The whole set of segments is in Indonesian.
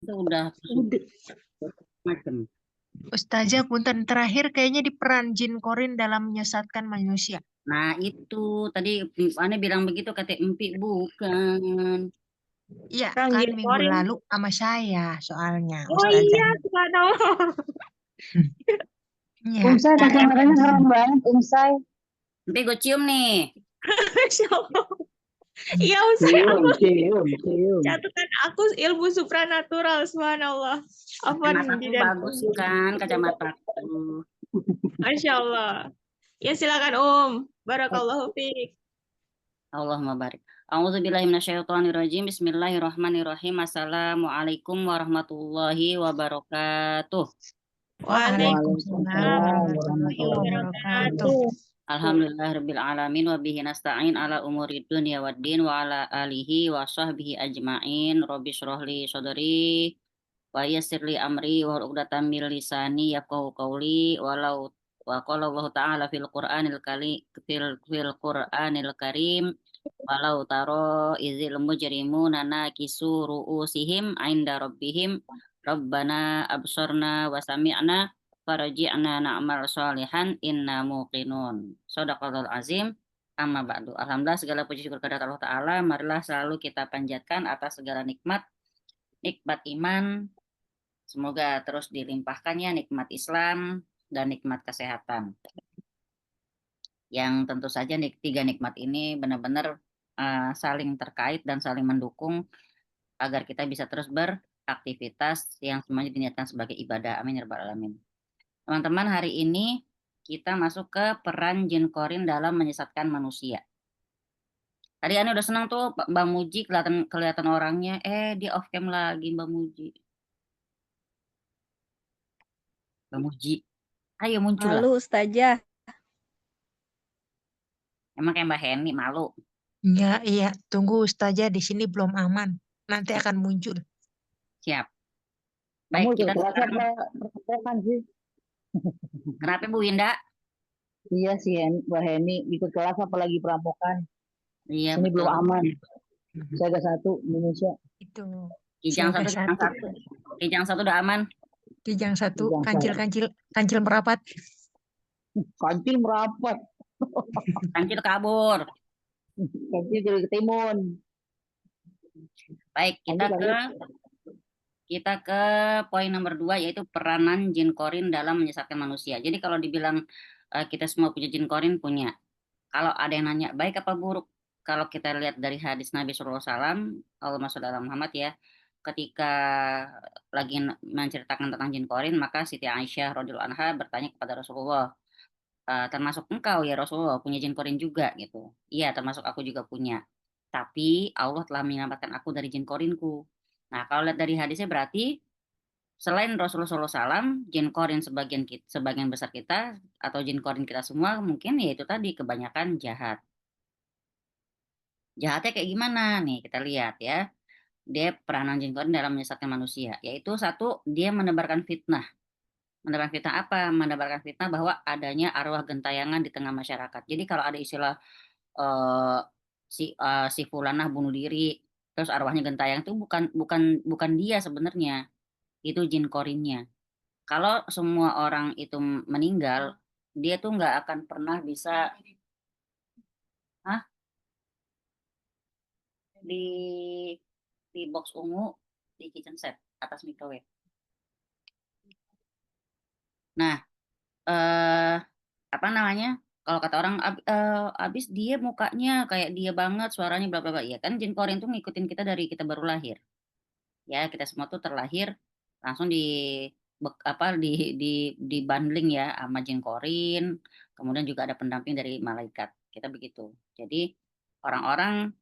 Itu udah Udah. macam. Ustazah, punten terakhir kayaknya di peran jin korin dalam menyesatkan manusia. Nah, itu tadi Ane bilang begitu kata Empi bukan. Iya, Kang kan Jin minggu Korin. lalu sama saya soalnya Oh iya, ustazahnya. subhanallah. Iya, Umsai ada peran kacamatanya jin. serem banget, Umsai. Empi gue cium nih. Masya Allah. Iya, Ustaz, Cium, aku cium, cium. catatan aku ilmu supranatural, subhanallah. Afwan Kacamataku bidan. bagus kan, kacamataku. Masya Allah. Ya silakan Barakallahu fiik. Allahumma barik. A'udzubillahi minasyaitonirrajim. Bismillahirrahmanirrahim. Assalamualaikum warahmatullahi wabarakatuh. Waalaikumsalam Waalaikumsalam warahmatullahi warahmatullahi wabarakatuh. wabarakatuh. Alhamdulillahirabbil alamin wa bihi nasta'in ala umuri dunya waddin wa ala alihi wa sahbihi ajmain. Rabbi shrah li sadri wa yassir li amri wa hlul 'uqdatam min lisani yafqahu qawli walau wa qala Allah ta'ala fil Qur'anil Karim walau taro izil mujrimuna nakisu ru'usihim 'inda rabbihim rabbana absorna wa sami'na farji'na na'mal sholihan inna muqinun. Shadaqallahul azim. Amma ba'du. Alhamdulillah segala puji syukur kepada Allah Ta'ala. Marilah selalu kita panjatkan atas segala nikmat, nikmat iman. Semoga terus dilimpahkannya nikmat Islam dan nikmat kesehatan. Yang tentu saja tiga nikmat ini benar-benar saling terkait dan saling mendukung agar kita bisa terus beraktivitas yang semuanya diniatkan sebagai ibadah. Amin ya rabbal alamin. Teman-teman, hari ini kita masuk ke peran jin korin dalam menyesatkan manusia. Tadi Ane udah senang tuh Bang Muji kelihatan orangnya. Dia off cam lagi Bang Muji. Bang Muji, ayo muncul lah. Malu Ustazah. Emang kayak Mbak Heni malu. Iya, iya. Tunggu ustazah, di sini belum aman. Nanti akan muncul. Siap. Kamu Baik, ikut kita kelas sekarang. apa perkepokan sih? Kenapa Bu Winda? Iya sih, Mbak Heni ikut kelas apa lagi perampokan? Iya Ini belum betul. aman. Siaga 1 Indonesia. Itu. Kijang Siaga satu, satu. Kijang satu udah aman. Kijang satu, Kijang kancil-kancil, kancil merapat. Kancil merapat. Kancil kabur. Kancil jadi ketimun. Baik, kita ke poin nomor 2 yaitu peranan jin korin dalam menyesatkan manusia. Jadi kalau dibilang kita semua punya jin korin, punya. Kalau ada yang nanya baik apa buruk, kalau kita lihat dari hadis Nabi SAW, Allahumma sholli ala Muhammad ya, ketika lagi menceritakan tentang jin korin, maka Siti Aisyah radhiyallahu anha bertanya kepada Rasulullah, termasuk engkau ya Rasulullah punya jin korin juga gitu. Iya, termasuk aku juga punya. Tapi Allah telah menyelamatkan aku dari jin korinku. Nah, kalau lihat dari hadisnya berarti selain Rasulullah SAW, jin korin sebagian besar kita atau jin korin kita semua mungkin ya itu tadi kebanyakan jahat. Jahatnya kayak gimana nih? Kita lihat ya. Dia peranan jin korin dalam menyesatkan manusia. Yaitu satu, dia menebarkan fitnah. Menebarkan fitnah apa? Menebarkan fitnah bahwa adanya arwah gentayangan di tengah masyarakat. Jadi kalau ada istilah eh, si fulanah bunuh diri, terus arwahnya gentayang itu bukan dia sebenarnya. Itu jin korinnya. Kalau semua orang itu meninggal, dia tuh nggak akan pernah bisa di box ungu di kitchen set atas microwave. Nah, eh apa namanya? Kalau kata orang abis dia mukanya kayak dia banget, suaranya bla bla bla. Ya kan jin korin tuh ngikutin kita dari kita baru lahir. Ya, kita semua tuh terlahir langsung apa di bundling ya sama jin korin. Kemudian juga ada pendamping dari malaikat. Kita begitu. Jadi orang-orang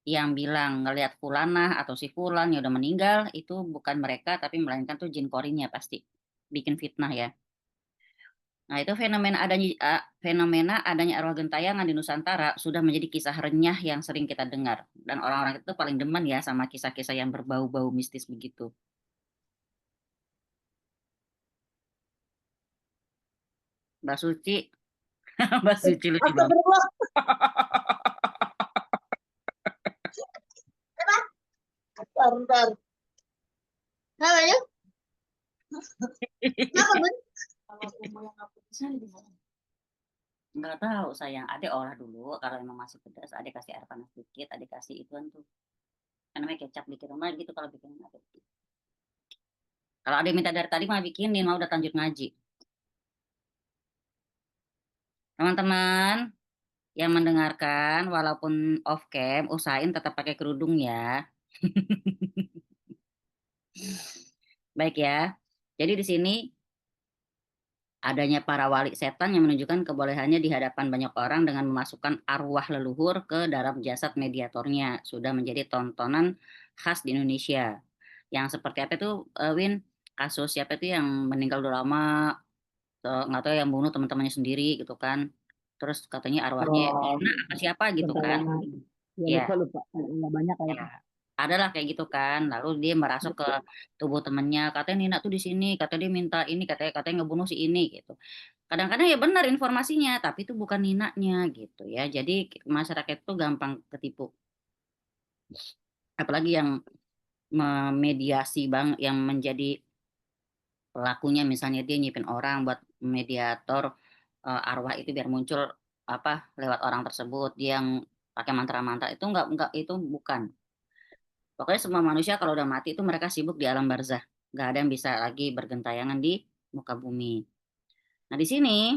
yang bilang ngelihat fulanah atau si fulan yang udah meninggal itu bukan mereka tapi melainkan tuh jin korinnya pasti bikin fitnah ya. Nah, itu fenomena adanya arwah gentayangan di Nusantara sudah menjadi kisah renyah yang sering kita dengar dan orang-orang itu paling demen ya sama kisah-kisah yang berbau-bau mistis begitu. Mbak Suci, Mbak Suci lucu banget. Astagfirullah. Bentar. Namanya? Kenapa, Bun? Nggak tahu sayang, Ade olah dulu. Kalau emang masih pedas, Ade kasih air panas dikit, Ade kasih ituan tuh. Kan namanya kecap dikit rumah gitu kalau bikin Ade. Kalau Ade minta dari tadi mah bikinin, mau udah lanjut ngaji. Teman-teman yang mendengarkan, walaupun off cam, usahain tetap pakai kerudung ya. Baik ya. Jadi di sini adanya para wali setan yang menunjukkan kebolehannya di hadapan banyak orang dengan memasukkan arwah leluhur ke dalam jasad mediatornya. Sudah menjadi tontonan khas di Indonesia. Yang seperti apa itu, Win? Kasus siapa itu yang meninggal udah lama, nggak tahu yang bunuh teman-temannya sendiri gitu kan. Terus katanya arwahnya Oh, Nina apa siapa gitu kan. gentayangan. Ya Ya, lupa. Nggak banyak kayak ya. Adalah kayak gitu kan. Lalu dia merasuk ke tubuh temannya. Katanya Nina tuh di sini. Katanya dia minta ini. Katanya ngebunuh si ini gitu. Kadang-kadang ya benar informasinya, tapi itu bukan Ninanya gitu ya. Jadi masyarakat itu gampang ketipu. Apalagi yang memediasi bang, yang menjadi pelakunya misalnya dia nyipin orang buat mediator arwah itu biar muncul apa lewat orang tersebut. Dia yang pakai mantra-mantra itu enggak itu bukan. Pokoknya semua manusia kalau udah mati itu mereka sibuk di alam barzah. Nggak ada yang bisa lagi bergentayangan di muka bumi. Nah di sini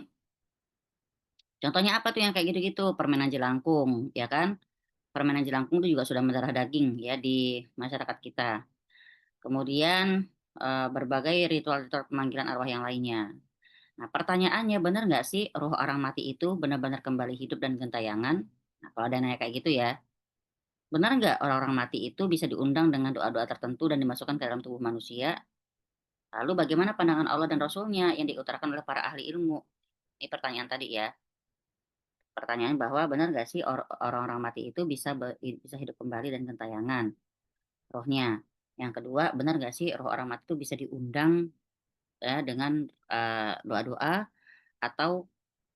contohnya apa tuh yang kayak gitu-gitu? Permainan jelangkung, ya kan? Permainan jelangkung itu juga sudah mendarah daging ya di masyarakat kita. Kemudian berbagai ritual-ritual pemanggilan arwah yang lainnya. Nah, pertanyaannya benar nggak sih roh orang mati itu benar-benar kembali hidup dan gentayangan? Nah, kalau ada nanya kayak gitu ya, benar nggak orang-orang mati itu bisa diundang dengan doa-doa tertentu dan dimasukkan ke dalam tubuh manusia? Lalu bagaimana pandangan Allah dan Rasulnya yang diutarakan oleh para ahli ilmu? Ini pertanyaan tadi ya. Pertanyaan bahwa benar nggak sih orang-orang mati itu bisa hidup kembali dan gentayangan rohnya? Yang kedua, benar nggak sih roh orang mati itu bisa diundang ya dengan doa-doa atau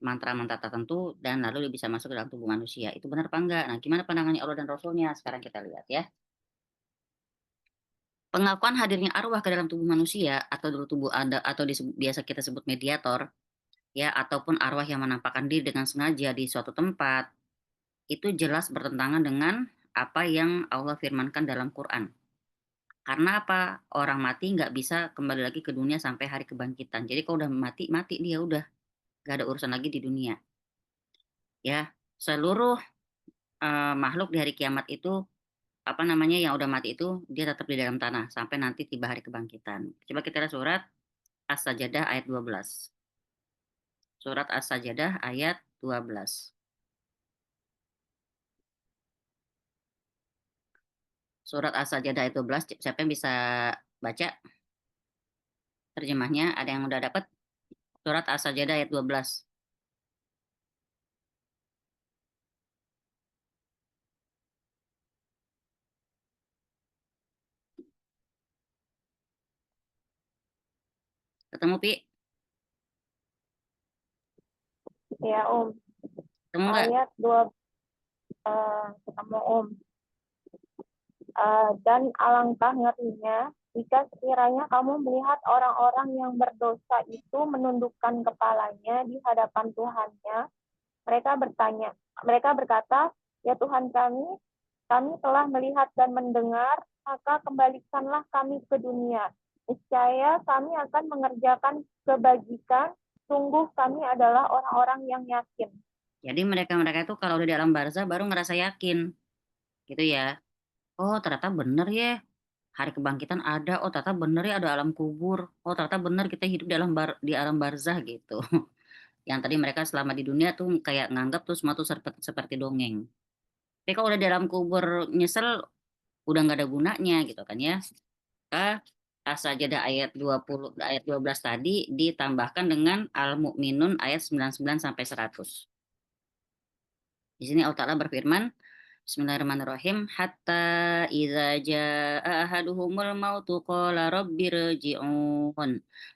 mantra-mantra tertentu dan lalu dia bisa masuk ke dalam tubuh manusia? Itu benar apa enggak? Nah, gimana pandangannya Allah dan Rasulnya? Sekarang kita lihat ya. Pengakuan hadirnya arwah ke dalam tubuh manusia atau dulu tubuh ada atau biasa kita sebut mediator ya ataupun arwah yang menampakkan diri dengan sengaja di suatu tempat itu jelas bertentangan dengan apa yang Allah firmankan dalam Quran. Karena apa? Orang mati nggak bisa kembali lagi ke dunia sampai hari kebangkitan. Jadi kalau udah mati, mati dia udah nggak ada urusan lagi di dunia. Ya, seluruh makhluk di hari kiamat itu apa namanya yang udah mati itu dia tetap di dalam tanah sampai nanti tiba hari kebangkitan. Coba kita lihat surat As-Sajdah ayat 12. Surat As-Sajdah ayat 12. Surat As-Sajdah ayat 12, siapa yang bisa baca terjemahnya? Ada yang udah dapat? Surat As-Sajdah ayat 12. Ketemu, Pi? Ya, Om. Ketemu nggak? Ayat 2 ketemu, Om. Dan alangkah ngerinya jika sekiranya kamu melihat orang-orang yang berdosa itu menundukkan kepalanya di hadapan Tuhannya. Mereka berkata, ya Tuhan kami telah melihat dan mendengar, maka kembalikanlah kami ke dunia. Niscaya kami akan mengerjakan kebajikan, sungguh kami adalah orang-orang yang yakin. Jadi mereka-mereka itu kalau udah di alam barzah baru ngerasa yakin. Gitu ya. Oh, ternyata bener ya. Hari kebangkitan ada. Oh, ternyata bener ya ada alam kubur. Oh, ternyata bener kita hidup di alam barzah gitu. Yang tadi mereka selama di dunia tuh kayak nganggap tuh semua tuh seperti dongeng. Tapi kalau udah di alam kubur nyesel udah nggak ada gunanya gitu kan ya. Maka As-Sajdah ayat 12 tadi ditambahkan dengan Al-Mu'minun ayat 99 sampai 100. Di sini Allah Ta'ala berfirman, Bismillahirrahmanirrahim, hatta idza jaa ahaduhumul mautu qala rabbirji'un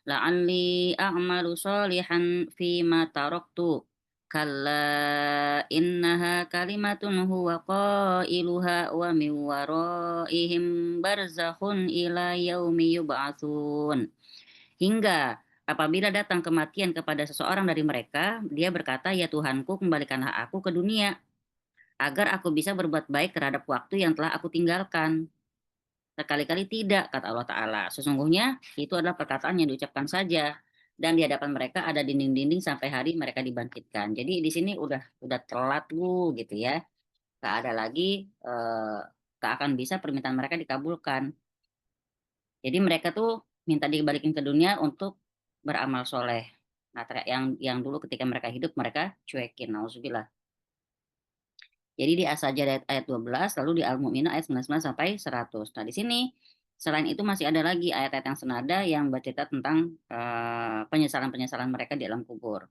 la'alli a'malu sholihan fima taraktu Kalla innaha kalimatun huwa qailuha wa min waraihim barzakhun ila yaumi yub'atsun. Hingga apabila datang kematian kepada seseorang dari mereka, dia berkata, "Ya Tuhanku, kembalikanlah aku ke dunia, agar aku bisa berbuat baik terhadap waktu yang telah aku tinggalkan." Sekali-kali tidak, kata Allah Ta'ala. Sesungguhnya itu adalah perkataan yang diucapkan saja. Dan di hadapan mereka ada dinding-dinding sampai hari mereka dibangkitkan. Jadi di sini udah telat bu gitu ya. Gak ada lagi, gak akan bisa permintaan mereka dikabulkan. Jadi mereka tuh minta dibalikin ke dunia untuk beramal soleh. Nah, yang dulu ketika mereka hidup mereka cuekin, nauzubillah. Jadi di As-Sajdah ayat 12, lalu di Al-Mu'minun ayat 99 sampai 100. Nah, di sini selain itu masih ada lagi ayat-ayat yang senada yang bercerita tentang penyesalan-penyesalan mereka di alam kubur.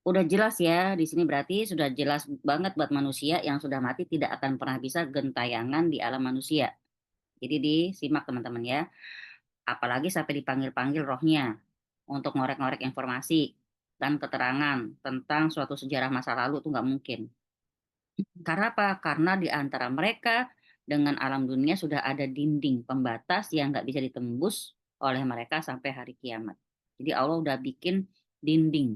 Udah jelas ya, di sini berarti sudah jelas banget buat manusia yang sudah mati tidak akan pernah bisa gentayangan di alam manusia. Jadi disimak teman-teman ya. Apalagi sampai dipanggil-panggil rohnya untuk ngorek-ngorek informasi dan keterangan tentang suatu sejarah masa lalu itu nggak mungkin. Karena apa? Karena di antara mereka dengan alam dunia sudah ada dinding pembatas yang nggak bisa ditembus oleh mereka sampai hari kiamat. Jadi Allah udah bikin dinding.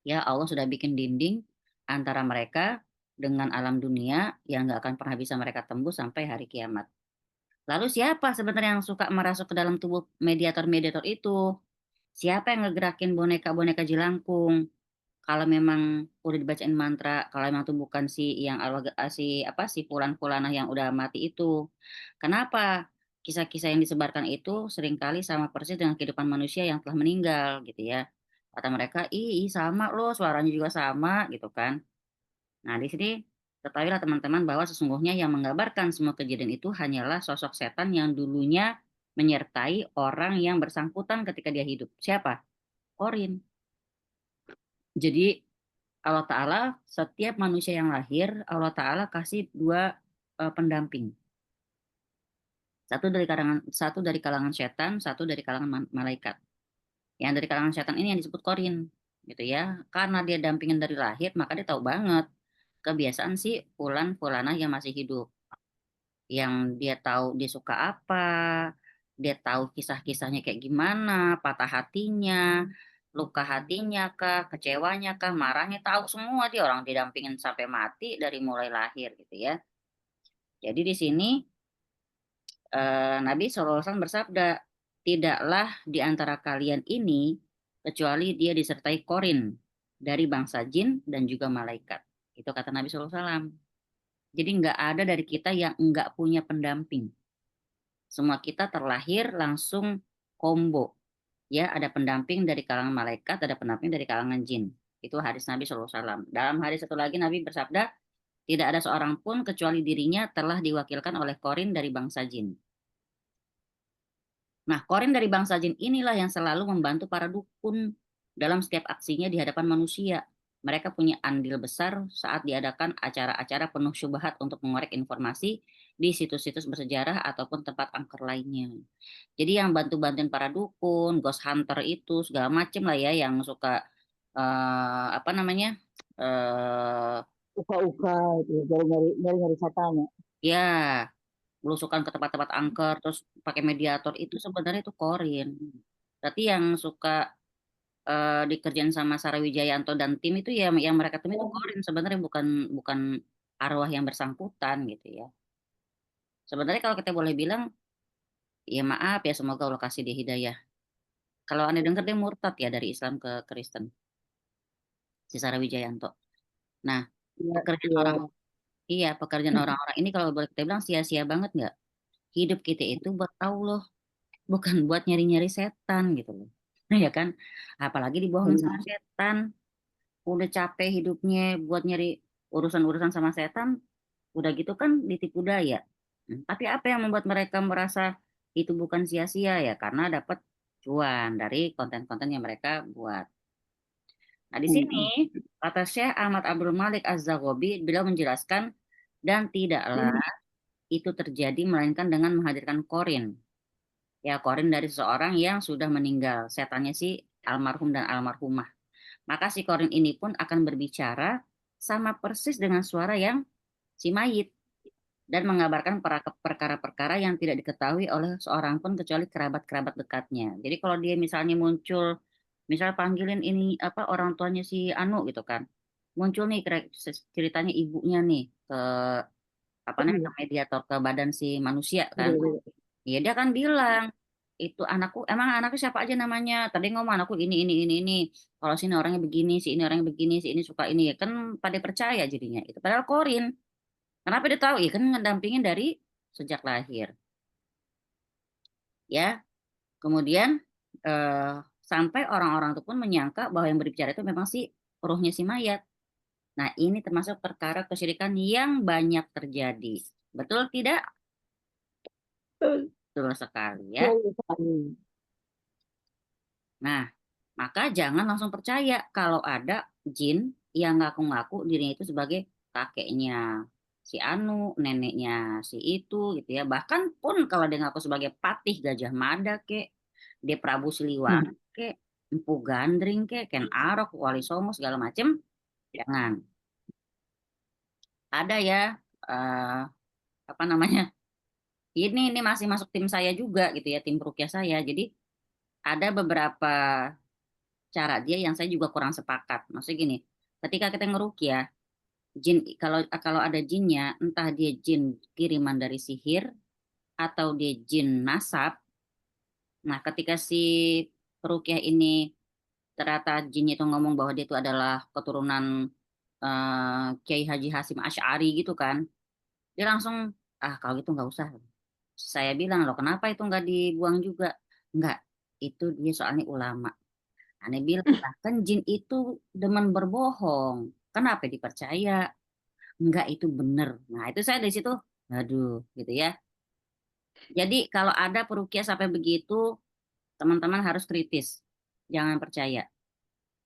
Ya, Allah sudah bikin dinding antara mereka dengan alam dunia yang nggak akan pernah bisa mereka tembus sampai hari kiamat. Lalu siapa sebenarnya yang suka merasuk ke dalam tubuh mediator-mediator itu? Siapa yang ngegerakin boneka-boneka jelangkung? Kalau memang udah dibacain mantra, kalau memang itu bukan si yang si apa si fulan-fulanah yang udah mati itu. Kenapa? Kisah-kisah yang disebarkan itu seringkali sama persis dengan kehidupan manusia yang telah meninggal gitu ya. Kata mereka, ih sama loh, suaranya juga sama gitu kan. Nah, di sini ketahuilah teman-teman bahwa sesungguhnya yang menggambarkan semua kejadian itu hanyalah sosok setan yang dulunya menyertai orang yang bersangkutan ketika dia hidup. Siapa? Korin. Jadi Allah Ta'ala setiap manusia yang lahir, Allah Ta'ala kasih dua pendamping. Satu dari kalangan setan, satu dari kalangan malaikat. Yang dari kalangan setan ini yang disebut korin, gitu ya. Karena dia dampingin dari lahir, maka dia tahu banget kebiasaan si fulan fulana yang masih hidup. Yang dia tahu dia suka apa, dia tahu kisah-kisahnya kayak gimana, patah hatinya, luka hatinya kah, kecewanya kah, marahnya, tahu semua dia orang didampingin sampai mati dari mulai lahir gitu ya. Jadi di sini Nabi SAW bersabda, tidaklah di antara kalian ini kecuali dia disertai korin dari bangsa jin dan juga malaikat. Itu kata Nabi SAW. Jadi nggak ada dari kita yang nggak punya pendamping. Semua kita terlahir langsung combo. Ya, ada pendamping dari kalangan malaikat, ada pendamping dari kalangan jin. Itu hadis Nabi SAW. Dalam hadis satu lagi Nabi bersabda, tidak ada seorang pun kecuali dirinya telah diwakilkan oleh korin dari bangsa jin. Nah, korin dari bangsa jin inilah yang selalu membantu para dukun dalam setiap aksinya di hadapan manusia. Mereka punya andil besar saat diadakan acara-acara penuh syubhat untuk mengorek informasi di situs-situs bersejarah ataupun tempat angker lainnya. Jadi yang bantu-bantuin para dukun, ghost hunter itu segala macem lah ya yang suka apa namanya? eh Uka-uka itu nyari setan ya. ya, belusukan ke tempat-tempat angker terus pakai mediator itu sebenarnya itu korin. Berarti yang suka dikerjain sama Sarah Wijayanto dan tim itu ya yang mereka tim itu korin sebenarnya bukan bukan arwah yang bersangkutan gitu ya. Sebenarnya kalau kita boleh bilang ya maaf ya semoga Allah kasih dia hidayah. Kalau Anda dengar dia murtad ya dari Islam ke Kristen, si Sarah Wijayanto. Nah, Iya, pekerjaan iya. orang iya, pekerjaan orang-orang ini kalau boleh kita bilang sia-sia banget nggak? Hidup kita itu buat Allah, bukan buat nyari-nyari setan gitu loh. Nah, ya kan? Apalagi dibohongin sama Benar. setan. Udah capek hidupnya buat nyari urusan-urusan sama setan, udah gitu kan ditipu daya. Tapi apa yang membuat mereka merasa itu bukan sia-sia ya? Karena dapat cuan dari konten-konten yang mereka buat. Nah, di sini Mm-mm. kata Syekh Ahmad Abdul Malik Az-Zagobi, beliau menjelaskan dan tidaklah itu terjadi melainkan dengan menghadirkan korin. Ya, korin dari seseorang yang sudah meninggal. Setannya sih almarhum dan almarhumah. Maka si Korin ini pun akan berbicara sama persis dengan suara yang si mayit dan mengabarkan perkara-perkara yang tidak diketahui oleh seorang pun kecuali kerabat-kerabat dekatnya. Jadi kalau dia misalnya muncul, misal panggilin ini apa orang tuanya si Anu gitu kan, muncul nih ceritanya ibunya nih ke apa namanya ke mediator ke badan si manusia kan, ya dia akan bilang itu anakku, emang anakku siapa aja namanya? Tadi ngomong anakku ini. Kalau sini orangnya begini, si ini orangnya begini, si ini suka ini, ya kan pada percaya jadinya. Itu padahal Korin. Kenapa dia tahu? Ya kan ngedampingin dari sejak lahir. Ya, kemudian sampai orang-orang itu pun menyangka bahwa yang berbicara itu memang si ruhnya si mayat. Nah, ini termasuk perkara kesyirikan yang banyak terjadi. Betul tidak? Betul sekali ya. Nah, maka jangan langsung percaya kalau ada jin yang ngaku-ngaku dirinya itu sebagai kakeknya si Anu, neneknya si itu gitu ya. Bahkan pun kalau dia ngaku sebagai Patih Gajah Mada kek, dia Prabu Siliwangi kek, Empu Gandring kek, Ken Arok, Wali Songo segala macem, jangan. Ada ya apa namanya? Ini masih masuk tim saya juga gitu ya, tim perukia saya. Jadi ada beberapa cara dia yang saya juga kurang sepakat. Maksudnya gini, ketika kita ngerukyah, jin kalau kalau ada jinnya, entah dia jin kiriman dari sihir atau dia jin nasab. Nah, ketika si perukyah ini ternyata jinnya itu ngomong bahwa dia itu adalah keturunan Kiai Haji Hasim Asy'ari gitu kan, dia langsung kalau gitu nggak usah. Saya bilang loh, kenapa itu nggak dibuang juga? Nggak, itu dia soalnya ulama. Aneh bilang, "Lah, kan jin itu demen berbohong. Kenapa dipercaya? Enggak, itu bener." Nah, itu saya dari situ, aduh, gitu ya. Jadi kalau ada perukia sampai begitu, teman-teman harus kritis. Jangan percaya.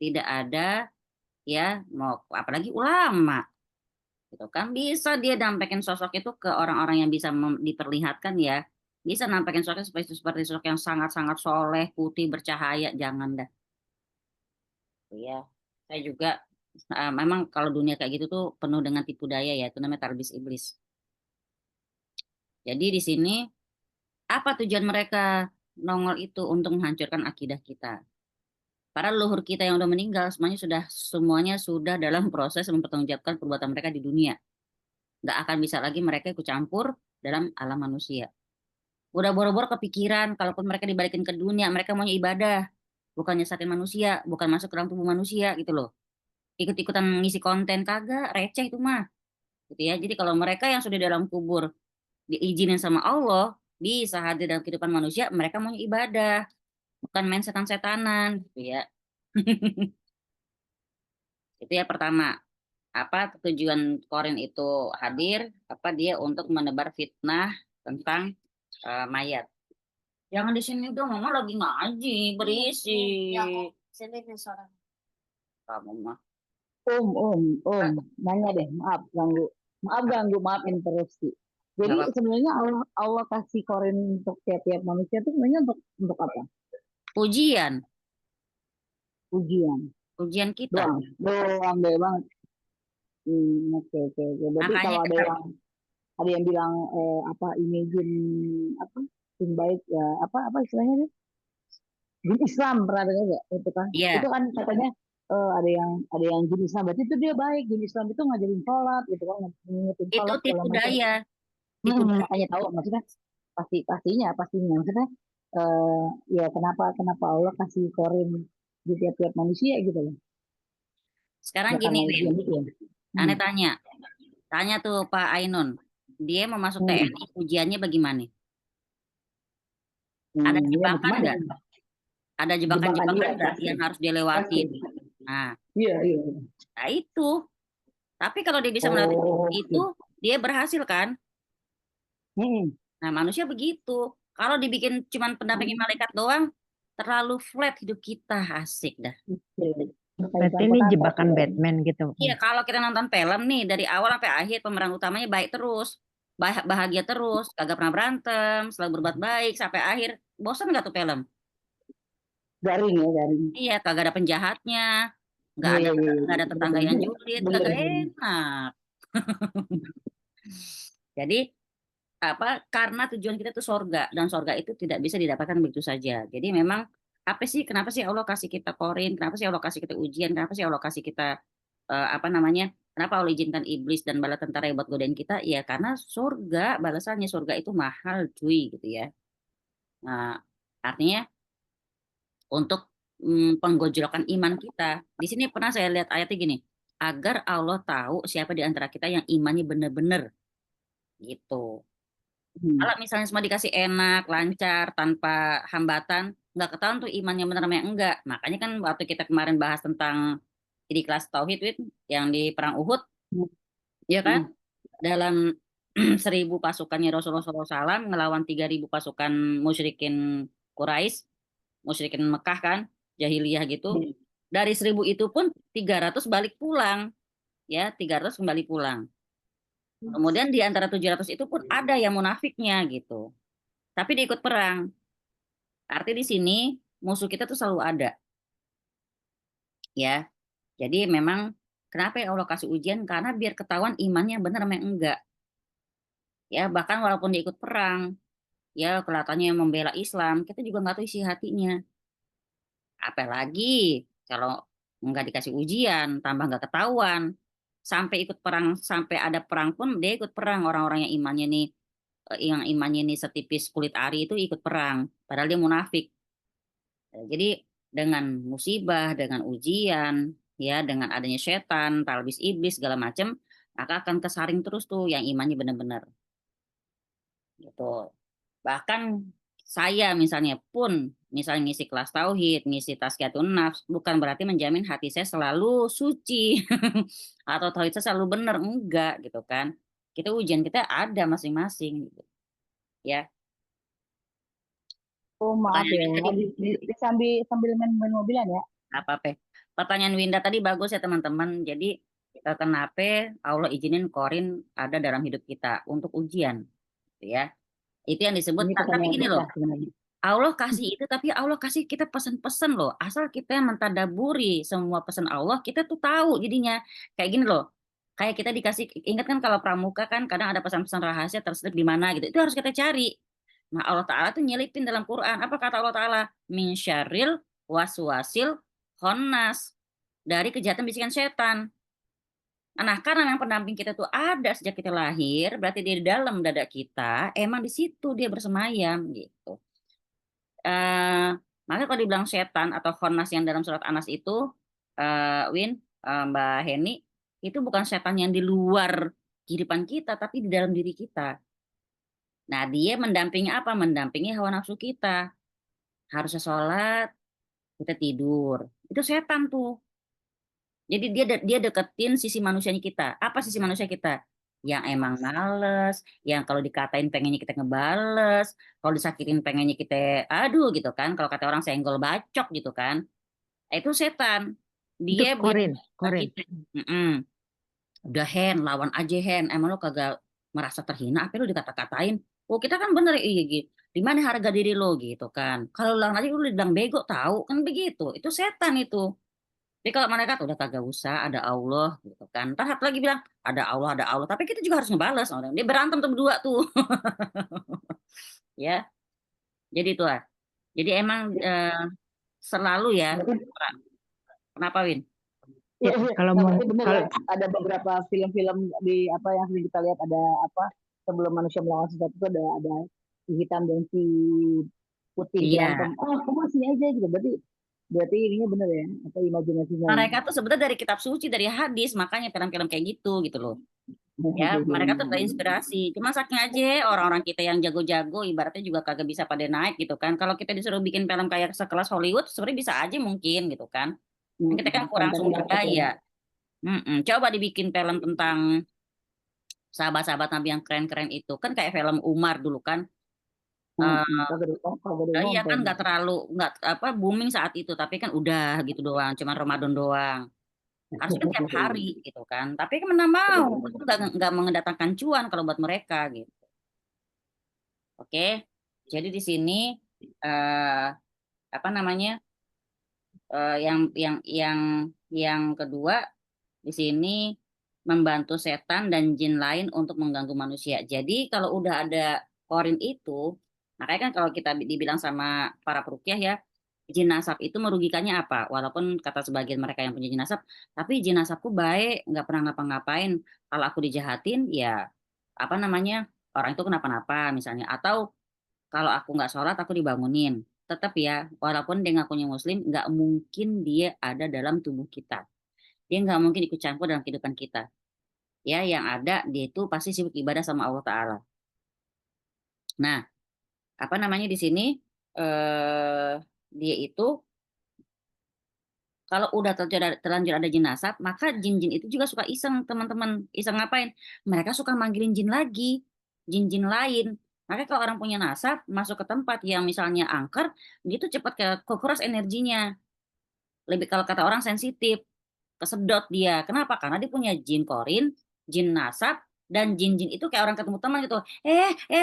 Tidak ada ya, mau apalagi ulama. Gitu kan bisa dia nampakin sosok itu ke orang-orang yang bisa diperlihatkan ya. Bisa nampakin sosoknya seperti sosok yang sangat-sangat soleh, putih, bercahaya. Jangan dah. Ya, saya juga memang kalau dunia kayak gitu tuh penuh dengan tipu daya ya, itu namanya tarbis iblis. Jadi di sini apa tujuan mereka nongol itu untuk menghancurkan akidah kita. Para leluhur kita yang udah meninggal semuanya sudah dalam proses mempertanggungjawabkan perbuatan mereka di dunia. Nggak akan bisa lagi mereka ikut campur dalam alam manusia. Udah boro-boro kepikiran, kalaupun mereka dibalikin ke dunia, mereka maunya ibadah, bukan nyesatin manusia, bukan masuk ke dalam tubuh manusia gitu loh. Ikut-ikutan ngisi konten kagak, receh itu mah. Gitu ya. Jadi kalau mereka yang sudah dalam kubur diizinin sama Allah bisa hadir dalam kehidupan manusia, mereka mau ibadah, bukan main setan-setanan, gitu ya. Itu ya pertama. Apa tujuan Korin itu hadir? Apa dia untuk menebar fitnah tentang mayat? Jangan di sini dong, mama lagi ngaji, berisik. Sini nih suara. Kamu mah. Nanya deh, maaf ganggu, maafin terus sih. Jadi Nggak apa-apa. sebenarnya Allah kasih Korin untuk tiap-tiap manusia itu sebenarnya untuk apa? Ujian, Ujian, ujian kita. doang deh banget. Oke. Berarti Makanya kalau kita, ada yang bilang apa ini jin apa jin baik ya apa istilahnya nih? Jin Islam pernah dengar nggak? Itu ya kan katanya ada yang jin Islam berarti itu dia baik, jin Islam itu ngajarin sholat gitu kan, ngingetin itu sholat segala tipu macam. daya, tipu daya. Makanya tahu maksudnya pastinya maksudnya ya kenapa Allah kasih Korin di tiap-tiap manusia gitu loh. Sekarang Ya gini, karena Win, ujian itu ya. Ane tanya tuh Pak Ainun, dia mau masuk Hmm. TNI, ujiannya bagaimana? Ada Ya jebakan bagaimana? nggak? Ada Jebakan jebakan-jebakan iya nggak pasti. yang harus dia lewatin? Pasti. Nah, Iya. nah itu. Tapi kalau dia bisa melewati Oh, itu, dia berhasil kan? hmm. Nah, manusia begitu. Kalau dibikin cuman pendampingin malaikat doang, terlalu flat hidup kita, asik dah. Berarti ini jebakan Batman gitu. Iya, kalau kita nonton film nih dari awal sampai akhir pemeran utamanya baik terus, bahagia terus, kagak pernah berantem, selalu berbuat baik sampai akhir. Bosan nggak tuh film? Garing ya, garing. Iya, kagak ada penjahatnya, nggak Iya, ada iya, iya. nggak ada tetangga yang julid, Bener, kagak bener. enak. Jadi apa? Karena tujuan kita itu sorga dan sorga itu tidak bisa didapatkan begitu saja. Jadi memang apa sih? Kenapa sih Allah kasih kita korin? Kenapa sih Allah kasih kita ujian? Kenapa sih Allah kasih kita apa namanya? Kenapa Allah izinkan iblis dan bala tentara yang buat godain kita? Ya karena surga balasannya surga itu mahal cuy gitu ya. Nah, artinya untuk penggojolokan iman kita. Di sini pernah saya lihat ayatnya gini, agar Allah tahu siapa di antara kita yang imannya benar-benar gitu. Kalau misalnya semua dikasih enak, lancar, tanpa hambatan, nggak ketahuan tuh imannya benar sama yang enggak. Makanya kan waktu kita kemarin bahas tentang di kelas Tauhid, Wid, yang di Perang Uhud, ya kan? Dalam 1.000 pasukannya Rasulullah SAW ngelawan 3.000 pasukan musyrikin Quraisy, musyrikin Mekah kan, jahiliyah gitu. Dari 1.000 itu pun 300 balik pulang, ya 300 kembali pulang. Kemudian di antara 700 itu pun ada yang munafiknya gitu. Tapi dia ikut perang. Arti di sini musuh kita tuh selalu ada, ya. Jadi memang kenapa ya Allah kasih ujian? Karena biar ketahuan imannya benar sama yang enggak. Ya bahkan walaupun dia ikut perang, ya kelihatannya membela Islam, kita juga nggak tahu isi hatinya. Apalagi kalau nggak dikasih ujian, tambah nggak ketahuan. Sampai ikut perang, sampai ada perang pun dia ikut perang. Orang-orang yang imannya nih setipis kulit ari itu ikut perang. Padahal dia munafik. Jadi dengan musibah, dengan ujian, ya dengan adanya setan, talbis iblis segala macam, maka akan kesaring terus tuh yang imannya benar-benar gitu. Bahkan saya misalnya pun misalnya ngisi kelas tauhid, ngisi tazkiyatun nafs, bukan berarti menjamin hati saya selalu suci atau tauhid saya selalu benar, enggak gitu kan. Kita ujian kita ada masing-masing gitu. Ya. Oh maaf ya, Pertanyaan tadi sambil main mobilan ya. apa? Pertanyaan Winda tadi bagus ya teman-teman. Jadi kenapa Allah izinin korin ada dalam hidup kita untuk ujian, gitu ya. Itu yang disebut. Ini Tapi pertanyaan gini besar loh, sebenarnya. Allah kasih itu, tapi Allah kasih kita pesan-pesan loh. Asal kita mentadaburi semua pesan Allah, kita tuh tahu jadinya. Kayak gini loh. Kayak kita dikasih, ingat kan kalau pramuka kan kadang ada pesan-pesan rahasia terselip di mana gitu. Itu harus kita cari. Nah, Allah Ta'ala tuh nyelipin dalam Quran. Apa kata Allah Ta'ala? Min syarril waswasil khonnas. Dari kejahatan bisikan setan. Nah, karena memang pendamping kita tuh ada sejak kita lahir, berarti di dalam dada kita, emang di situ dia bersemayam gitu. eh Maka kalau dibilang setan atau khannas yang dalam surat Anas itu, Mbak Heni, itu bukan setan yang di luar kehidupan kita, tapi di dalam diri kita. Nah, dia mendampingi apa? Mendampingi hawa nafsu kita. Harusnya sholat, kita tidur. Itu setan tuh. Jadi dia deketin sisi manusianya kita. Apa sisi manusia kita? Yang emang males, yang kalau dikatain pengennya kita ngebales, kalau disakitin pengennya kita aduh gitu kan. Kalau kata orang senggol bacok gitu kan. Itu setan. Itu Dia biar korin. kita. Mm-mm. Udah Hen, lawan aja Hen. Emang lo kagak merasa terhina apa lo dikata-katain? Oh, kita kan bener iya gitu. Di mana harga diri lo gitu kan. Kalau lawan aja lo dibilang bego tahu kan begitu. Itu setan itu. Jadi kalau malaikat udah kagak usah, ada Allah gitu kan. Ntar satu lagi bilang ada Allah. Tapi kita juga harus ngebales. Dia berantem tuh berdua tuh, ya. Jadi itu lah. Jadi emang selalu ya. Kenapa Win? Ya, kalau Nah, mau berarti benar kalau ya, ada beberapa film-film di apa yang sering kita lihat, ada apa sebelum manusia melawan sesuatu itu ada si hitam dan si putih Iya. berantem. Oh, kamu sini aja gitu. Berarti ininya benar ya, apa imajinasinya. Mereka tuh sebenarnya dari kitab suci, dari hadis, makanya film-film kayak gitu loh. Ya, mereka tuh terinspirasi. Cuma saking aja orang-orang kita yang jago-jago, ibaratnya juga kagak bisa pada naik gitu kan. Kalau kita disuruh bikin film kayak sekelas Hollywood, sebenarnya bisa aja mungkin gitu kan. Kita kan kurang Konten sumber dapat ya. daya. Coba dibikin film tentang sahabat-sahabat Nabi yang keren-keren itu. Kan kayak film Umar dulu kan. Iya kan nggak terlalu nggak apa booming saat itu, tapi kan udah gitu doang, cuma Ramadan doang. Harusnya kan tiap hari gitu kan. Tapi kan mana mau, itu nggak mengedatangkan cuan kalau buat mereka gitu. Oke, jadi di sini apa namanya? Yang kedua di sini membantu setan dan jin lain untuk mengganggu manusia. Jadi kalau udah ada korin itu, makanya kan kalau kita dibilang sama para peruqyah ya, jin nasab itu merugikannya apa? Walaupun kata sebagian mereka yang punya jin nasab, tapi jin nasabku baik, nggak pernah ngapa-ngapain. Kalau aku dijahatin, ya apa namanya, orang itu kenapa-napa misalnya. Atau kalau aku nggak sholat, aku dibangunin. Tetap ya, walaupun dia ngakunya muslim, nggak mungkin dia ada dalam tubuh kita. Dia nggak mungkin ikut campur dalam kehidupan kita. Ya, yang ada dia itu pasti sibuk ibadah sama Allah Ta'ala. Nah, apa namanya di sini, eh dia itu kalau udah terlanjur ada jin nasab, maka jin-jin itu juga suka iseng, teman-teman. Iseng ngapain? Mereka suka manggilin jin lagi, jin-jin lain. Makanya kalau orang punya nasab, masuk ke tempat yang misalnya angker, dia tuh cepat kekuras energinya. Lebih kalau kata orang sensitif, kesedot dia. Kenapa? Karena dia punya jin korin, jin nasab, dan jin-jin itu kayak orang ketemu teman gitu.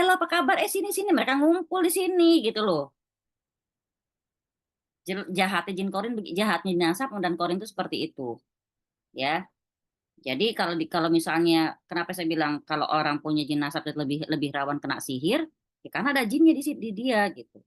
Lo apa kabar? Sini-sini. Mereka ngumpul di sini gitu loh. Jahatnya jin korin, jahatnya jin nasab dan korin itu seperti itu. Ya. Jadi kalau misalnya kenapa saya bilang kalau orang punya jin nasab itu lebih lebih rawan kena sihir, ya karena ada jinnya di dia gitu.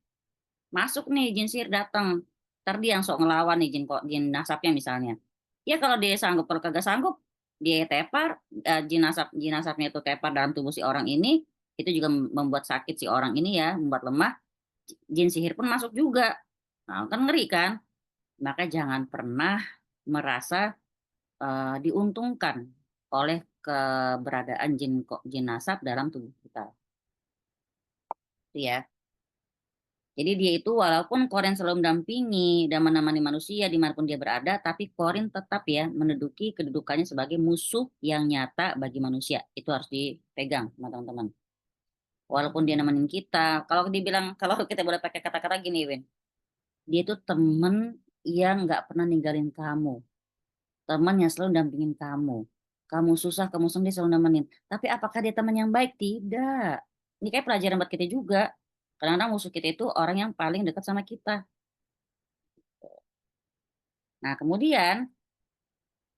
Masuk nih jin sihir datang. Ntar dia yang sok ngelawan nih jin nasabnya misalnya. Ya kalau dia sanggup, kalau kagak sanggup, dia tepar, jin nasabnya itu tepar dalam tubuh si orang ini, itu juga membuat sakit si orang ini ya, membuat lemah. Jin sihir pun masuk juga. Nah, kan ngeri kan? Maka jangan pernah merasa diuntungkan oleh keberadaan jin nasab dalam tubuh kita. Itu ya. Jadi dia itu walaupun korin selalu mendampingi dan menemani manusia dimanapun dia berada, tapi korin tetap ya menduduki kedudukannya sebagai musuh yang nyata bagi manusia. Itu harus dipegang, teman-teman. Walaupun dia nemenin kita, kalau kita boleh pakai kata-kata gini, Win, dia itu temen yang nggak pernah ninggalin kamu, teman yang selalu dampingin kamu. Kamu susah, kamu sedih selalu nemenin. Tapi apakah dia teman yang baik? Tidak. Ini kayak pelajaran buat kita juga. Kadang-kadang musuh kita itu orang yang paling dekat sama kita. Nah, kemudian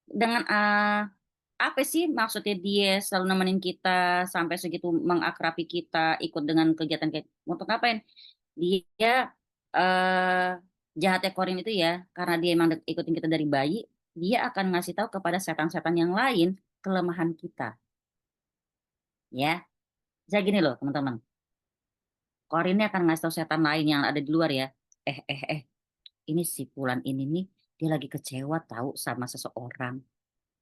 dengan apa sih maksudnya dia selalu nemenin kita sampai segitu mengakrabi kita ikut dengan kegiatan kayak untuk ngapain? Dia eh jahatnya Korin itu ya, karena dia emang ikutin kita dari bayi, dia akan ngasih tahu kepada setan-setan yang lain kelemahan kita. Ya, saya gini loh teman-teman. Korin ini akan ngasih tahu setan lain yang ada di luar ya. Ini si Fulan ini nih, dia lagi kecewa tahu sama seseorang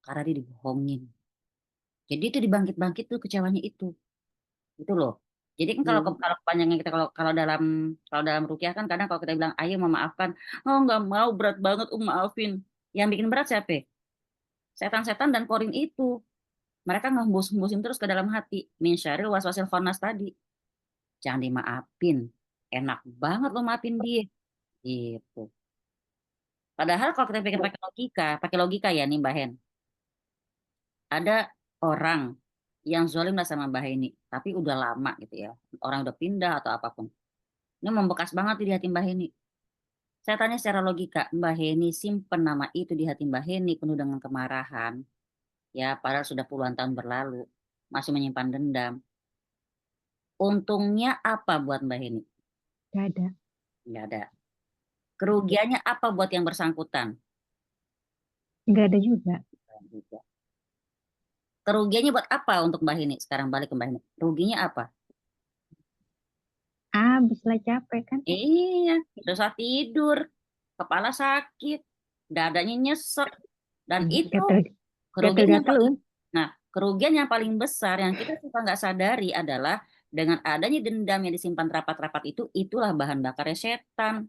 karena dia dibohongin. Jadi itu dibangkit-bangkit tuh kecewanya itu. Itu loh. Jadi kan kalau kepanjangan kita kalau dalam rukyah kan kadang kalau kita bilang ayo memaafkan, oh nggak mau berat banget maafin. Yang bikin berat siapa? Setan-setan dan korin itu. Mereka ngembus-ngembusin terus ke dalam hati. Min syarril waswasil khannas tadi. Jangan dimaafin. Enak banget lo maafin dia. Gitu. Padahal kalau kita pikir pakai logika ya nih Mbak Hen. Ada orang yang zolim lah sama Mbak Heni, tapi udah lama gitu ya. Orang udah pindah atau apapun. Ini membekas banget di hati Mbak Heni. Saya tanya secara logika, Mbak Heni simpen nama itu di hati Mbak Heni penuh dengan kemarahan. Ya, padahal sudah puluhan tahun berlalu. Masih menyimpan dendam. Untungnya apa buat Mbak Heni? Nggak ada. Nggak ada. Kerugiannya apa buat yang bersangkutan? Nggak ada juga. Kerugiannya buat apa untuk Mbak Heni? Sekarang balik ke Mbak Heni. Ruginya apa? Habislah capek kan. Iya, susah tidur, kepala sakit, dadanya nyesek, dan itu kerugian yang Gatel-gatel. kerugian yang paling besar yang kita suka nggak sadari adalah dengan adanya dendam yang disimpan rapat-rapat itu, itulah bahan bakarnya setan.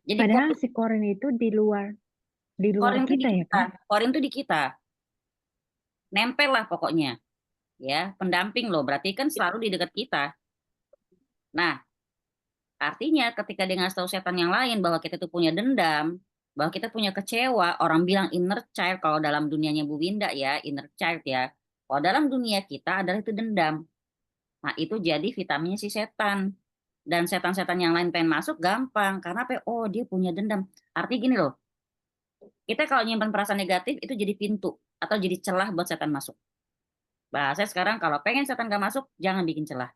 Jadi Padahal si korin itu di luar korin itu di kita ya kita, kan. korin itu di kita, nempel lah pokoknya, ya pendamping loh. Berarti kan selalu di dekat kita. Nah, artinya ketika dia ngasih tahu setan yang lain bahwa kita itu punya dendam, bahwa kita punya kecewa, orang bilang inner child kalau dalam dunianya Bu Winda ya, inner child ya. Kalau dalam dunia kita adalah itu dendam. Nah, itu jadi vitaminnya si setan. dan setan-setan yang lain pengen masuk gampang. Karena apa? Oh, dia punya dendam. Artinya gini loh, kita kalau nyimpan perasaan negatif itu jadi pintu atau jadi celah buat setan masuk. Bahasa sekarang kalau pengen setan gak masuk, jangan bikin celah.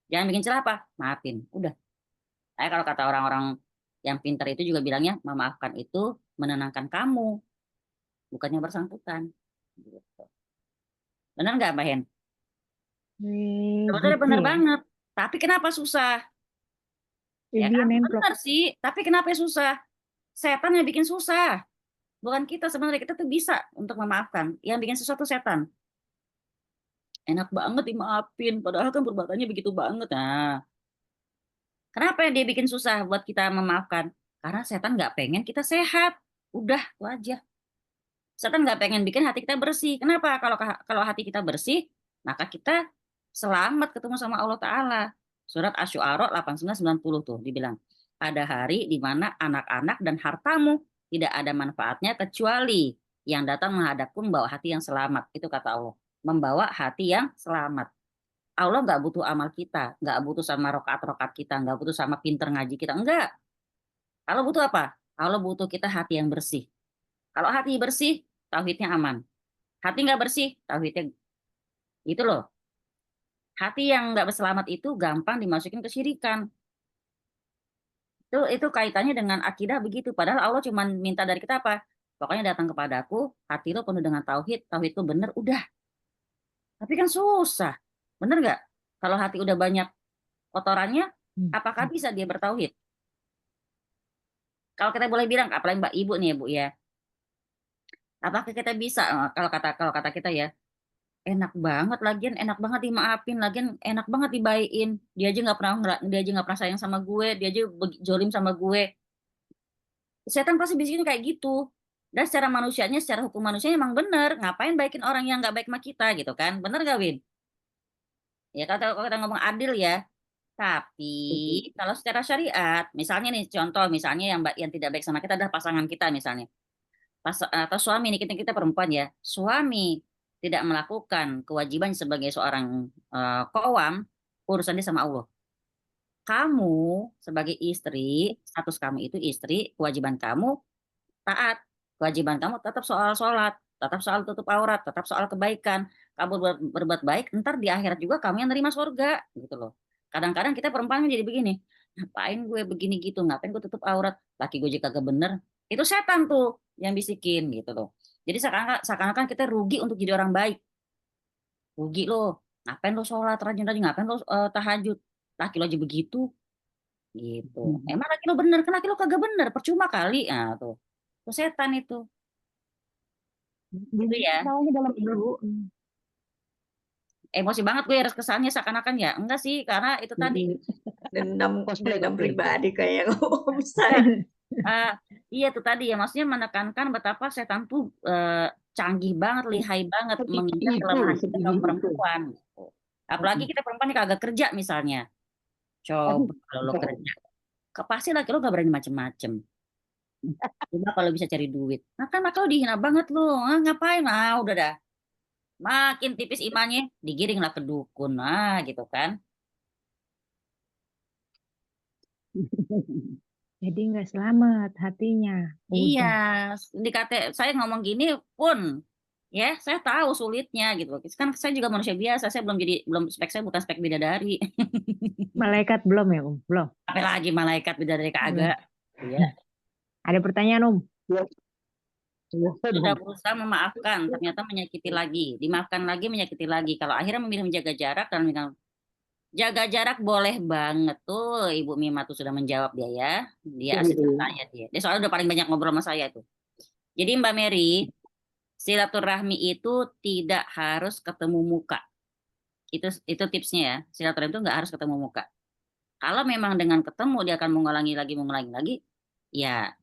Jangan bikin celah apa? Maafin. Udah. Kalau kata orang-orang yang pintar itu juga bilangnya, memaafkan itu menenangkan kamu, bukannya bersangkutan. Gitu. Benar nggak, Mbak Hen? Sebetulnya Gitu benar ya. banget. Tapi kenapa susah? Ya Dia kan? nemplok. Benar sih. Tapi kenapa susah? Setan yang bikin susah. Bukan kita sebenarnya. Kita tuh bisa untuk memaafkan. Yang bikin susah tuh setan. Enak banget dimaafin. Padahal kan perbuatannya begitu banget. Nah, kenapa dia bikin susah buat kita memaafkan? Karena setan nggak pengen kita sehat. Udah, itu aja. Setan nggak pengen bikin hati kita bersih. Kenapa? Kalau hati kita bersih, maka kita selamat ketemu sama Allah Ta'ala. Surat Asy-Syu'ara 89-90 tuh dibilang. Pada hari di mana anak-anak dan hartamu tidak ada manfaatnya kecuali yang datang menghadapku membawa hati yang selamat. Itu kata Allah. Membawa hati yang selamat. Allah nggak butuh amal kita, nggak butuh sama rokaat-rokaat kita, nggak butuh sama pinter ngaji kita. Enggak. Allah butuh apa? Allah butuh kita hati yang bersih. Kalau hati bersih, tauhidnya aman. Hati nggak bersih, tauhidnya itu loh. Hati yang nggak berselamat itu gampang dimasukin kesyirikan. Itu kaitannya dengan akidah begitu. Padahal Allah cuma minta dari kita apa? Pokoknya datang kepadaku, hati lo penuh dengan tauhid, tauhid lo bener, udah. Tapi kan susah. Bener nggak? Kalau hati udah banyak kotorannya, apakah bisa dia bertauhid? Kalau kita boleh bilang, apalagi Mbak Ibu nih ya Bu ya, apakah kita bisa? Kalau kata kita ya, enak banget lagian, enak banget dimaafin, lagian enak banget dibaikin. Dia aja nggak pernah sayang sama gue, dia aja jolim sama gue. Setan pasti bikin kayak gitu. Dan secara manusianya, secara hukum manusia emang bener. Ngapain baikin orang yang nggak baik sama kita gitu kan? Bener gak, Win? Ya kalau kita ngomong adil ya. Tapi kalau secara syariat, misalnya nih contoh, misalnya yang tidak baik sama kita adalah pasangan kita misalnya. Atau suami nih, kita perempuan ya. Suami tidak melakukan kewajiban sebagai seorang qawam, urusan dia sama Allah. Kamu sebagai istri, status kamu itu istri, kewajiban kamu taat. Kewajiban kamu tetap soal sholat, tetap soal tutup aurat, tetap soal kebaikan. Kamu berbuat baik, ntar di akhirat juga kamu yang nerima surga, gitu loh. Kadang-kadang kita perempuan kan jadi begini, ngapain gue begini gitu, ngapain gue tutup aurat, laki gue juga kagak bener. Itu setan tuh yang bisikin gitu loh. Jadi seakan-akan kita rugi untuk jadi orang baik. Rugi lo, ngapain lo sholat rajin-rajin, ngapain lo tahajud, laki lo aja begitu, gitu. Emang laki lo bener, kan laki lo kagak bener, percuma kali. Nah, tuh. Itu setan itu. Itu ya. Salahnya dalam ibu. Emosi banget gue harus kesannya seakan-akan ya. Enggak sih, karena itu tadi. Dendam Cosplay. pribadi kayak Om saya. Iya tuh tadi ya, maksudnya menekankan betapa setan tuh canggih banget, lihai banget menginjak kelemahan kita kaum perempuan. Gitu. Apalagi kita perempuan yang kagak kerja misalnya. Coba kalau lo kerja, pasti laki lo gak berani macem-macem. Coba kalau bisa cari duit. Nah kan maka lo dihina banget lo. Ngapain? Udah dah. Makin tipis imannya, digiringlah ke dukun. Gitu kan. Jadi nggak selamat hatinya. Iya, Udah. saya ngomong gini pun ya saya tahu sulitnya gitu. Kan saya juga manusia biasa, saya belum spek saya bukan spek bidadari. Malaikat belum ya, Om? Belum. Apalagi malaikat bidadari kagak. Iya. Ada pertanyaan, Om? Sudah berusaha memaafkan, ternyata menyakiti lagi, dimaafkan lagi, menyakiti lagi. Kalau akhirnya memilih menjaga jarak dan jaga jarak boleh banget tuh. Ibu Mima tuh sudah menjawab dia ya. Dia asisten saya dia. Dia soalnya udah paling banyak ngobrol sama saya tuh. Jadi Mbak Mary, silaturahmi itu tidak harus ketemu muka. Itu tipsnya ya. Silaturahmi itu nggak harus ketemu muka. Kalau memang dengan ketemu dia akan mengulangi lagi, ya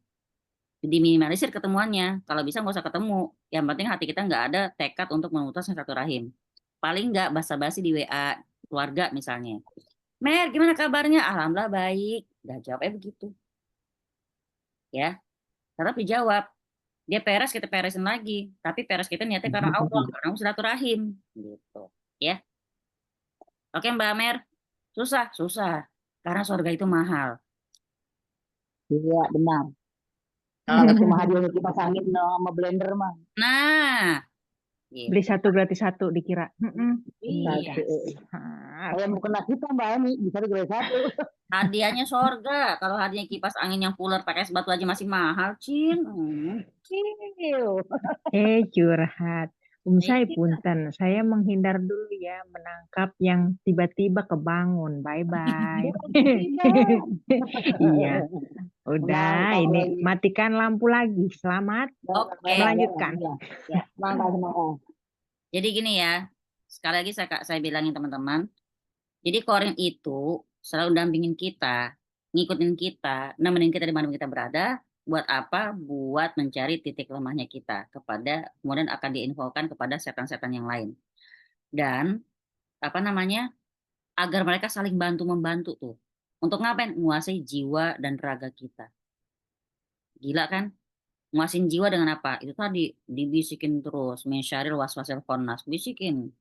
diminimalisir ketemuannya. Kalau bisa nggak usah ketemu. Yang penting hati kita nggak ada tekad untuk memutus silaturahim. Paling nggak basa-basi di WA keluarga misalnya. Mer, gimana kabarnya? Alhamdulillah baik. Udah jawabnya begitu. Ya, tetap dijawab. Dia peres, kita peresin lagi. Tapi peres kita niatnya karena Allah, karena silaturahim. Gitu. Ya. Oke Mbak Mer. Susah. Karena surga itu mahal. Iya, benar. Kalau cuma hadiahnya kipas angin sama blender mah. Nah, Beli gitu. satu gratis satu dikira. Iya. Satu. Kayak mau kena kita Mbak Emi, bisa gratis satu. Hadiahnya surga. Kalau hadiahnya kipas angin yang puler pakai es batu aja masih mahal, Cin. Curhat. Saya Iya. punten, saya menghindar dulu ya menangkap yang tiba-tiba kebangun. Bye-bye. Iya, udah Mantap ini lagi. matikan lampu lagi. Selamat Oke. melanjutkan. Ya. Semangat. Jadi gini ya. Sekali lagi saya bilangin teman-teman. Jadi Korin itu selalu dampingin kita, ngikutin kita, nemenin kita di mana kita berada. Buat apa? Buat mencari titik lemahnya kita kemudian akan diinfokan kepada setan-setan yang lain. Dan apa namanya? Agar mereka saling bantu membantu tuh. Untuk ngapain? Menguasai jiwa dan raga kita. Gila kan? Nguasin jiwa dengan apa? Itu tadi dibisikin terus, mensyaril waswasil khannas, bisikin.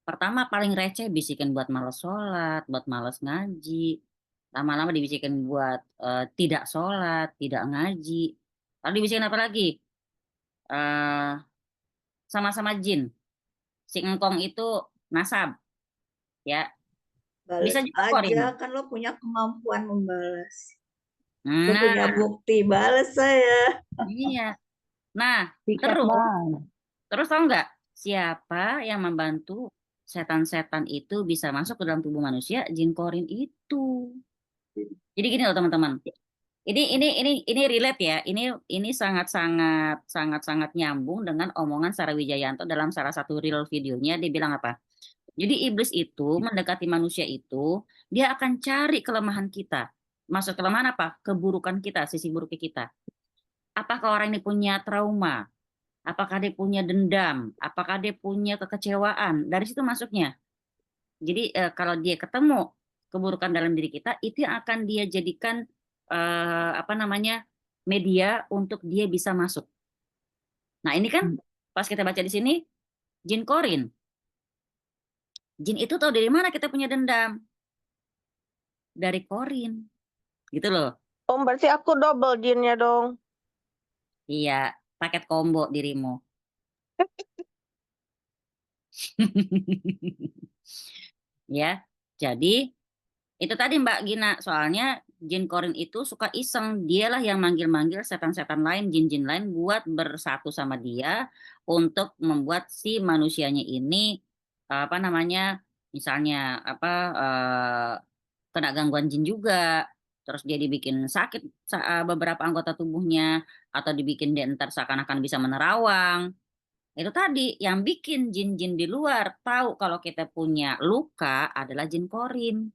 Pertama paling receh bisikin buat males sholat, buat males ngaji. Lama-lama dibisikin buat tidak sholat, tidak ngaji. Lalu dibisikin apa lagi? Eh, Sama-sama jin. Si engkong itu nasab, ya. Balas Bisa juga aja, Korin. kan lo punya kemampuan membalas. Lo Nah, punya bukti, balas saya. iya. Nah, Tiket Bang. terus tahu nggak siapa yang membantu setan-setan itu bisa masuk ke dalam tubuh manusia? Jin Korin itu. Jadi gini loh teman-teman. Ini relate ya. Ini sangat nyambung dengan omongan Sarah Wijayanto dalam salah satu reel videonya. Dia bilang apa? Jadi iblis itu mendekati manusia itu, dia akan cari kelemahan kita. Maksud kelemahan apa? Keburukan kita, sisi buruk kita. Apakah orang ini punya trauma? Apakah dia punya dendam? Apakah dia punya kekecewaan? Dari situ masuknya. Jadi kalau dia ketemu keburukan dalam diri kita, itu yang akan dia jadikan apa namanya media untuk dia bisa masuk. Nah ini kan pas kita baca di sini jin Korin. Jin itu tahu dari mana kita punya dendam? Dari Korin, gitu loh. Berarti aku double jinnya dong. Iya, paket combo dirimu. Ya, jadi itu tadi Mbak Gina, soalnya jin Korin itu suka iseng, dialah yang manggil-manggil setan-setan lain, jin-jin lain buat bersatu sama dia untuk membuat si manusianya ini apa namanya, misalnya apa kena gangguan jin juga, terus dia dibikin sakit beberapa anggota tubuhnya atau dibikin dia ntar seakan-akan bisa menerawang. Itu tadi yang bikin jin-jin di luar tahu kalau kita punya luka adalah jin Korin.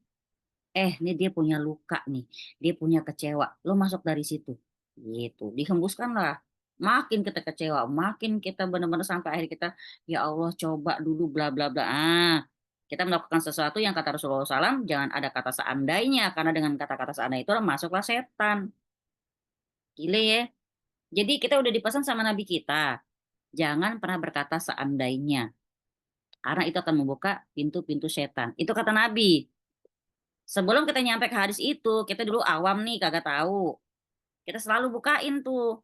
Ini dia punya luka nih, dia punya kecewa, lo masuk dari situ, gitu, dihembuskan lah. Makin kita kecewa, makin kita benar-benar sampai akhir kita, ya Allah coba dulu bla bla bla. Kita melakukan sesuatu yang kata Rasulullah SAW, jangan ada kata seandainya, karena dengan kata-kata seandainya itu masuklah setan. Gile ya. Jadi kita udah dipesan sama Nabi kita, jangan pernah berkata seandainya, karena itu akan membuka pintu-pintu setan. Itu kata Nabi. Sebelum kita nyampe ke hadis itu, kita dulu awam nih, kagak tahu. Kita selalu bukain tuh.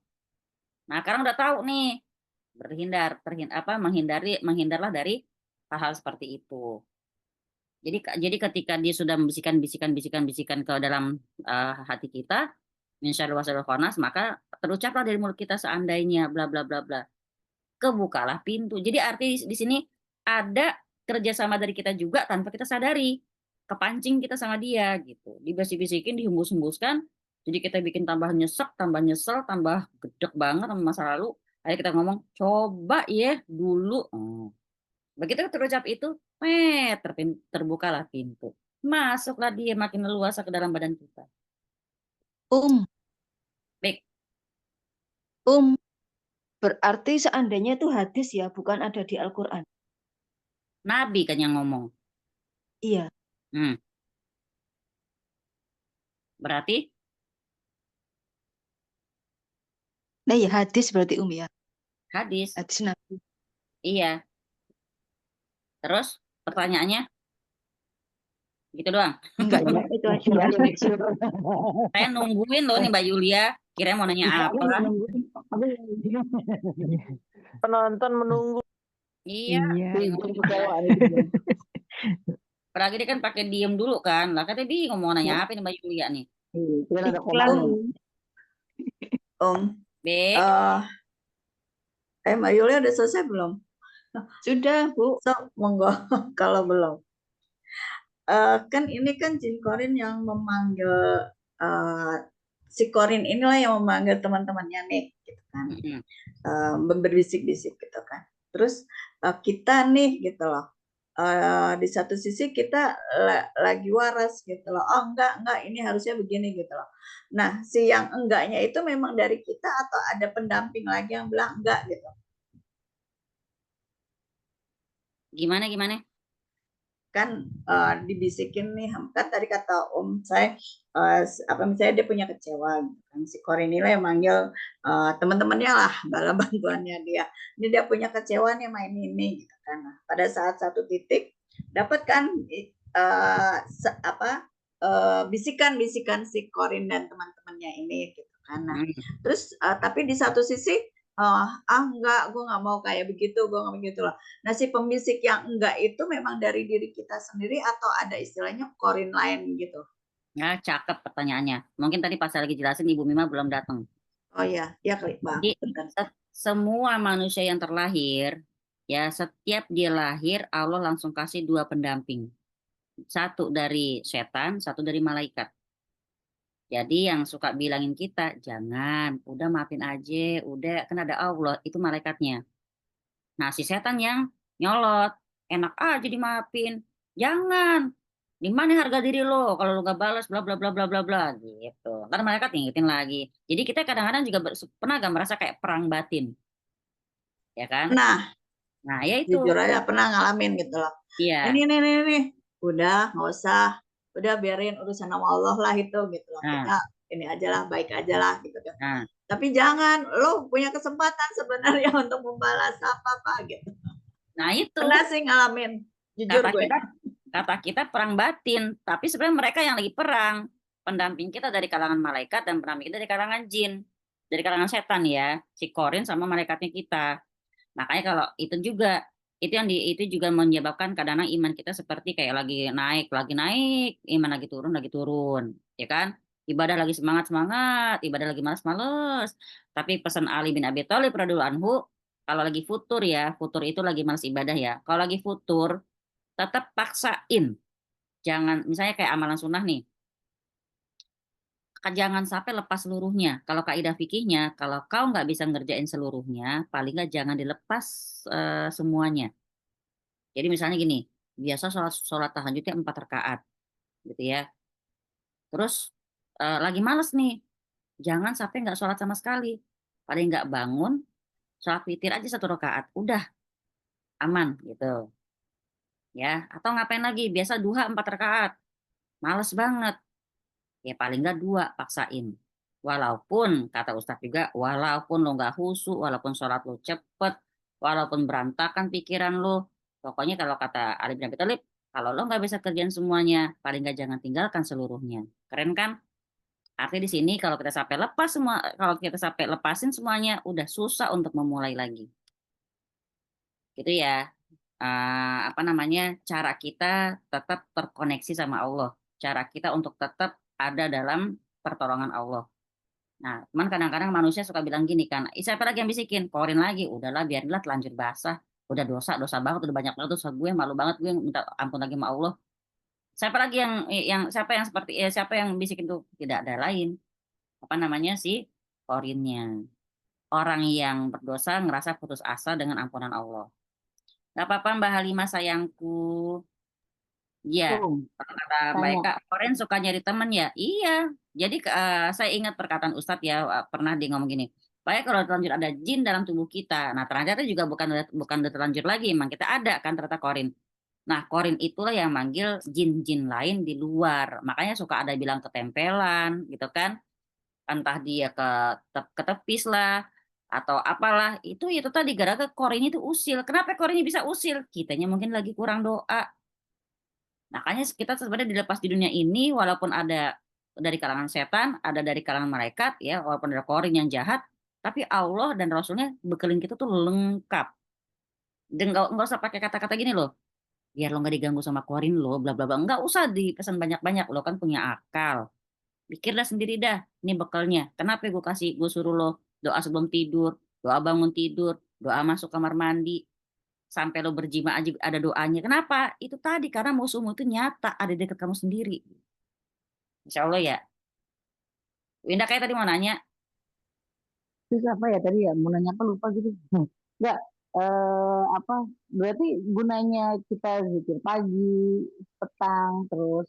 Nah, sekarang udah tahu nih. Menghindarlah dari hal-hal seperti itu. Jadi ketika dia sudah bisikan ke dalam hati kita, insyaallah wasalul khanas, maka terucaplah dari mulut kita seandainya bla bla bla bla. Kebukalah pintu. Jadi arti di sini ada kerjasama dari kita juga tanpa kita sadari. Kepancing kita sama dia gitu. Dibisik-bisikin, dihembus-hembuskan. Jadi kita bikin tambah nyesek, tambah nyesel, tambah gedek banget sama masa lalu. Akhirnya kita ngomong, coba ya dulu. Begitu terucap itu, terbukalah pintu. Masuklah dia makin leluasa ke dalam badan kita. Baik, Berarti seandainya itu hadis ya, bukan ada di Al-Quran. Nabi kan yang ngomong. Iya. Berarti Nah ya hadis berarti ya. hadis. Hadis Nabi. Iya. Terus pertanyaannya? Gitu doang. Enggak, Iya, itu aja. nggak ada next year. Saya nungguin loh nih Mbak Yulia. Kira mau nanya Iya, aku apa? nggak nungguin. Aku nggak nungguin. Penonton menunggu. Iya, Iya. bingung. Bikin kecewa nih. Apalagi dia kan pakai diem dulu kan. Lah katanya bingung mau nanya apa nih Mbak Yulia nih. Itu kan ada Iklan. komanya. Om, B. Mbak Yulia udah selesai belum? Sudah, Bu. So, monggo kalau belum. Kan ini kan jin korin yang memanggil si korin inilah yang memanggil teman-temannya nih, gitu kan, berbisik-bisik gitu kan. Terus kita nih gitu loh, di satu sisi kita lagi waras gitu loh. Oh enggak ini harusnya begini gitu loh. Nah si yang enggaknya itu memang dari kita atau ada pendamping lagi yang bilang enggak gitu. Gimana? Kan dibisikin nih, kan tadi kata Om saya misalnya dia punya kecewa gitu kan, si Korin ini yang manggil teman-temannya lah, bala bantuannya dia, ini dia punya kecewa nih main ini gitu kan. Nah, pada saat satu titik dapat kan bisikan si Korin dan teman-temannya ini gitu kan. Nah, terus tapi di satu sisi enggak, gue nggak mau kayak begitu, gue nggak begitu lah. Nah si pembisik yang enggak itu memang dari diri kita sendiri atau ada istilahnya korin lain gitu? Ya, cakep pertanyaannya. Mungkin tadi pas lagi jelasin Ibu Mima belum datang. Oh iya, ya klik Bang. Jadi semua manusia yang terlahir, ya setiap dia lahir Allah langsung kasih 2 pendamping. 1 dari setan, 1 dari malaikat. Jadi yang suka bilangin kita, jangan, udah maafin aja, udah kan ada Allah, itu malaikatnya. Nah si setan yang nyolot, enak aja dimaafin, jangan, di mana harga diri lo kalau lo gak balas bla bla bla bla bla bla gitu. Ntar malaikat ngingetin lagi. Jadi kita kadang-kadang juga pernah gak merasa kayak perang batin, ya kan? Nah ya itu. Jujur aja pernah ngalamin gitu loh. Iya. Ini, udah nggak usah, udah biarin urusan sama Allah lah itu gitu loh. Kita ini aja lah, baik aja lah gitu kan. Tapi jangan, lo punya kesempatan sebenarnya untuk membalas apa gitu. Nah itu. Pernah sih ngalamin, jujur gue. Kata kita perang batin, tapi sebenarnya mereka yang lagi perang. Pendamping kita dari kalangan malaikat dan pendamping kita dari kalangan jin, dari kalangan setan ya, si Korin sama malaikatnya kita. Makanya kalau itu juga, itu juga menyebabkan kadang-kadang iman kita seperti kayak lagi naik, iman lagi turun, ya kan? Ibadah lagi semangat, ibadah lagi malas. Tapi pesan Ali bin Abi Thalib radhiyallahu anhu, kalau lagi futur ya, futur itu lagi malas ibadah ya. Kalau lagi futur, tetap paksain. Jangan, misalnya kayak amalan sunnah nih, jangan sampai lepas seluruhnya. Kalau kaidah fikihnya, kalau kau nggak bisa ngerjain seluruhnya, paling nggak jangan dilepas semuanya. Jadi misalnya gini, biasa sholat tahajudnya 4 rakaat, gitu ya. Terus lagi males nih, jangan sampai nggak sholat sama sekali. Paling nggak bangun, sholat witir aja 1 rakaat, udah aman gitu. Ya, atau ngapain lagi? Biasa duha 4 rakaat, males banget. Ya paling nggak 2 paksain. Walaupun kata Ustadz juga, walaupun lo nggak khusyuk, walaupun sholat lo cepet, walaupun berantakan pikiran lo, pokoknya kalau kata Ali bin Abi Thalib, kalau lo nggak bisa kerjain semuanya, paling nggak jangan tinggalkan seluruhnya. Keren kan? Artinya di sini kalau kita sampai lepasin semuanya, udah susah untuk memulai lagi. Gitu ya. Cara kita tetap terkoneksi sama Allah. Cara kita untuk tetap ada dalam pertolongan Allah. Nah, cuman kadang-kadang manusia suka bilang gini kan, siapa lagi yang bisikin? Korin lagi, udahlah biarinlah telanjur basah. Udah dosa banget, udah banyak banget dosa gue, malu banget gue minta ampun lagi sama Allah. Siapa lagi siapa yang bisikin tuh? Tidak ada lain. Si korinnya. Orang yang berdosa ngerasa putus asa dengan ampunan Allah. Gak apa-apa Mbak Halimah sayangku. Iya, kata mereka, Korin suka nyari teman ya. Iya, jadi saya ingat perkataan Ustadz ya, pernah dia ngomong gini, Pak kalau terlanjur ada jin dalam tubuh kita, nah ternyata juga bukan terlanjur lagi, emang kita ada kan ternyata Korin. Nah Korin itulah yang manggil jin-jin lain di luar, makanya suka ada bilang ketempelan gitu kan, entah dia ketepis lah, atau apalah, itu tadi gara-gara Korin itu usil. Kenapa Korinnya bisa usil? Kitanya mungkin lagi kurang doa. Makanya kita sebenarnya dilepas di dunia ini walaupun ada dari kalangan setan, ada dari kalangan malaikat ya, walaupun ada korin yang jahat, tapi Allah dan Rasulnya bekelin kita tuh lengkap. Dan nggak usah pakai kata-kata gini loh, biar lo nggak diganggu sama korin lo, bla bla bla. Nggak usah dipesan banyak-banyak, lo kan punya akal. Pikirlah sendiri dah, ini bekalnya. Kenapa gue suruh lo doa sebelum tidur, doa bangun tidur, doa masuk kamar mandi, sampai lo berjima aja ada doanya. Kenapa? Itu tadi karena musuhmu itu nyata ada di dekat kamu sendiri. Insya Allah ya. Winda kayak tadi mau nanya, Terus apa ya tadi ya mau nanya apa lupa gitu. Enggak apa berarti gunanya kita zikir pagi, petang, terus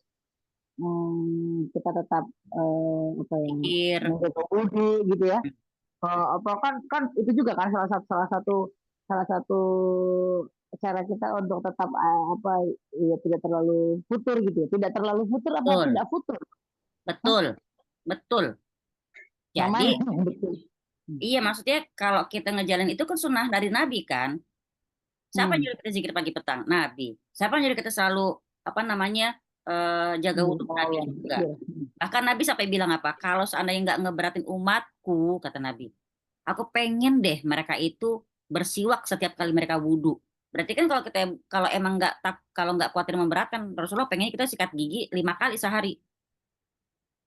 kita tetap apa ya pikir, menjaga wudhu gitu ya. Apa kan itu juga kan salah satu cara kita untuk tetap apa ya tidak terlalu futur gitu ya. Tidak terlalu futur apa betul, tidak futur? Hah? betul, betul. Yang mana? Jadi, Betul. iya maksudnya kalau kita ngejalan itu kan sunnah dari Nabi kan. Siapa yang Hmm. nyuruh kita zikir pagi petang? Nabi. Siapa yang nyuruh kita selalu apa namanya jaga wudhu? Nabi Allah. juga. Iya. Bahkan Nabi sampai bilang apa? Kalau seandainya nggak ngeberatin umatku, kata Nabi, aku pengen deh mereka itu bersiwak setiap kali mereka wudhu. Berarti kan kalau emang kalau nggak khawatir memberatkan, Rasulullah pengen kita sikat gigi 5 kali sehari.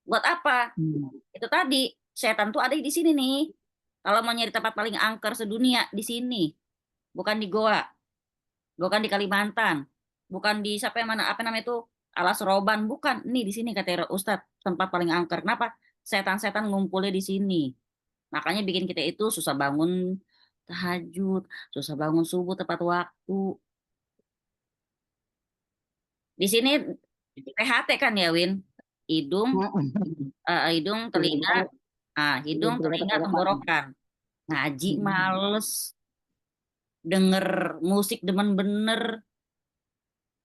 Buat apa? Hmm. Itu tadi setan tuh ada di sini nih. Kalau mau nyari tempat paling angker sedunia di sini, bukan di Goa, bukan di Kalimantan, bukan di siapa yang mana apa namanya itu Alas Roban, bukan. Nih di sini kata Ustadz tempat paling angker. Kenapa? Setan-setan ngumpulnya di sini. Makanya bikin kita itu susah bangun tahajud, susah bangun subuh tepat waktu. Di sini THT kan ya, Win? Hidung, hidung, telinga, hidung, telinga, tenggorokan. Ngaji males, denger musik demen bener.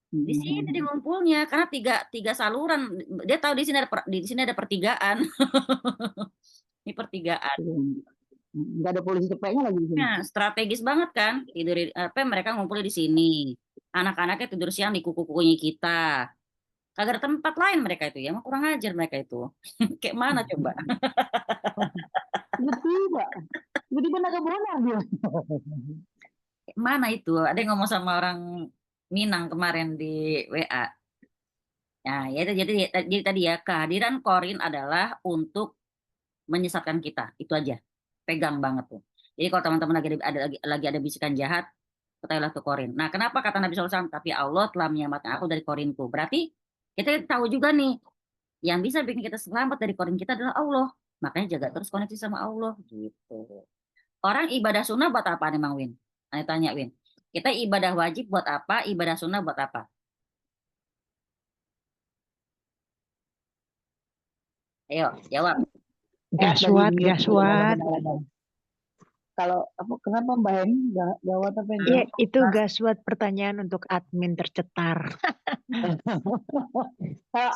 Di sini dia ngumpulnya karena tiga saluran. Dia tahu di sini ada pertigaan. Ini pertigaan. Nggak ada polisi cepetnya lagi di sini. Nah, strategis banget kan tidur mereka ngumpulnya di sini. Anak-anaknya tidur siang di kuku-kukunya kita. Kagak ada tempat lain mereka itu ya, emang kurang ajar mereka itu. Kayak mana coba? Tiba-tiba naga bonar dia. Kayak mana itu? Ada yang ngomong sama orang Minang kemarin di WA. Nah, ya itu jadi tadi ya kehadiran Korin adalah untuk menyesatkan kita. Itu aja. Pegang banget tuh. Jadi kalau teman-teman lagi ada bisikan jahat, ketahuilah ke Korin. Nah, kenapa kata Nabi SAW? Tapi Allah telah menyelamatkan aku dari Korinku. Berarti kita tahu juga nih, yang bisa bikin kita selamat dari korin kita adalah Allah. Makanya jaga terus koneksi sama Allah gitu. Orang ibadah sunnah buat apa nih Mang Win? Tanya Win. Kita ibadah wajib buat apa? Ibadah sunnah buat apa? Ayo jawab. Gaswat. Kalau kenapa Mbak Heni gawat apa yang Iya, itu gaswat pertanyaan untuk admin tercetar.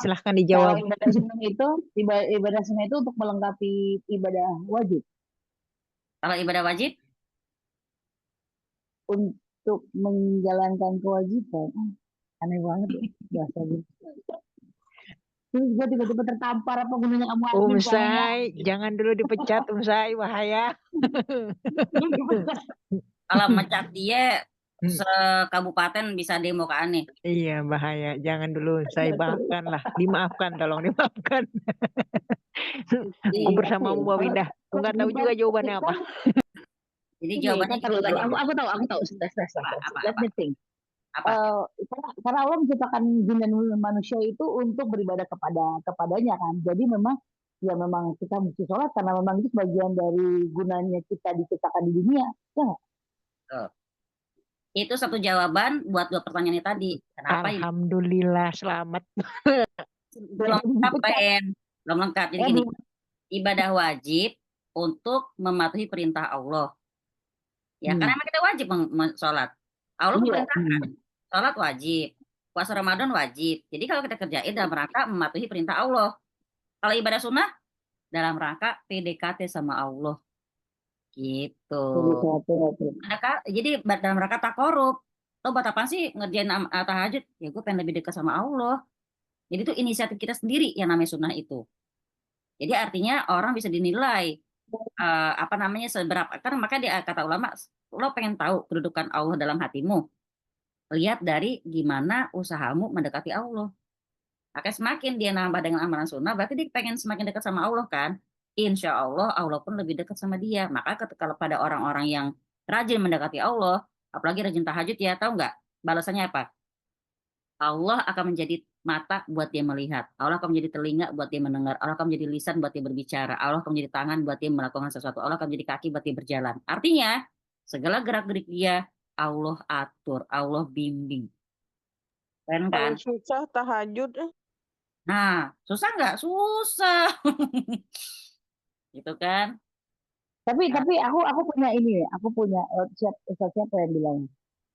Silahkan dijawab. Kalau ibadah sunnah itu untuk melengkapi ibadah wajib. Kalau ibadah wajib? Untuk menjalankan kewajiban. Aneh banget bahasa gitu. Terus gue tiba-tiba tertampar apa gunanya kamu admin Say, jangan dulu dipecat Say, bahaya. Kalau mecat dia sekabupaten bisa demo ke aneh. Iya, bahaya. Jangan dulu, saya bahkan lah. Dimaafkan, tolong dimaafkan. Aku bersamamu, Mbak Windah. Aku nggak tahu juga jawabannya apa. Jadi jawabannya aku tahu. Let me think. Apa? Karena Allah menciptakan jin dan manusia itu untuk beribadah kepadanya kan. Jadi memang kita mesti sholat karena memang itu bagian dari gunanya kita diciptakan di dunia. Ya nggak? Itu satu jawaban buat 2 pertanyaan tadi. Kenapa? Alhamdulillah, selamat. Belum lengkap. Jadi gini, ibadah wajib untuk mematuhi perintah Allah. Ya, karena emang kita wajib sholat. Allah memerintahkan. Sholat wajib. Puasa Ramadan wajib. Jadi kalau kita kerjain dalam rangka mematuhi perintah Allah. Kalau ibadah sunnah, dalam rangka PDKT sama Allah. Gitu. Jadi dalam rangka takorup. Lo buat apa sih ngerjain tahajud? Ya gue pengen lebih dekat sama Allah. Jadi itu inisiatif kita sendiri yang namanya sunnah itu. Jadi artinya orang bisa dinilai apa namanya seberapa, karena makanya dia kata ulama, lo pengen tahu kedudukan Allah dalam hatimu, lihat dari gimana usahamu mendekati Allah. Maka semakin dia nambah dengan amalan sunnah, berarti dia pengen semakin dekat sama Allah kan. Insya Allah Allah pun lebih dekat sama dia. Maka kalau pada orang-orang yang rajin mendekati Allah, apalagi rajin tahajud, ya tahu nggak balasannya apa? Allah akan menjadi mata buat dia melihat. Allah akan menjadi telinga buat dia mendengar. Allah akan menjadi lisan buat dia berbicara. Allah akan menjadi tangan buat dia melakukan sesuatu. Allah akan menjadi kaki buat dia berjalan. Artinya, segala gerak-gerik dia, Allah atur, Allah bimbing. Keren kan? Paling susah tahajud. Nah, susah nggak? Susah. Gitu kan? Tapi Nah, aku punya ini, aku punya siapa yang bilang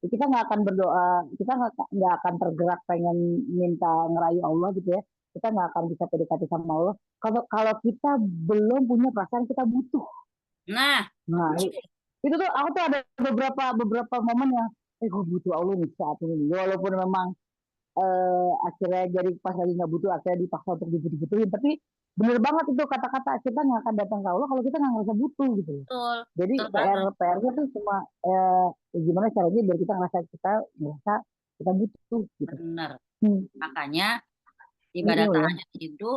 kita nggak akan berdoa, kita nggak akan tergerak pengen minta ngerayu Allah gitu ya. Kita nggak akan bisa PDKT sama Allah kalau kalau kita belum punya perasaan kita butuh. nah, Nah, itu tuh aku tuh ada beberapa momen yang gue butuh Allah nih saat ini. Walaupun memang akhirnya jadi pas lagi nggak butuh akhirnya dipaksa untuk dibutuhin, tapi bener banget itu kata-kata kita nggak akan datang ke Allah kalau kita nggak ngerasa butuh gitu. betul. Jadi Betul banget. PR-nya tuh cuma gimana caranya biar kita ngerasa kita butuh gitu. Benar. Hmm. Makanya ibadah Iya ya. tahajud itu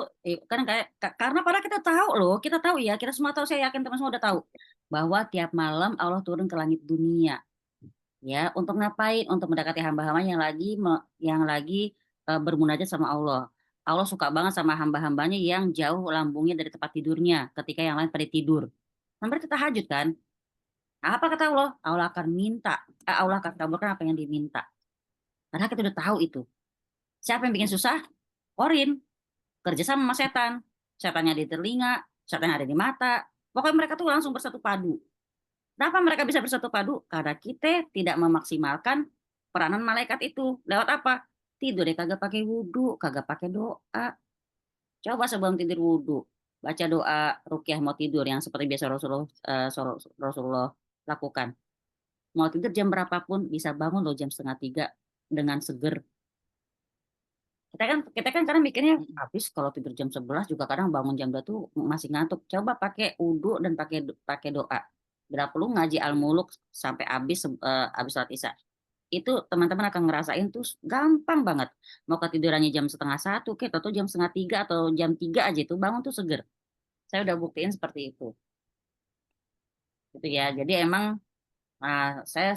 kan kayak karena pada kita tahu loh, kita tahu ya, kita semua tahu, saya yakin teman semua udah tahu bahwa tiap malam Allah turun ke langit dunia, ya, untuk ngapain? Untuk mendekati hamba-hamba yang lagi bermunajat sama Allah. Allah suka banget sama hamba-hambanya yang jauh lambungnya dari tempat tidurnya ketika yang lain pada tidur. Nah, mereka tahajud kan? Nah, apa kata Allah? Allah akan minta, Allah akan kabulkan apa yang diminta. Karena kita udah tahu itu. Siapa yang bikin susah? Korin. Kerja sama setan. Setannya di telinga, setannya ada di mata. Pokoknya mereka tuh langsung bersatu padu. Kenapa mereka bisa bersatu padu? Karena kita tidak memaksimalkan peranan malaikat itu. Lewat apa? Tidur ya kagak pakai wudhu, kagak pakai doa. Coba sebelum tidur wudhu, baca doa rukyah mau tidur yang seperti biasa Rasulullah lakukan. Mau tidur jam berapapun bisa bangun loh jam 2:30 dengan seger. Kita kan kadang mikirnya habis kalau tidur jam 11 juga kadang bangun jam 2 tuh masih ngantuk. Coba pakai wudhu dan pakai pakai doa. Bila perlu ngaji Al-Muluk sampai habis sholat Isya. Itu teman-teman akan ngerasain tuh gampang banget. Mau ketidurannya jam 2:30 kayak atau jam 2:30 atau jam 3 aja itu bangun tuh seger. Saya udah buktiin seperti itu. Gitu ya. Jadi emang saya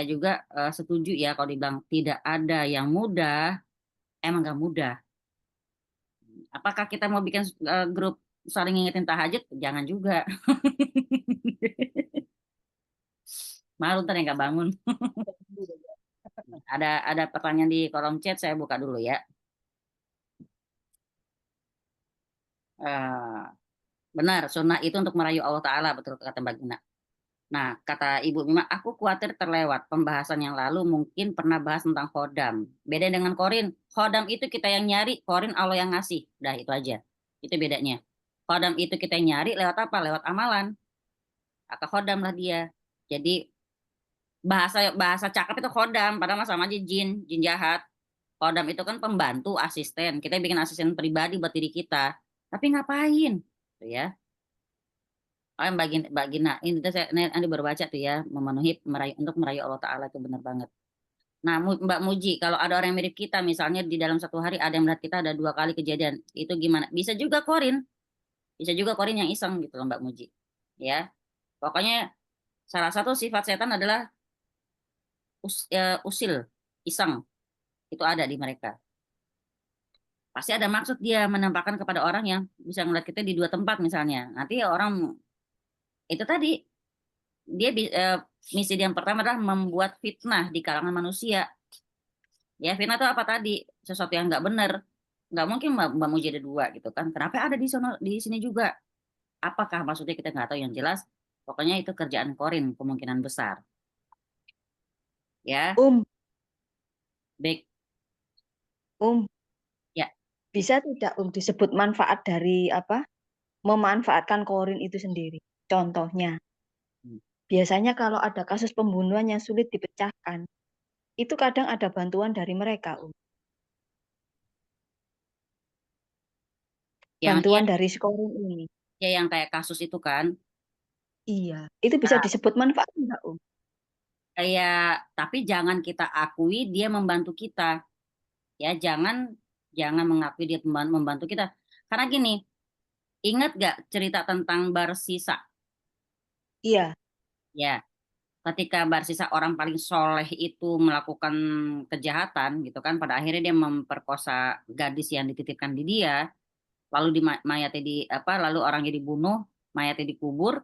juga setuju ya kalau dibilang tidak ada yang mudah, emang gak mudah. Apakah kita mau bikin grup saling ngingetin tahajud? Jangan juga. Malu ntar yang nggak bangun. Ada pertanyaan di kolom chat, saya buka dulu ya. Eh, benar, sunnah itu untuk merayu Allah Ta'ala, betul kata Mbak Gina. Nah, kata Ibu Mima, aku khawatir terlewat. Pembahasan yang lalu mungkin pernah bahas tentang khodam. Beda dengan korin. Khodam itu kita yang nyari, korin Allah yang ngasih. Dah, itu aja. Itu bedanya. Khodam itu kita yang nyari lewat apa? Lewat amalan. Maka khodam lah dia. Jadi bahasa bahasa cakap itu khodam, padahal sama aja jin jahat. Khodam itu kan pembantu, asisten. Kita bikin asisten pribadi buat diri kita. Tapi ngapain? Tuh ya. Oh, yang Mbak Gina, ini tuh saya ini baru baca tuh ya, memenuhi untuk merayu Allah Ta'ala itu benar banget. Nah, Mbak Muji, kalau ada orang yang mirip kita, misalnya di dalam satu hari ada yang melihat kita ada 2 kali kejadian, itu gimana? Bisa juga korin yang iseng gitu loh Mbak Muji. Ya, pokoknya salah satu sifat setan adalah usil, iseng, itu ada di mereka. Pasti ada maksud dia menampakkan kepada orang yang bisa melihat kita di 2 tempat misalnya. Nanti orang itu tadi misi dia yang pertama adalah membuat fitnah di kalangan manusia. Ya, fitnah itu apa tadi? Sesuatu yang nggak benar. Nggak mungkin Mbak Muji ada 2 gitu kan. Kenapa ada di sini juga? Apakah maksudnya kita nggak tahu yang jelas. Pokoknya itu kerjaan korin kemungkinan besar. Ya, baik. Ya, Bisa tidak disebut manfaat dari memanfaatkan korin itu sendiri? Contohnya, biasanya kalau ada kasus pembunuhan yang sulit dipecahkan, itu kadang ada bantuan dari mereka, Yang bantuan dari si korin ini. yang kayak kasus itu kan. Iya, itu bisa Nah, disebut manfaat enggak, tapi jangan kita akui dia membantu kita. Ya, jangan mengakui dia membantu kita. Karena gini, ingat gak cerita tentang Barsisa? Iya, Ya, ketika Barsisa orang paling soleh itu melakukan kejahatan gitu kan, pada akhirnya dia memperkosa gadis yang dititipkan di dia, lalu mayatnya lalu orangnya dibunuh, mayatnya dikubur,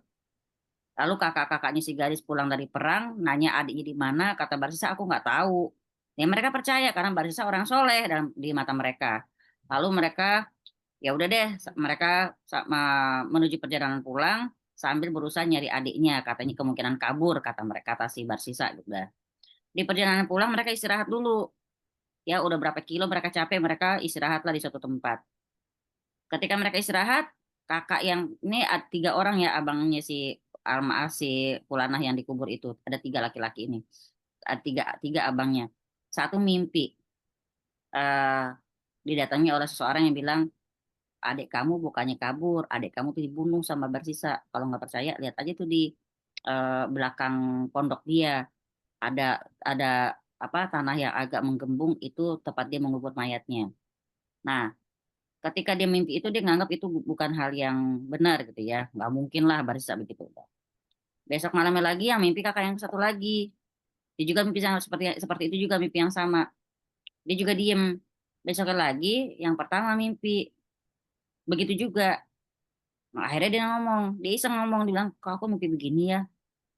lalu kakak-kakaknya si gadis pulang dari perang, nanya adiknya di mana, kata Barsisa aku nggak tahu. Ya mereka percaya karena Barsisa orang soleh di mata mereka. Lalu mereka ya udah deh, mereka menuju perjalanan pulang sambil berusaha nyari adiknya, katanya kemungkinan kabur kata mereka, kata si Barsisa gitu dah. Di perjalanan pulang mereka istirahat dulu. Ya udah berapa kilo mereka capek, mereka istirahatlah di suatu tempat. Ketika mereka istirahat, kakak yang ini ada 3 orang ya, abangnya si Alma si Pulanah yang dikubur itu, ada 3 laki-laki ini, ada tiga tiga abangnya. Satu mimpi eh didatangi oleh seseorang yang bilang, adik kamu bukannya kabur, adik kamu tuh dibunuh sama Barsisa. Kalau nggak percaya, lihat aja tuh di belakang pondok dia ada ada tanah yang agak menggembung, itu tempat dia mengubur mayatnya. Nah, ketika dia mimpi itu dia nganggap itu bukan hal yang benar gitu ya, nggak mungkin lah Barsisa begitu. Besok malamnya lagi yang mimpi kakak yang satu lagi, dia juga mimpi yang seperti seperti itu, juga mimpi yang sama. Dia juga diem. Besoknya lagi yang pertama mimpi begitu juga. Nah, akhirnya dia iseng ngomong, dia bilang, kok aku mimpi begini ya,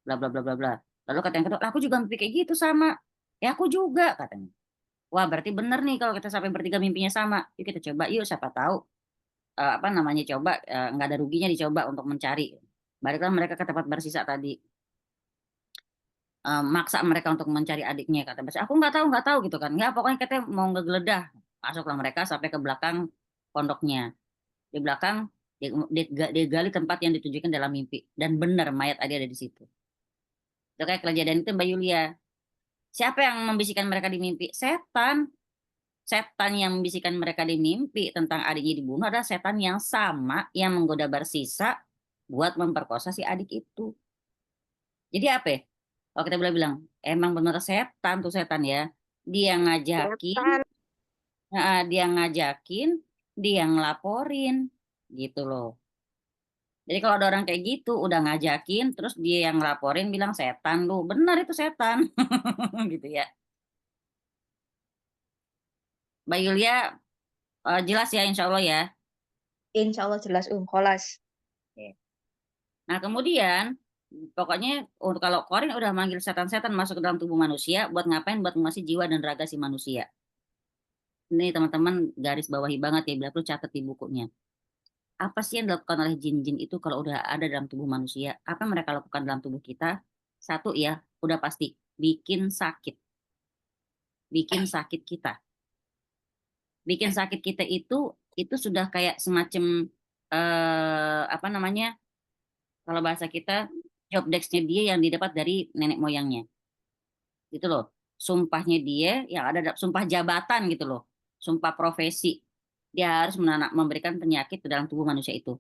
bla bla bla bla bla. Lalu kata yang kedua, aku juga mimpi kayak gitu sama. Ya aku juga katanya. Wah berarti bener nih kalau kita sampai bertiga mimpinya sama. Yuk kita coba yuk, siapa tahu coba, nggak ada ruginya dicoba untuk mencari. Baliklah mereka ke tempat Barsisa tadi. Maksa mereka untuk mencari adiknya, kata Barsisa. Aku nggak tahu gitu kan. Nggak, pokoknya kita mau ngegeledah. Masuklah mereka sampai ke belakang pondoknya. Di belakang dia gali tempat yang ditunjukkan dalam mimpi, dan benar mayat Adi ada di situ. Itu kayak kejadian itu Mbak Yulia. Siapa yang membisikkan mereka di mimpi? Setan. Setan yang membisikkan mereka di mimpi tentang adiknya dibunuh adalah setan yang sama yang menggoda Barsisa buat memperkosa si adik itu. Jadi apa ya? Kalau kita bilang emang bener setan tuh, setan ya. Dia ngajakin, Setan. dia ngajakin, dia ngelaporin gitu loh. Jadi kalau ada orang kayak gitu udah ngajakin, terus dia yang ngelaporin bilang setan lu, benar itu setan, gitu ya. Mbak Yulia, jelas ya, insya Allah ya. insya Allah jelas, kholas. Oke. Nah kemudian, pokoknya kalau Korin udah manggil setan-setan masuk ke dalam tubuh manusia, buat ngapain? Buat menguasai jiwa dan raga si manusia. Ini teman-teman garis bawahi banget ya, bila perlu catat di bukunya. Apa sih yang dilakukan oleh jin-jin itu kalau udah ada dalam tubuh manusia? Apa yang mereka lakukan dalam tubuh kita? Satu ya, udah pasti bikin sakit. Bikin sakit kita. Bikin sakit kita itu sudah kayak semacam apa namanya? Kalau bahasa kita, job desk-nya dia yang didapat dari nenek moyangnya. Gitu loh. Sumpahnya dia yang ada sumpah jabatan gitu loh. Sumpah profesi. Dia harus memberikan penyakit ke dalam tubuh manusia itu.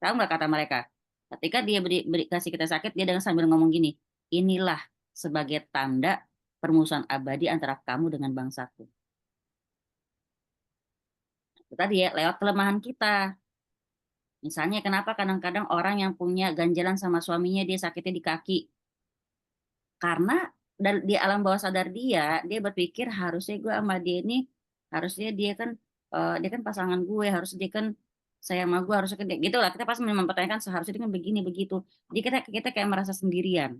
Tahu nggak kata mereka? Ketika dia kasih kita sakit, dia dengan sambil ngomong gini, inilah sebagai tanda permusuhan abadi antara kamu dengan bangsaku. Itu tadi ya, lewat kelemahan kita. Misalnya kenapa kadang-kadang orang yang punya ganjalan sama suaminya, dia sakitnya di kaki. Karena di alam bawah sadar dia berpikir harusnya gue sama dia ini, harusnya dia kan pasangan gue, harus dia kan sayang sama gue, harusnya kan gitu lah. Kita pasti mempertanyakan seharusnya dia kan begini begitu. Jadi kita kayak merasa sendirian.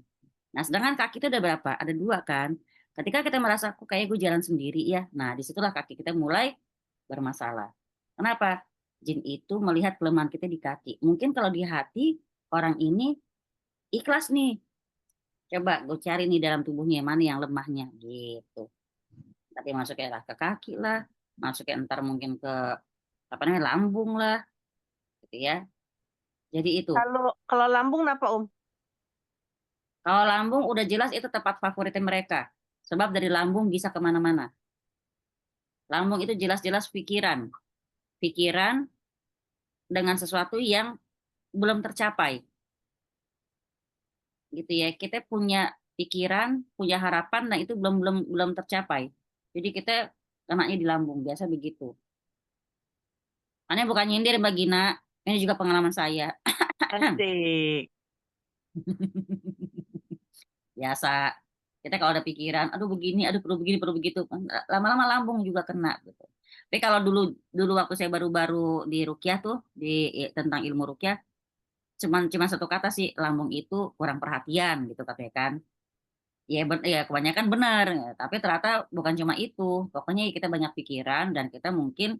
Nah, sedangkan kaki itu ada berapa? Ada 2 kan. Ketika kita merasa kok kayak gue jalan sendiri ya. Nah, disitulah kaki kita mulai bermasalah. Kenapa? Jin itu melihat kelemahan kita di kaki. Mungkin kalau di hati orang ini ikhlas nih. Coba gue cari nih dalam tubuhnya mana yang lemahnya gitu. Tapi masuknya lah ke kaki lah, masuknya ntar mungkin ke apa namanya lambung lah, gitu ya. Jadi itu. Kalau lambung apa Om? Kalau lambung udah jelas itu tempat favoritnya mereka. Sebab dari lambung bisa kemana-mana. Lambung itu jelas-jelas pikiran. Pikiran dengan sesuatu yang belum tercapai. Gitu ya. Kita punya pikiran, punya harapan, nah itu belum tercapai. Jadi kita kenanya di lambung, biasa begitu. Aneh bukan nyindir Mbak Gina, ini juga pengalaman saya. Asik. Biasa. Kita kalau ada pikiran, aduh begini, aduh perlu begini, perlu begitu. Lama-lama lambung juga kena gitu. Tapi kalau dulu waktu saya baru-baru di rukyah tuh, tentang ilmu rukyah, cuman satu kata sih, lambung itu kurang perhatian gitu katanya kan. Ya kebanyakan benar, tapi ternyata bukan cuma itu. Pokoknya kita banyak pikiran dan kita mungkin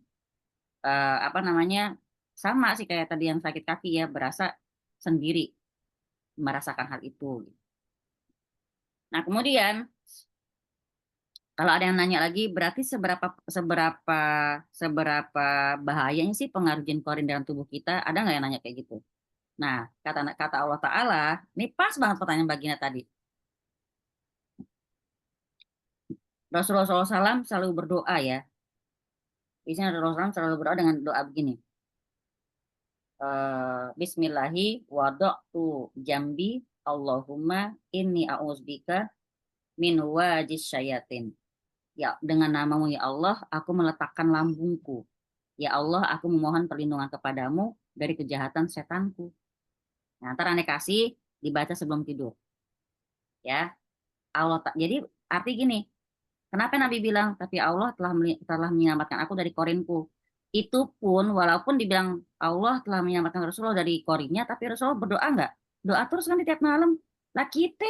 apa namanya sama sih kayak tadi yang sakit kaki ya, berasa sendiri merasakan hal itu. Nah kemudian kalau ada yang nanya lagi, berarti seberapa bahayanya sih pengaruh jin korin dalam tubuh kita? Ada nggak yang nanya kayak gitu? Nah kata Allah Taala, ini pas banget pertanyaan Bagina tadi. Rasulullah SAW selalu berdoa ya. Biasanya Rasulullah SAW selalu berdoa dengan doa begini. Bismillahi wada'tu jambi Allahumma inni a'udzubika min wajis syayatin. Ya, dengan namamu ya Allah, aku meletakkan lambungku. Ya Allah, aku memohon perlindungan kepadamu dari kejahatan setanku. Nah, ntar aneh kasih dibaca sebelum tidur. Ya, jadi arti gini, kenapa Nabi bilang, tapi Allah telah menyelamatkan aku dari korinku. Itu pun walaupun dibilang Allah telah menyelamatkan Rasulullah dari korinnya, tapi Rasulullah berdoa enggak? Doa terus kan di tiap malam. Lah kita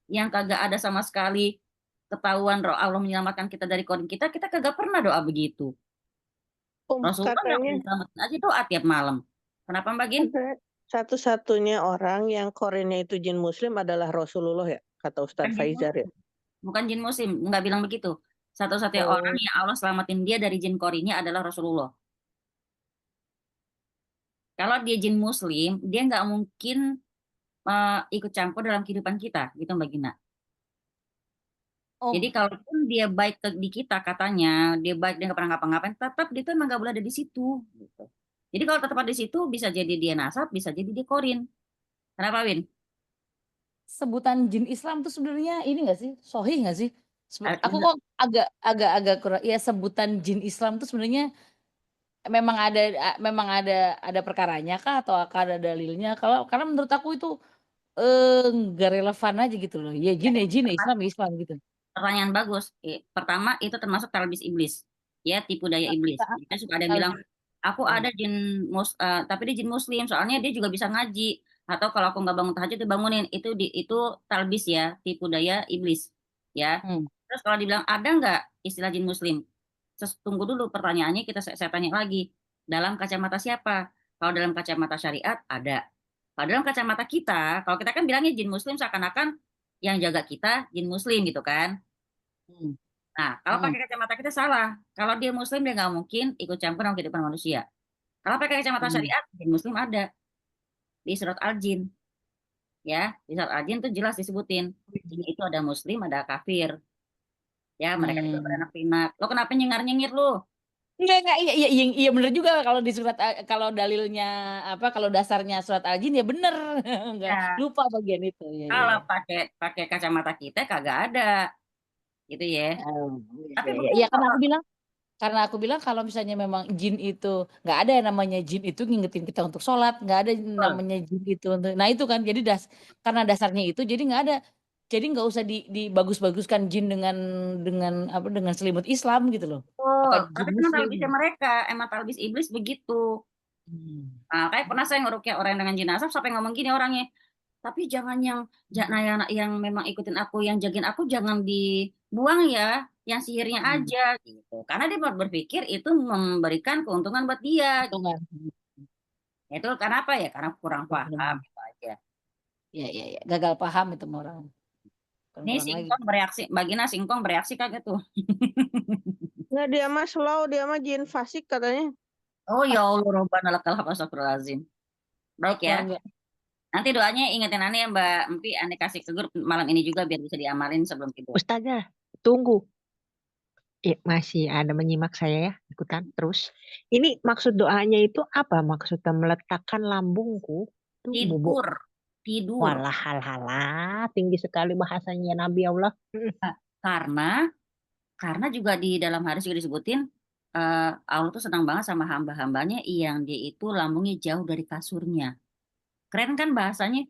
yang kagak ada sama sekali ketahuan Allah menyelamatkan kita dari korin kita kagak pernah doa begitu. Rasulullah Katanya menyelamatkan aja doa tiap malam. Kenapa Mbak Gin? satu-satunya orang yang korinnya itu jin muslim adalah Rasulullah ya, kata Ustadz Faizar ya. Bukan jin muslim, nggak bilang begitu. Satu-satunya orang yang Allah selamatin dia dari jin korinnya adalah Rasulullah. Kalau dia jin muslim, dia nggak mungkin ikut campur dalam kehidupan kita, gitu Mbak Gina. Jadi kalaupun dia baik di kita katanya, dia baik, dia nggak pernah ngapa-ngapain, tetap dia tuh emang nggak boleh ada di situ. Gitu. Jadi kalau tetap ada di situ, bisa jadi dia nasab, bisa jadi dia korin. Kenapa Win? Sebutan jin Islam tuh sebenarnya ini nggak sih, sahih nggak sih? Aku Enggak. kok agak kurang. Ya sebutan jin Islam tuh sebenarnya memang ada perkaranya kah atau ada dalilnya? Karena menurut aku itu nggak relevan aja gitu loh. Ya jin Islam gitu. Pertanyaan bagus. Pertama itu termasuk talbis iblis, ya tipu daya iblis. Jadi suka ada yang bilang, aku ada jin tapi dia jin muslim, soalnya dia juga bisa ngaji. Atau kalau aku nggak bangun tahajud dibangunin, itu talbis ya, tipu daya iblis, ya. Terus kalau dibilang ada nggak istilah jin muslim? Tunggu dulu pertanyaannya, saya tanya lagi. Dalam kacamata siapa? Kalau dalam kacamata syariat ada. Kalau dalam kacamata kita, kalau kita kan bilangnya jin muslim seakan-akan yang jaga kita jin muslim gitu kan. Nah, kalau pakai kacamata kita salah. Kalau dia muslim dia nggak mungkin ikut campur dalam kehidupan manusia. Kalau pakai kacamata syariat, jin muslim ada di surat Al-Jin. Ya, di surat Al-Jin itu jelas disebutin. Jin itu ada muslim, ada kafir. Ya, mereka juga beranak pinak. Lo kenapa nyengir lu? Enggak, iya bener juga kalau di surat, kalau dalilnya kalau dasarnya surat Al-Jin ya bener. Enggak lupa bagian itu. Kalau pakai kacamata kita kagak ada. Gitu ya. Tapi iya karena aku bilang kalau misalnya memang jin itu nggak ada yang namanya jin itu ngingetin kita untuk sholat, nggak ada namanya jin itu untuk, nah itu kan jadi karena dasarnya itu jadi nggak ada, jadi nggak usah dibagus-baguskan jin dengan selimut Islam gitu loh. Tapi memang talbisnya mereka, emang talbis iblis begitu. Nah, kayak pernah saya ngerukyah orang dengan jin asap sampai ngomong gini orangnya, tapi jangan yang memang ikutin aku, yang jagain aku jangan dibuang ya, yang sihirnya aja gitu. Karena dia berpikir itu memberikan keuntungan buat dia. Gitu. Itu karena apa ya? Karena kurang paham gitu aja. Iya, gagal paham itu orang. Ini singkong bereaksi, Bagina singkong bereaksi kagak tuh? Nggak, dia mah slow, dia mah jin fasik katanya. Oh ya Allah, Rabbana lakal hamd, astagfirullahaladzim. Baik ya. Nanti doanya ingetin Ane ya Mbak Empi, Ane kasih ke grup malam ini juga biar bisa diamalin sebelum tidur. Ustazah, tunggu. Masih ada menyimak saya ya, ikutan terus. Ini maksud doanya itu apa? Maksudnya meletakkan lambungku tuh bubuk. Tidur. Walah, halah, tinggi sekali bahasanya Nabi Allah. Karena juga di dalam hadis juga disebutin Allah tuh senang banget sama hamba-hambanya yang dia itu lambungnya jauh dari kasurnya. Keren kan bahasanya?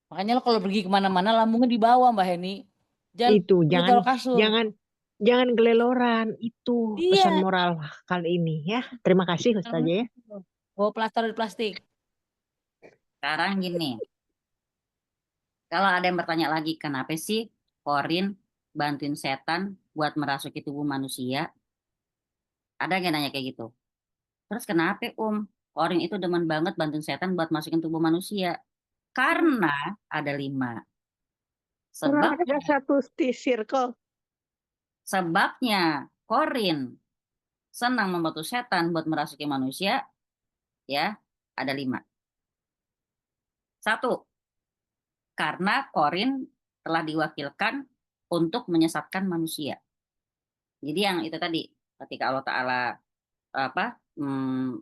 Makanya lo kalau pergi kemana-mana lambungnya di bawah Mbak Heni. Jangan Itu taruh kasur. jangan geleloran. Itu Iya. pesan moral kali ini ya. Terima kasih Ustazah ya. Bawa plaster di plastik. Sekarang gini. Kalau ada yang bertanya lagi, kenapa sih Korin bantuin setan buat merasuki tubuh manusia? Ada yang nanya kayak gitu. Terus kenapa Korin itu demen banget bantuin setan buat masukin tubuh manusia? Karena ada 5. Kurang ada satu circle. Sebabnya Korin senang membantu setan buat merasuki manusia, ya, ada 5. 1, karena Korin telah diwakilkan untuk menyesatkan manusia. Jadi yang itu tadi, ketika Allah Ta'ala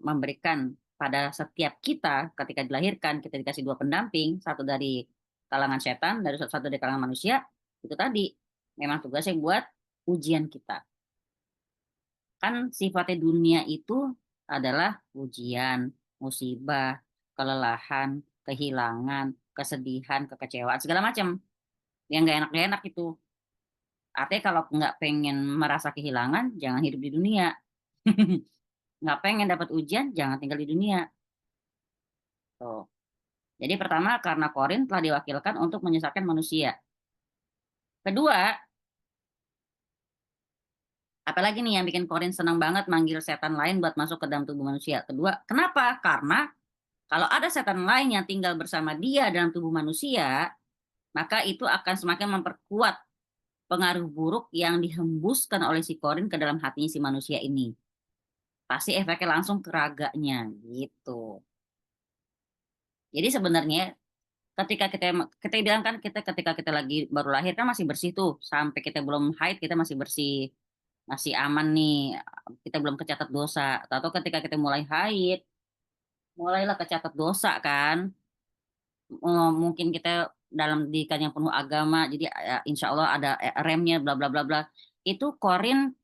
memberikan pada setiap kita ketika dilahirkan, kita dikasih 2 pendamping, satu dari kalangan setan, dari satu dari kalangan manusia, itu tadi memang tugasnya buat ujian kita. Kan sifatnya dunia itu adalah ujian, musibah, kelelahan, kehilangan, kesedihan, kekecewaan, segala macam. Yang nggak enak-enak itu. Artinya kalau nggak pengen merasa kehilangan, jangan hidup di dunia. Nggak pengen dapat ujian, jangan tinggal di dunia. Tuh. Jadi pertama, karena Korin telah diwakilkan untuk menyesatkan manusia. Kedua, apalagi nih yang bikin Korin senang banget manggil setan lain buat masuk ke dalam tubuh manusia. Kedua, kenapa? Karena kalau ada setan lain yang tinggal bersama dia dalam tubuh manusia, maka itu akan semakin memperkuat pengaruh buruk yang dihembuskan oleh si Korin ke dalam hatinya si manusia ini. Pasti efeknya langsung ke raganya, gitu. Jadi sebenarnya ketika kita bilang kan ketika kita lagi baru lahir kan masih bersih tuh, sampai kita belum haid kita masih bersih, masih aman nih, kita belum kecatat dosa. Atau ketika kita mulai haid, mulailah kecatat dosa kan. Mungkin kita dalam didikan yang penuh agama, jadi insya Allah ada remnya, bla bla bla bla. Itu Korin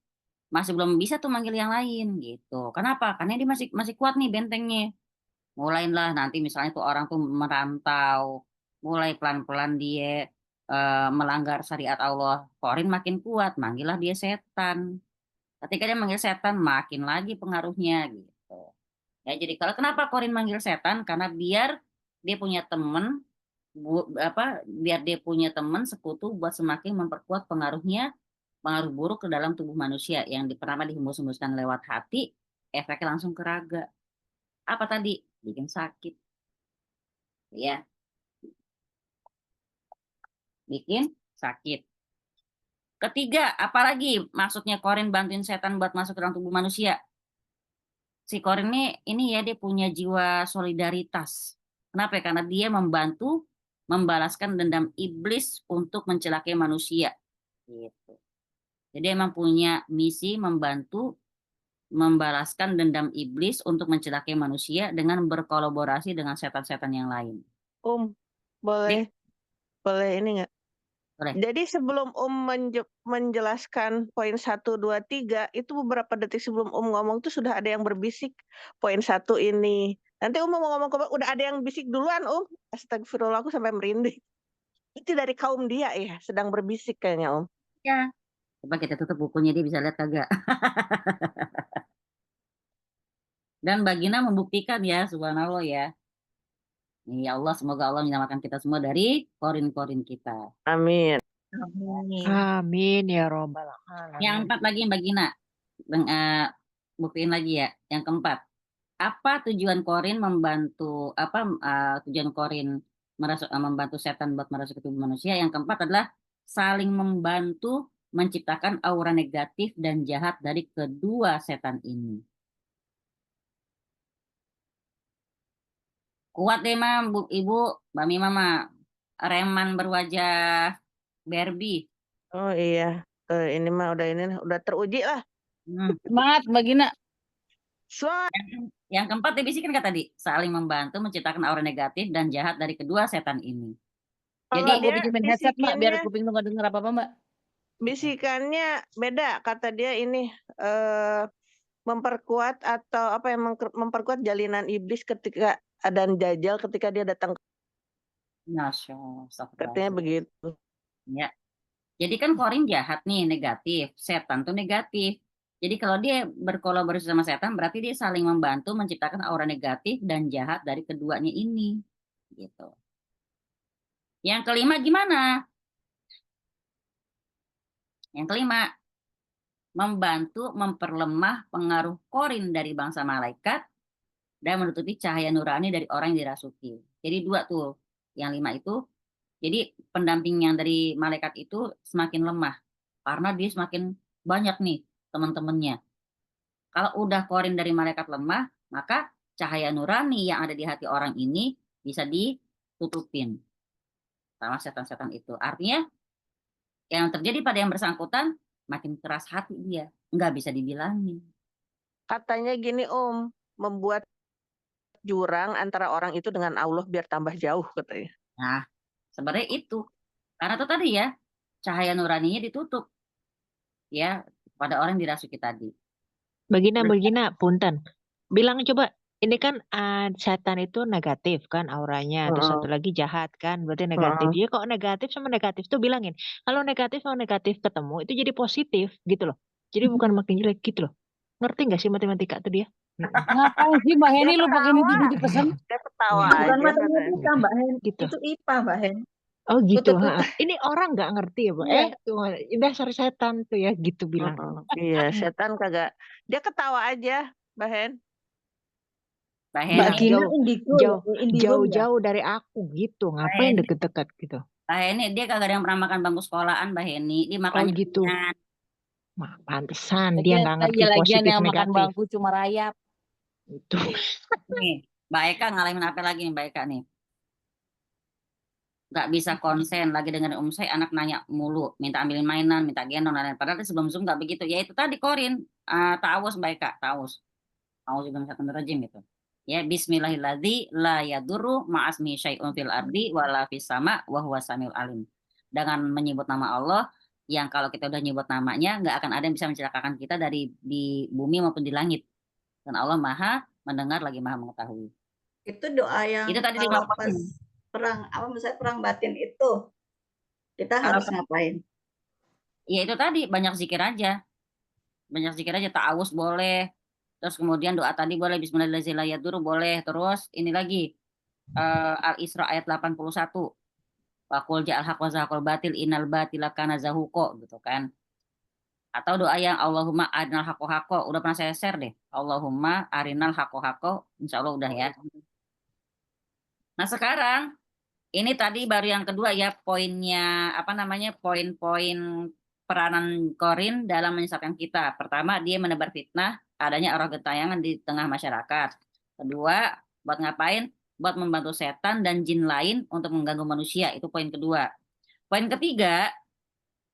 masih belum bisa tuh manggil yang lain gitu. Kenapa? Karena dia masih kuat nih bentengnya. Mulailah nanti misalnya tuh orang tuh merantau, mulai pelan-pelan dia melanggar syariat Allah. Korin makin kuat, manggillah dia setan. Ketika dia manggil setan, makin lagi pengaruhnya gitu. Ya, jadi kalau kenapa Korin manggil setan? Karena biar dia punya teman, biar dia punya teman sekutu buat semakin memperkuat pengaruhnya, pengaruh buruk ke dalam tubuh manusia yang pertama dihembus-hembuskan lewat hati, efeknya langsung ke raga. Apa tadi? Bikin sakit. Ya. Bikin sakit. Ketiga, apalagi maksudnya Korin bantuin setan buat masuk ke dalam tubuh manusia? Si Korin ini ya dia punya jiwa solidaritas. Kenapa? Karena dia membantu membalaskan dendam iblis untuk mencelakai manusia. Gitu. Jadi emang punya misi membantu membalaskan dendam iblis untuk mencelakai manusia dengan berkolaborasi dengan setan-setan yang lain. Boleh ini nggak? Boleh. Jadi sebelum menjelaskan poin 1, 2, 3, itu beberapa detik sebelum ngomong tuh sudah ada yang berbisik poin 1 ini. Nanti mau ngomong udah ada yang bisik duluan Astagfirullah, aku sampai merinding. Itu dari kaum dia ya, sedang berbisik kayaknya Ya. Coba kita tutup bukunya, dia bisa lihat kagak. Dan Bagina membuktikan ya, subhanallah ya. Ya Allah, semoga Allah menyelamatkan kita semua dari korin-korin kita. Amin. Amin ya robbal alamin. Yang 4 lagi Mbak Gina, buktiin lagi ya. Yang keempat, apa tujuan korin membantu tujuan korin membantu setan buat merasuk ke tubuh manusia? Yang keempat adalah saling membantu menciptakan aura negatif dan jahat dari kedua setan ini. Kuat deh Ibu, Mbak Mima mah reman berwajah Barbie. Oh iya, ini mah udah teruji lah. Semangat Mbak Gina. Yang keempat dibisikkan kata tadi, saling membantu menciptakan aura negatif dan jahat dari kedua setan ini. Jadi Kalau aku dia pinjemin headset Mbak, biar bisikinnya, kuping lu nggak denger apa-apa Mbak. bisikannya beda. Kata dia ini memperkuat atau apa yang memperkuat jalinan iblis ketika dan Dajjal ketika dia datang. Masya Allah, Katanya begitu. Ya. Jadi kan korin jahat nih, negatif. Setan tuh negatif. Jadi kalau dia berkolaborasi sama setan, berarti dia saling membantu menciptakan aura negatif dan jahat dari keduanya ini. Gitu. Yang kelima gimana? Yang kelima, membantu memperlemah pengaruh korin dari bangsa malaikat dan menutupi cahaya nurani dari orang yang dirasuki. Jadi dua tuh. Yang lima itu, jadi pendamping yang dari malaikat itu semakin lemah. Karena dia semakin banyak nih teman-temannya. Kalau udah korin dari malaikat lemah, maka cahaya nurani yang ada di hati orang ini bisa ditutupin sama setan-setan itu. Artinya yang terjadi pada yang bersangkutan makin keras hati dia, nggak bisa dibilangin. Katanya gini membuat jurang antara orang itu dengan Allah biar tambah jauh katanya. Nah, sebenarnya itu. Karena itu tadi ya, cahaya nuraninya ditutup ya pada orang yang dirasuki tadi. Begina, punten. Bilang coba, ini kan setan itu negatif kan auranya, terus satu lagi jahat kan, berarti negatif. Jadi kok negatif sama negatif tuh bilangin, kalau negatif sama negatif ketemu itu jadi positif gitu loh. Jadi bukan makin jelek gitu loh. Ngerti nggak sih matematika tuh dia? Ngapain sih Mbak Heni lu pakai nitip-nitip pesan? Dia ketawa Bukan aja. matematika Mbak Hen, Gitu. itu IPA Mbak Hen. Oh gitu. Puter-puter. Ini orang nggak ngerti ya, Pak? Iya. Dasar setan tuh ya gitu bilang. Iya, setan kagak. Dia ketawa aja, Mbak Hen. Mbak Gina indigo ya, indigo Jauh-jauh dari aku gitu. Ngapain deket-deket gitu? Mbak Heni dia kagak ada yang pernah makan bangku sekolahan Mbak Heni. Dia makannya gitu. ringan. Pantesan dia nggak ngerti lagian positif yang negatif. makan bangku cuma rayap. Itu. Nih, Mbak Eka ngalamin apa lagi nih Mbak Eka nih? Nggak bisa konsen lagi dengan saya anak nanya mulu, minta ambilin mainan, minta gendong dan lain. Padahal sebelum Zoom nggak begitu. Ya itu tadi korin, ta'awuz Mbak Eka, ta'awuz. Ta'awuz juga satu rajim gitu. Ya bismillahirrahmanirrahim la yadurru ma'asmi syai'un fil ardi wala fis sama wa huwa samiul alim. Dengan menyebut nama Allah yang kalau kita udah nyebut namanya nggak akan ada yang bisa mencelakakan kita dari di bumi maupun di langit. Dan Allah Maha mendengar lagi Maha mengetahui. Itu doa yang itu tadi kalau pas perang misalnya perang batin itu kita harus ngapain? Ya itu tadi banyak zikir aja. Banyak zikir aja, ta'awuz boleh. Terus kemudian doa tadi boleh, bismillahirrahmanirrahim boleh. Terus ini lagi Al-Isra ayat 81. Waqul ja'al haqq wa zahaqal batil innal batila kana zahuqa gitu kan. Atau doa yang Allahumma arinal haqqo haqqo, udah pernah saya share deh. Allahumma arinal haqqo haqqo, insyaallah udah ya. Nah, sekarang ini tadi baru yang kedua ya, poinnya apa namanya? Poin-poin peranan korin dalam menyesatkan kita. Pertama, dia menebar fitnah, adanya aura gentayangan di tengah masyarakat. Kedua, buat ngapain? Buat membantu setan dan jin lain untuk mengganggu manusia. Itu poin kedua. Poin ketiga,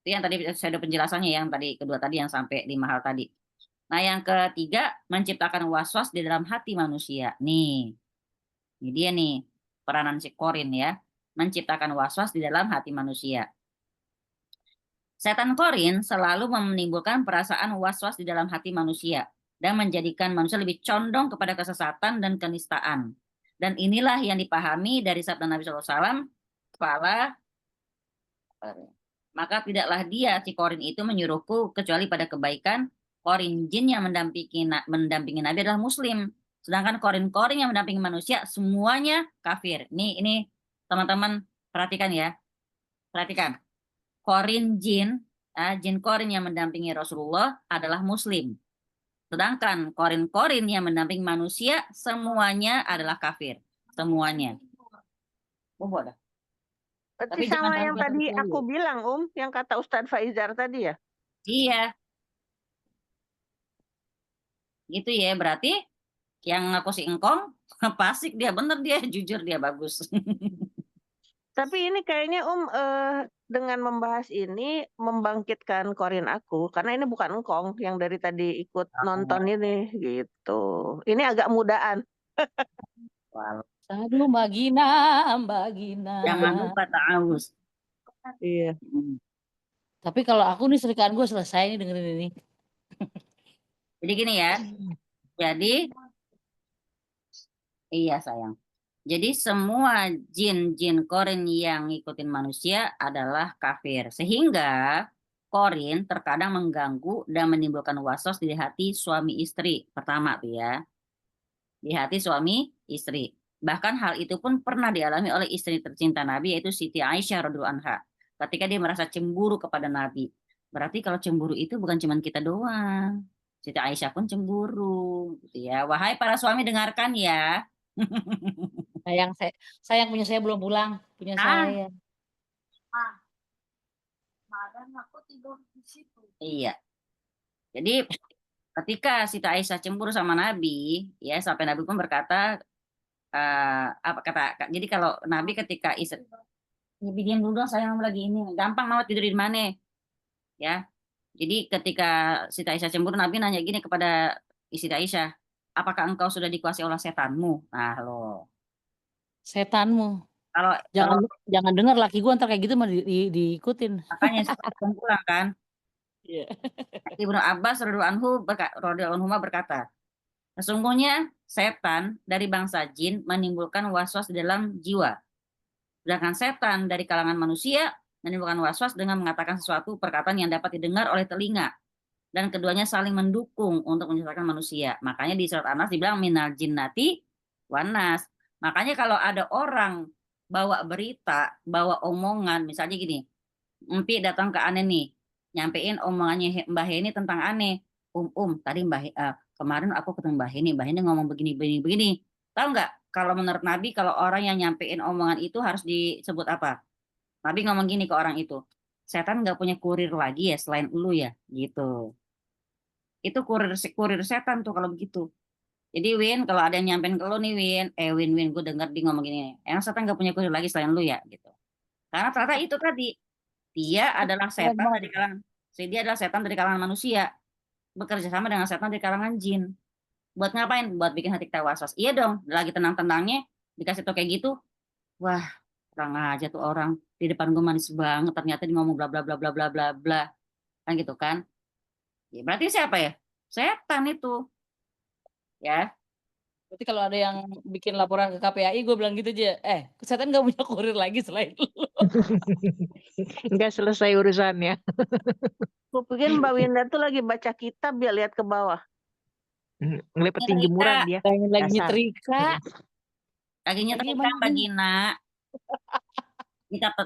itu yang tadi saya ada penjelasannya yang tadi kedua tadi yang sampai 5 hal tadi. Nah, yang ketiga, menciptakan was-was di dalam hati manusia. Nih, ini dia nih peranan si korin ya, menciptakan was-was di dalam hati manusia. Setan korin selalu menimbulkan perasaan was-was di dalam hati manusia dan menjadikan manusia lebih condong kepada kesesatan dan kenistaan. Dan inilah yang dipahami dari sabda Nabi SAW, maka tidaklah dia, si korin itu menyuruhku kecuali pada kebaikan. Korin jin yang mendampingi Nabi adalah muslim. Sedangkan korin-korin yang mendampingi manusia semuanya kafir. Ini teman-teman perhatikan ya. Perhatikan. Korin jin, jin korin yang mendampingi Rasulullah adalah muslim. Sedangkan korin-korin yang mendampingi manusia semuanya adalah kafir. Semuanya. Ada. Tapi sama yang tadi aku bilang yang kata Ustadz Faizar tadi ya? Iya. Gitu ya, berarti yang ngaku si engkong, pasik dia, bener dia, jujur dia, bagus. Tapi ini kayaknya dengan membahas ini membangkitkan Korin aku, karena ini bukan engkong yang dari tadi ikut nonton ini gitu. Ini agak mudaan. Wal- Aduh, Mbak Gina, Mbak Gina. Jangan lupa ta'awuz. Iya. Tapi kalau aku nih serikaan gue selesai nih dengerin ini. Jadi gini ya. Jadi iya sayang. Jadi semua jin-jin Korin yang ngikutin manusia adalah kafir. Sehingga Korin terkadang mengganggu dan menimbulkan waswas di hati suami istri. Pertama tuh ya. Di hati suami istri. Bahkan hal itu pun pernah dialami oleh istri tercinta Nabi yaitu Siti Aisyah radhiyallahu anha. Ketika dia merasa cemburu kepada Nabi. Berarti kalau cemburu itu bukan cuma kita doang. Siti Aisyah pun cemburu gitu ya. Wahai para suami dengarkan ya. Sayang punya saya belum pulang, punya saya. Aku tidur di situ. Iya. Jadi ketika Siti Aisyah cemburu sama Nabi, ya sampai Nabi pun berkata apa kata jadi kalau Nabi ketika istri diam dulu dong sayang lagi ini gampang mau tidur di mana ya. Jadi ketika Siti Aisyah cemburu Nabi nanya gini kepada istri Aisyah, apakah engkau sudah dikuasai oleh setanmu? Nah lo Setanmu. kalau Jangan dengar laki gua ntar kayak gitu mah diikutin. makanya setan pulang kan. Iya. Ibnu Abbas radhiyallahu anhu berkata, sesungguhnya setan dari bangsa jin menimbulkan waswas di dalam jiwa. Sedangkan setan dari kalangan manusia menimbulkan waswas dengan mengatakan sesuatu perkataan yang dapat didengar oleh telinga. Dan keduanya saling mendukung untuk menyesatkan manusia. Makanya di surat An-Nas dibilang minal jinnati wanas. Makanya kalau ada orang bawa berita, bawa omongan, misalnya gini, Empi datang ke Ane nih, nyampein omongannya Mbah Heni tentang Ane. Tadi kemarin aku ketemu Mbah Heni ngomong begini, begini, begini. Tahu nggak? Kalau menurut Nabi, kalau orang yang nyampein omongan itu harus disebut apa? Nabi ngomong gini ke orang itu, setan nggak punya kurir lagi ya selain lu ya, gitu. Itu kurir setan tuh kalau begitu. Jadi Win, kalau ada yang nyampein ke lu nih Win, gue denger dia ngomong gini, emang setan nggak punya kurir lagi selain lu ya, gitu. Karena ternyata itu tadi, dia adalah setan dari kalangan manusia, bekerja sama dengan setan dari kalangan jin. Buat ngapain? Buat bikin hati kita was-was. Iya dong, lagi tenang-tenangnya dikasih tau kayak gitu, wah kurang aja tuh orang di depan gue manis banget, ternyata dia ngomong bla bla bla bla bla bla bla, kan gitu kan? Ya, berarti siapa ya? Setan itu, ya. Berarti kalau ada yang bikin laporan ke KPAI, gue bilang gitu aja, setan nggak punya kurir lagi selain lu. Nggak selesai urusannya. Gue pikir Mbak Winda tuh lagi baca kitab dia lihat ke bawah. Ngelipetin jemuran dia. Lagi nyetrika. Lagi nyetrika Mbak Gina.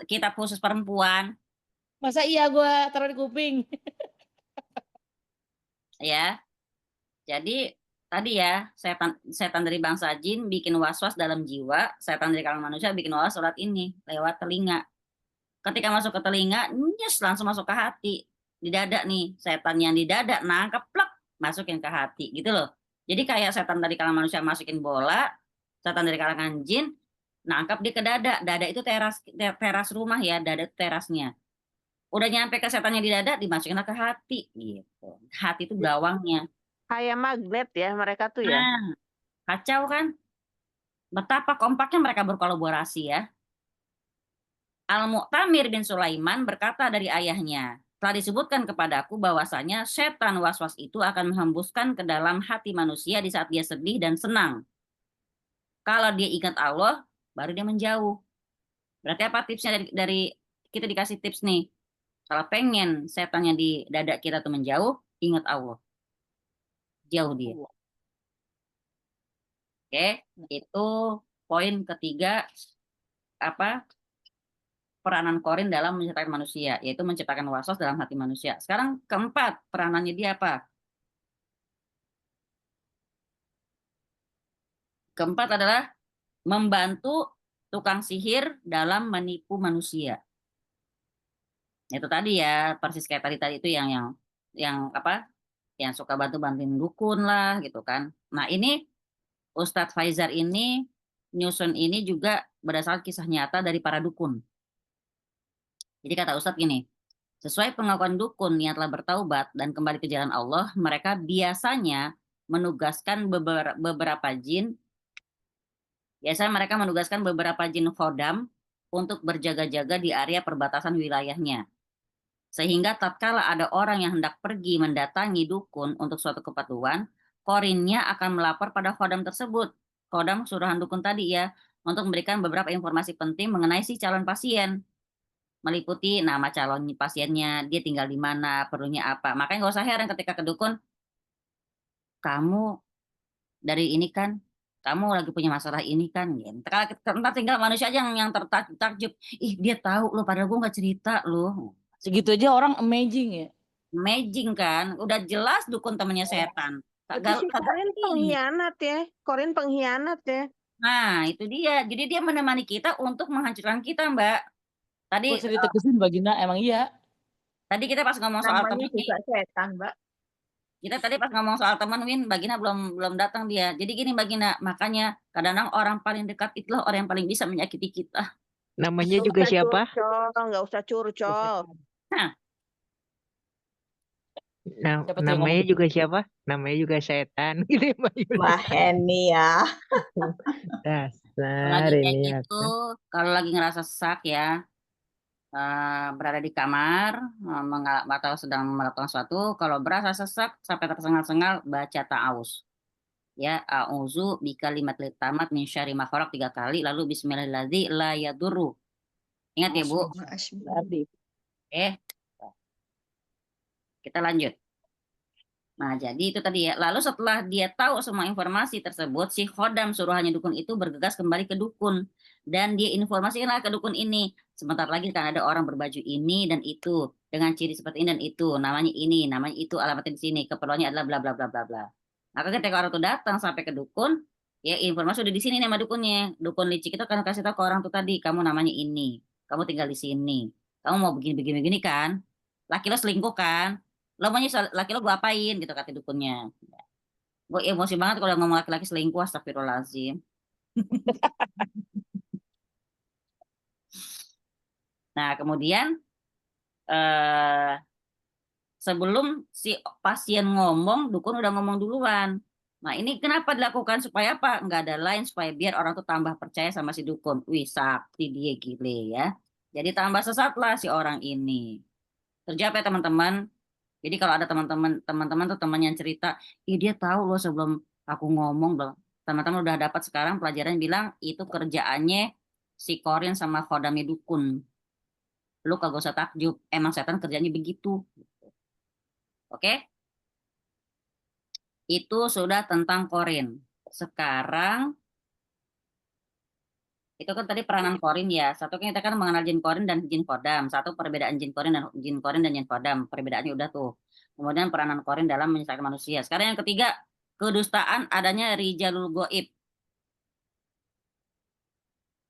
Kitab khusus perempuan. Masa iya gue taruh di kuping? Ya. Jadi tadi ya, setan dari bangsa jin bikin was-was dalam jiwa, setan dari kalangan manusia bikin was-was lewat ini, lewat telinga. Ketika masuk ke telinga, nyes langsung masuk ke hati. Di dada nih, setan yang di dada nangkep plek, masukin ke hati gitu loh. Jadi kayak setan dari kalangan manusia masukin bola, setan dari kalangan jin nangkep dia ke dada. Dada itu teras rumah ya, dada itu terasnya. Udah nyampe ke setannya di dada, dimasukin ke hati gitu. Hati itu gawangnya. Kayak magnet ya mereka tuh ya. Nah, kacau kan? Betapa kompaknya mereka berkolaborasi ya. Al-Mu'tamir bin Sulaiman berkata dari ayahnya, telah disebutkan kepadaku bahwasanya setan was-was itu akan menghembuskan ke dalam hati manusia di saat dia sedih dan senang. Kalau dia ingat Allah, baru dia menjauh. Berarti apa tipsnya dari kita dikasih tips nih? Kalau pengen setannya di dada kita tuh menjauh, ingat Allah. Jauh dia. Oke, itu poin ketiga peranan Korin dalam menciptakan manusia, yaitu menciptakan waswas dalam hati manusia. Sekarang keempat, peranannya dia apa? Keempat adalah membantu tukang sihir dalam menipu manusia. Itu tadi ya, persis kayak tadi itu yang suka bantuin dukun lah gitu kan. Nah, ini Ustadz Faizar ini nyusun ini juga berdasarkan kisah nyata dari para dukun. Jadi kata Ustadz gini, sesuai pengakuan dukun yang telah bertaubat dan kembali ke jalan Allah, mereka biasanya menugaskan beberapa jin. Biasanya mereka menugaskan beberapa jin khodam untuk berjaga-jaga di area perbatasan wilayahnya. Sehingga tatkala ada orang yang hendak pergi mendatangi dukun untuk suatu keperluan, korinnya akan melapor pada khodam tersebut. Khodam suruhan dukun tadi ya, untuk memberikan beberapa informasi penting mengenai si calon pasien. Meliputi nama calon pasiennya, dia tinggal di mana, perlunya apa. Makanya nggak usah heran ketika ke dukun, kamu dari ini kan, kamu lagi punya masalah ini kan, gitu. Ntar tinggal manusia aja yang tertakjub, ih dia tahu loh, padahal gue nggak cerita loh. Segitu aja orang amazing ya. Amazing kan, udah jelas dukun temennya setan. Berarti si Kagak Korin ini. pengkhianat ya. Korin pengkhianat ya. Nah itu dia, jadi dia menemani kita untuk menghancurkan kita, Mbak. Tadi Gak usah ditegesin Mbak Gina, emang iya. tadi kita pas ngomong soal Namanya temen nih, juga setan, Mbak. kita tadi pas ngomong soal teman Win, Mbak Gina belum datang dia. Jadi gini Mbak Gina, makanya kadang-kadang orang paling dekat itulah orang yang paling bisa menyakiti kita. Namanya Nggak juga usah siapa? curcol, nggak usah curcol. Nah, Nah, Siapa tuh yang namanya ngomong gitu? juga siapa? Namanya juga setan gitu ya, Mbak Yuli. Mbak Heni ya. kalau Dasar lagi kayak ini gitu, apa? kalau lagi ngerasa sesak ya, berada di kamar, atau sedang melakukan sesuatu, kalau berasa sesak sampai tersengal-sengal, baca ta'awuz. Ya, a'udzu bikalimatil tamat min syarri ma khalaq 3 kali, lalu bismillahirrahmanirrahim la yadurru. Ingat ya, Bu. Tadi. Oke, kita lanjut. Nah, jadi itu tadi ya. Lalu setelah dia tahu semua informasi tersebut, si khodam suruhannya dukun itu bergegas kembali ke dukun. Dan dia informasikanlah ke dukun ini. Sebentar lagi kan ada orang berbaju ini dan itu. Dengan ciri seperti ini dan itu. Namanya ini, namanya itu, alamatnya di sini. Keperluannya adalah bla bla bla bla bla. Maka ketika orang itu datang sampai ke dukun, ya informasi udah di sini nih sama dukunnya. Dukun licik itu akan kasih tahu ke orang tuh tadi, kamu namanya ini. Kamu tinggal di sini. Kamu mau begini kan? Laki lo selingkuh kan? Lo maunya laki lo gue apain gitu kata dukunnya. Gue emosi banget kalau ngomong laki-laki selingkuh, astagfirullahaladzim. Nah kemudian eh, sebelum si pasien ngomong, dukun udah ngomong duluan. Nah ini kenapa dilakukan supaya apa? Nggak ada lain supaya biar orang tuh tambah percaya sama si dukun. Wih sakti dia gile ya. Jadi tambah sesatlah si orang ini. Terjawab ya teman-teman. Jadi kalau ada teman-teman tuh teman yang cerita, ih dia tahu loh sebelum aku ngomong loh. Teman-teman udah dapat sekarang pelajaran bilang itu kerjaannya si Korin sama Khodami dukun. Lu kagak usah takjub, emang setan kerjanya begitu. Oke? Itu sudah tentang Korin. Sekarang itu kan tadi peranan Korin ya. Satu kan kita kan mengenal jin Korin dan jin Kodam. Satu perbedaan jin Korin dan jin Kodam. Perbedaannya udah tuh. Kemudian peranan Korin dalam menyesatkan manusia. Sekarang yang ketiga, kedustaan adanya Rijalul Goib.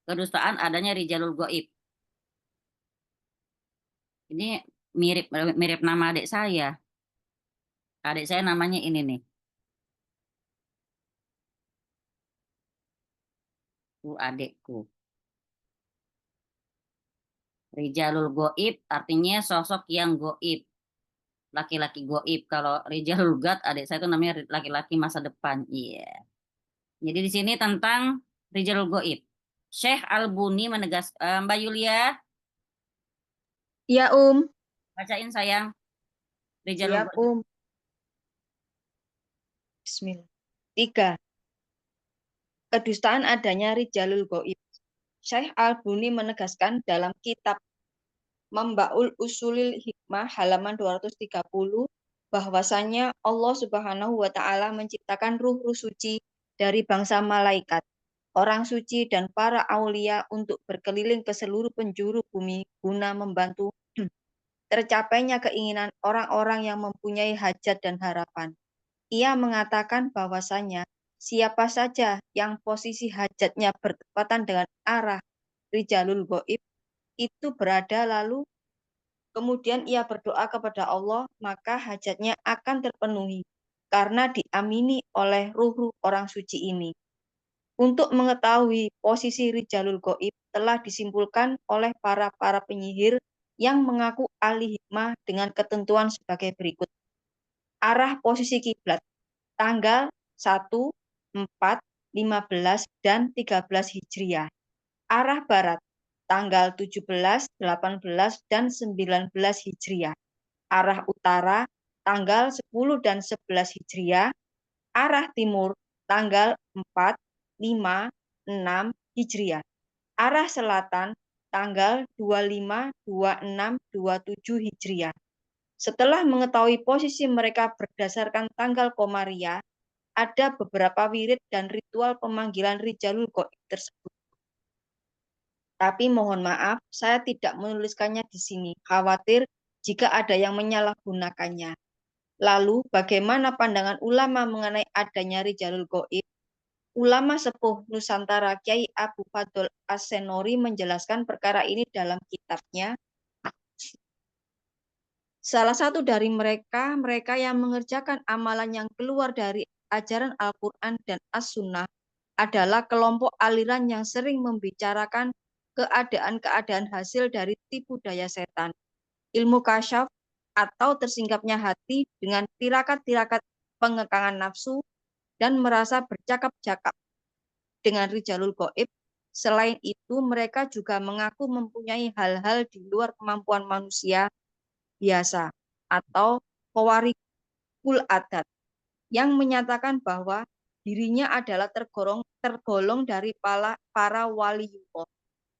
Kedustaan adanya Rijalul Goib. Ini mirip mirip nama adik saya. Adik saya namanya ini nih. Adikku. Rijalul Goib artinya sosok yang goib. Laki-laki goib. Kalau Rijalul Gad, adik saya itu namanya laki-laki masa depan. Iya. Yeah. Jadi di sini tentang Rijalul Goib. Syekh Al-Buni menegas, Mbak Yulia, Ya, bacain sayang. Rijalul Siap, Goib. Bismillah. 3. Kedustaan adanya Rijalul Goib. Syekh Al-Buni menegaskan dalam kitab Mambaul Usulil Hikmah halaman 230 bahwasanya Allah Subhanahu wa taala menciptakan ruh-ruh suci dari bangsa malaikat, orang suci dan para aulia untuk berkeliling ke seluruh penjuru bumi guna membantu tercapainya keinginan orang-orang yang mempunyai hajat dan harapan. Ia mengatakan bahwasanya siapa saja yang posisi hajatnya bertepatan dengan arah Rijalul Goib itu berada lalu kemudian ia berdoa kepada Allah, maka hajatnya akan terpenuhi karena diamini oleh ruh-ruh orang suci ini. Untuk mengetahui posisi Rijalul Ghaib telah disimpulkan oleh para penyihir yang mengaku ahli hikmah dengan ketentuan sebagai berikut. Arah posisi kiblat, tanggal 1, 4, 15, dan 13 Hijriah. Arah barat, tanggal 17, 18, dan 19 Hijriah. Arah utara, tanggal 10 dan 11 Hijriah. Arah timur, tanggal 4, 5, 6 Hijriah. Arah selatan, tanggal 25, 26, 27 Hijriah. Setelah mengetahui posisi mereka berdasarkan tanggal Komariah, ada beberapa wirid dan ritual pemanggilan Rijalul Ghaib tersebut. Tapi mohon maaf, saya tidak menuliskannya di sini, khawatir jika ada yang menyalahgunakannya. Lalu, bagaimana pandangan ulama mengenai adanya Rijalul Ghaib? Ulama sepuh Nusantara Kiai Abu Fadl As-Senori menjelaskan perkara ini dalam kitabnya. Salah satu dari mereka yang mengerjakan amalan yang keluar dari ajaran Al-Quran dan As-Sunnah adalah kelompok aliran yang sering membicarakan keadaan-keadaan hasil dari tipu daya setan, ilmu kasyaf, atau tersingkapnya hati dengan tirakat-tirakat pengekangan nafsu dan merasa bercakap-cakap dengan Rijalul Ghaib. Selain itu, mereka juga mengaku mempunyai hal-hal di luar kemampuan manusia biasa atau pewarikul adat yang menyatakan bahwa dirinya adalah tergolong dari para waliullah.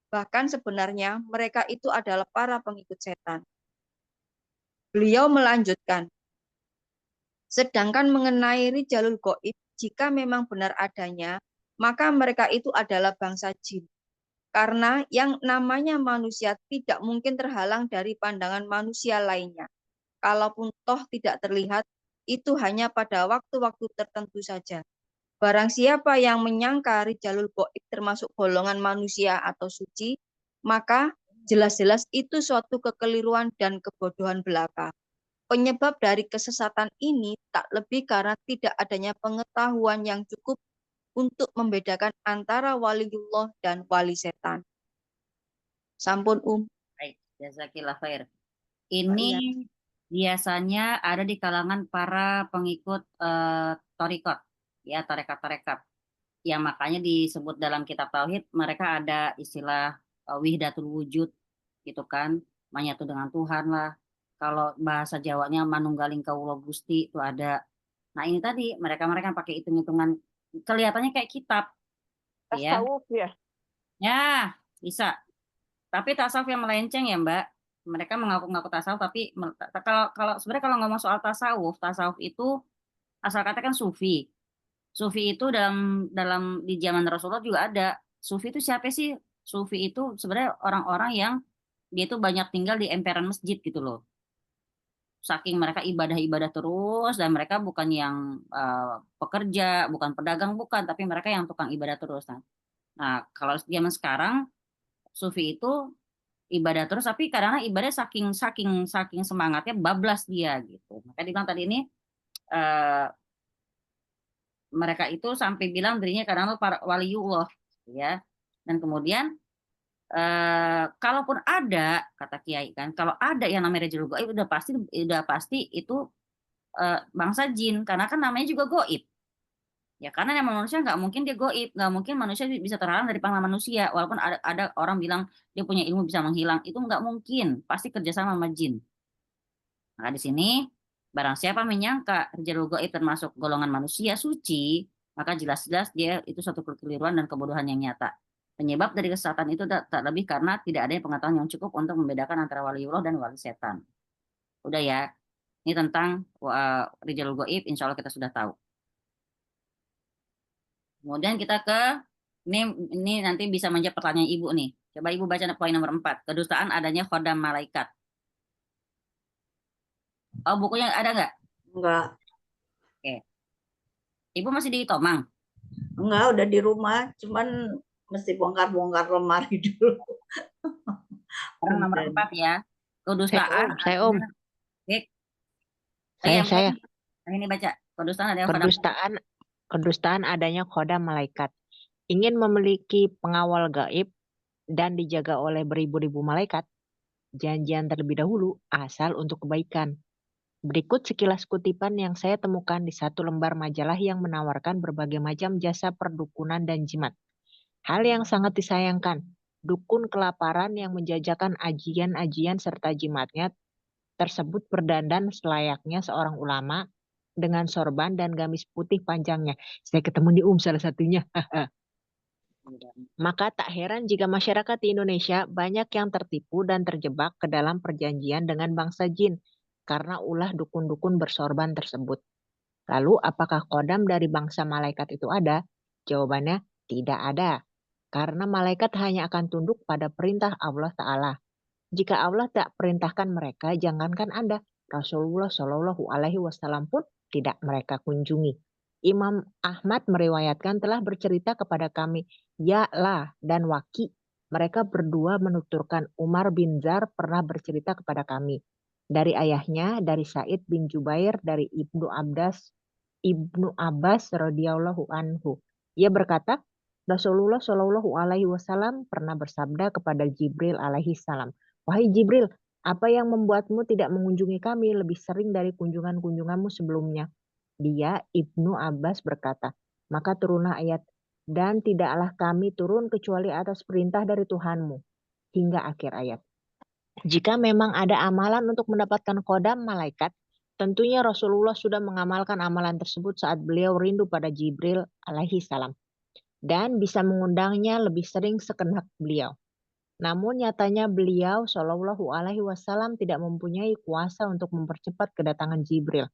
Bahkan sebenarnya mereka itu adalah para pengikut setan. Beliau melanjutkan, sedangkan mengenai Rijalul Ghaib, jika memang benar adanya, maka mereka itu adalah bangsa jin. Karena yang namanya manusia tidak mungkin terhalang dari pandangan manusia lainnya. Kalaupun toh tidak terlihat, itu hanya pada waktu-waktu tertentu saja. Barang siapa yang menyangka Rijalul Ghaib termasuk golongan manusia atau suci, maka jelas-jelas itu suatu kekeliruan dan kebodohan belaka. Penyebab dari kesesatan ini tak lebih karena tidak adanya pengetahuan yang cukup untuk membedakan antara waliullah dan wali setan. Sampun Baik, jazakillah khair. Ini biasanya ada di kalangan para pengikut torikot, ya tarekat-tarekat. Yang makanya disebut dalam kitab tauhid mereka ada istilah wihdatul wujud, gitu kan, menyatu dengan Tuhan lah. Kalau bahasa Jawanya manunggaling kawula Gusti itu ada. Nah ini tadi mereka pakai hitung-hitungan kelihatannya kayak kitab, ya. Tasawuf ya. Ya bisa. Tapi tasawuf yang melenceng ya Mbak. Mereka mengaku-ngaku tasawuf, tapi kalau sebenarnya kalau ngomong soal tasawuf itu asal kata kan sufi. Sufi itu dalam di zaman Rasulullah juga ada. Sufi itu siapa sih? Sufi itu sebenarnya orang-orang yang dia itu banyak tinggal di emperan masjid gitu loh. Saking mereka ibadah-ibadah terus dan mereka bukan yang pekerja, bukan pedagang, bukan, tapi mereka yang tukang ibadah terus. Nah, kalau zaman sekarang sufi itu ibadah terus, tapi karena ibadah saking semangatnya bablas dia gitu. Maka dibilang tadi ini mereka itu sampai bilang dirinya karena para waliullah, ya. Dan kemudian kalaupun ada kata Kiai kan, kalau ada yang namanya Rijalul Ghaib udah pasti itu bangsa jin karena kan namanya juga goib. Ya karena yang manusia nggak mungkin dia goib, nggak mungkin manusia bisa terhalang dari pandangan manusia. Walaupun ada orang bilang dia punya ilmu bisa menghilang, itu nggak mungkin, pasti kerjasama sama jin. Nah di sini barang siapa menyangka Rijalul Ghaib termasuk golongan manusia suci, maka jelas-jelas dia itu suatu kekeliruan dan kebodohan yang nyata. Penyebab dari kesesatan itu tak lebih karena tidak adanya pengetahuan yang cukup untuk membedakan antara waliullah dan wali setan. Udah ya, ini tentang Rijalul Ghaib, insya Allah kita sudah tahu. Kemudian kita ke ini nanti bisa menjawab pertanyaan Ibu nih. Coba Ibu baca poin nomor 4. Kedustaan adanya khodam malaikat. Oh, bukunya ada nggak? Enggak. Oke. Ibu masih di Tomang? Enggak, udah di rumah. Cuman mesti bongkar-bongkar lemari dulu. Orang nomor 4 ya. Kedustaan. Saya Om. Saya. Ini baca. Kedustaan adanya khodam. Kedustaan adanya khodam malaikat. ingin memiliki pengawal gaib dan dijaga oleh beribu-ribu malaikat, janjian terlebih dahulu asal untuk kebaikan. Berikut sekilas kutipan yang saya temukan di satu lembar majalah yang menawarkan berbagai macam jasa perdukunan dan jimat. Hal yang sangat disayangkan, dukun kelaparan yang menjajakan ajian-ajian serta jimatnya tersebut berdandan selayaknya seorang ulama dengan sorban dan gamis putih panjangnya. Saya ketemu di salah satunya. Maka tak heran jika masyarakat di Indonesia banyak yang tertipu dan terjebak ke dalam perjanjian dengan bangsa jin karena ulah dukun-dukun bersorban tersebut. Lalu apakah kodam dari bangsa malaikat itu ada? Jawabannya tidak ada. Karena malaikat hanya akan tunduk pada perintah Allah Ta'ala. Jika Allah tak perintahkan mereka, jangankan Anda, Rasulullah Shallallahu Alaihi Wasallam pun tidak mereka kunjungi. Imam Ahmad meriwayatkan telah bercerita kepada kami, Ya-lah dan Waki. Mereka berdua menuturkan Umar bin Zar pernah bercerita kepada kami. Dari ayahnya, dari Said bin Jubair, dari Ibnu Abbas radhiyallahu anhu. Ia berkata, Rasulullah Shallallahu Alaihi Wasallam pernah bersabda kepada Jibril alaihi salam, Wahai Jibril, apa yang membuatmu tidak mengunjungi kami lebih sering dari kunjungan-kunjunganmu sebelumnya? Dia, Ibnu Abbas berkata, maka turunlah ayat, dan tidaklah kami turun kecuali atas perintah dari Tuhanmu. Hingga akhir ayat. Jika memang ada amalan untuk mendapatkan kodam malaikat, tentunya Rasulullah sudah mengamalkan amalan tersebut saat beliau rindu pada Jibril alaihi salam. Dan bisa mengundangnya lebih sering sekehendak beliau. Namun nyatanya beliau Shallallahu Alaihi Wasallam tidak mempunyai kuasa untuk mempercepat kedatangan Jibril.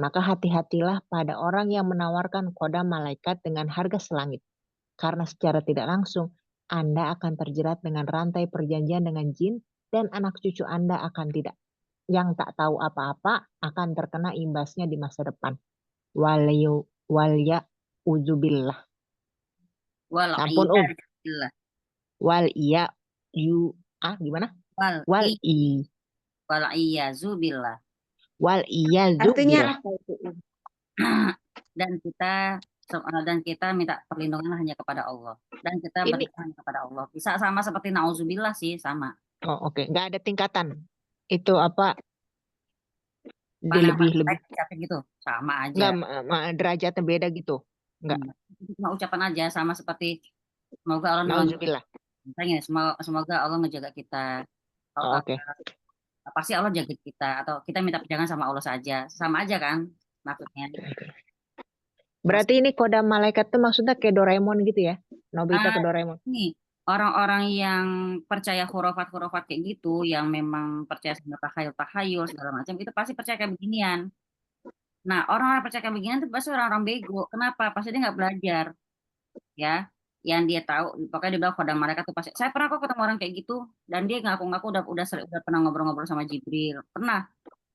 Maka hati-hatilah pada orang yang menawarkan kodam malaikat dengan harga selangit. Karena secara tidak langsung Anda akan terjerat dengan rantai perjanjian dengan jin dan anak cucu Anda akan tidak. Yang tak tahu apa-apa akan terkena imbasnya di masa depan. Walya uzubillah. Ampun Wal iya gimana? Wal iyazu billah. Wal iyazu Artinya billah. apa itu? Dan kita minta perlindungan hanya kepada Allah. Dan kita berdoa kepada Allah. Bisa sama seperti nauzubillah sih, sama. Oh, oke. Nggak ada tingkatan. Itu apa? Lebih gitu. Sama aja. Nggak derajatnya beda gitu. Nggak. Cuma ucapan aja sama seperti semoga Allah nauzubillah. Semoga Allah menjaga kita. Oke. Pasti Allah jaga kita atau kita minta perjanjian sama Allah saja. Sama aja kan maksudnya. Berarti ini kodam malaikat tuh maksudnya kayak Doraemon gitu ya? Nobita ke Doraemon. Nih, orang-orang yang percaya khurafat kayak gitu, yang memang percaya sama tahayul segala macam, itu pasti percaya kayak beginian. Nah, orang-orang percaya kayak beginian itu pasti orang-orang bego. Kenapa? Pasti dia nggak belajar. Ya, yang dia tahu, pokoknya dia bilang kodam malaikat tuh pasti. Saya pernah kok ketemu orang kayak gitu, dan dia ngaku-ngaku udah pernah ngobrol-ngobrol sama Jibril. Pernah.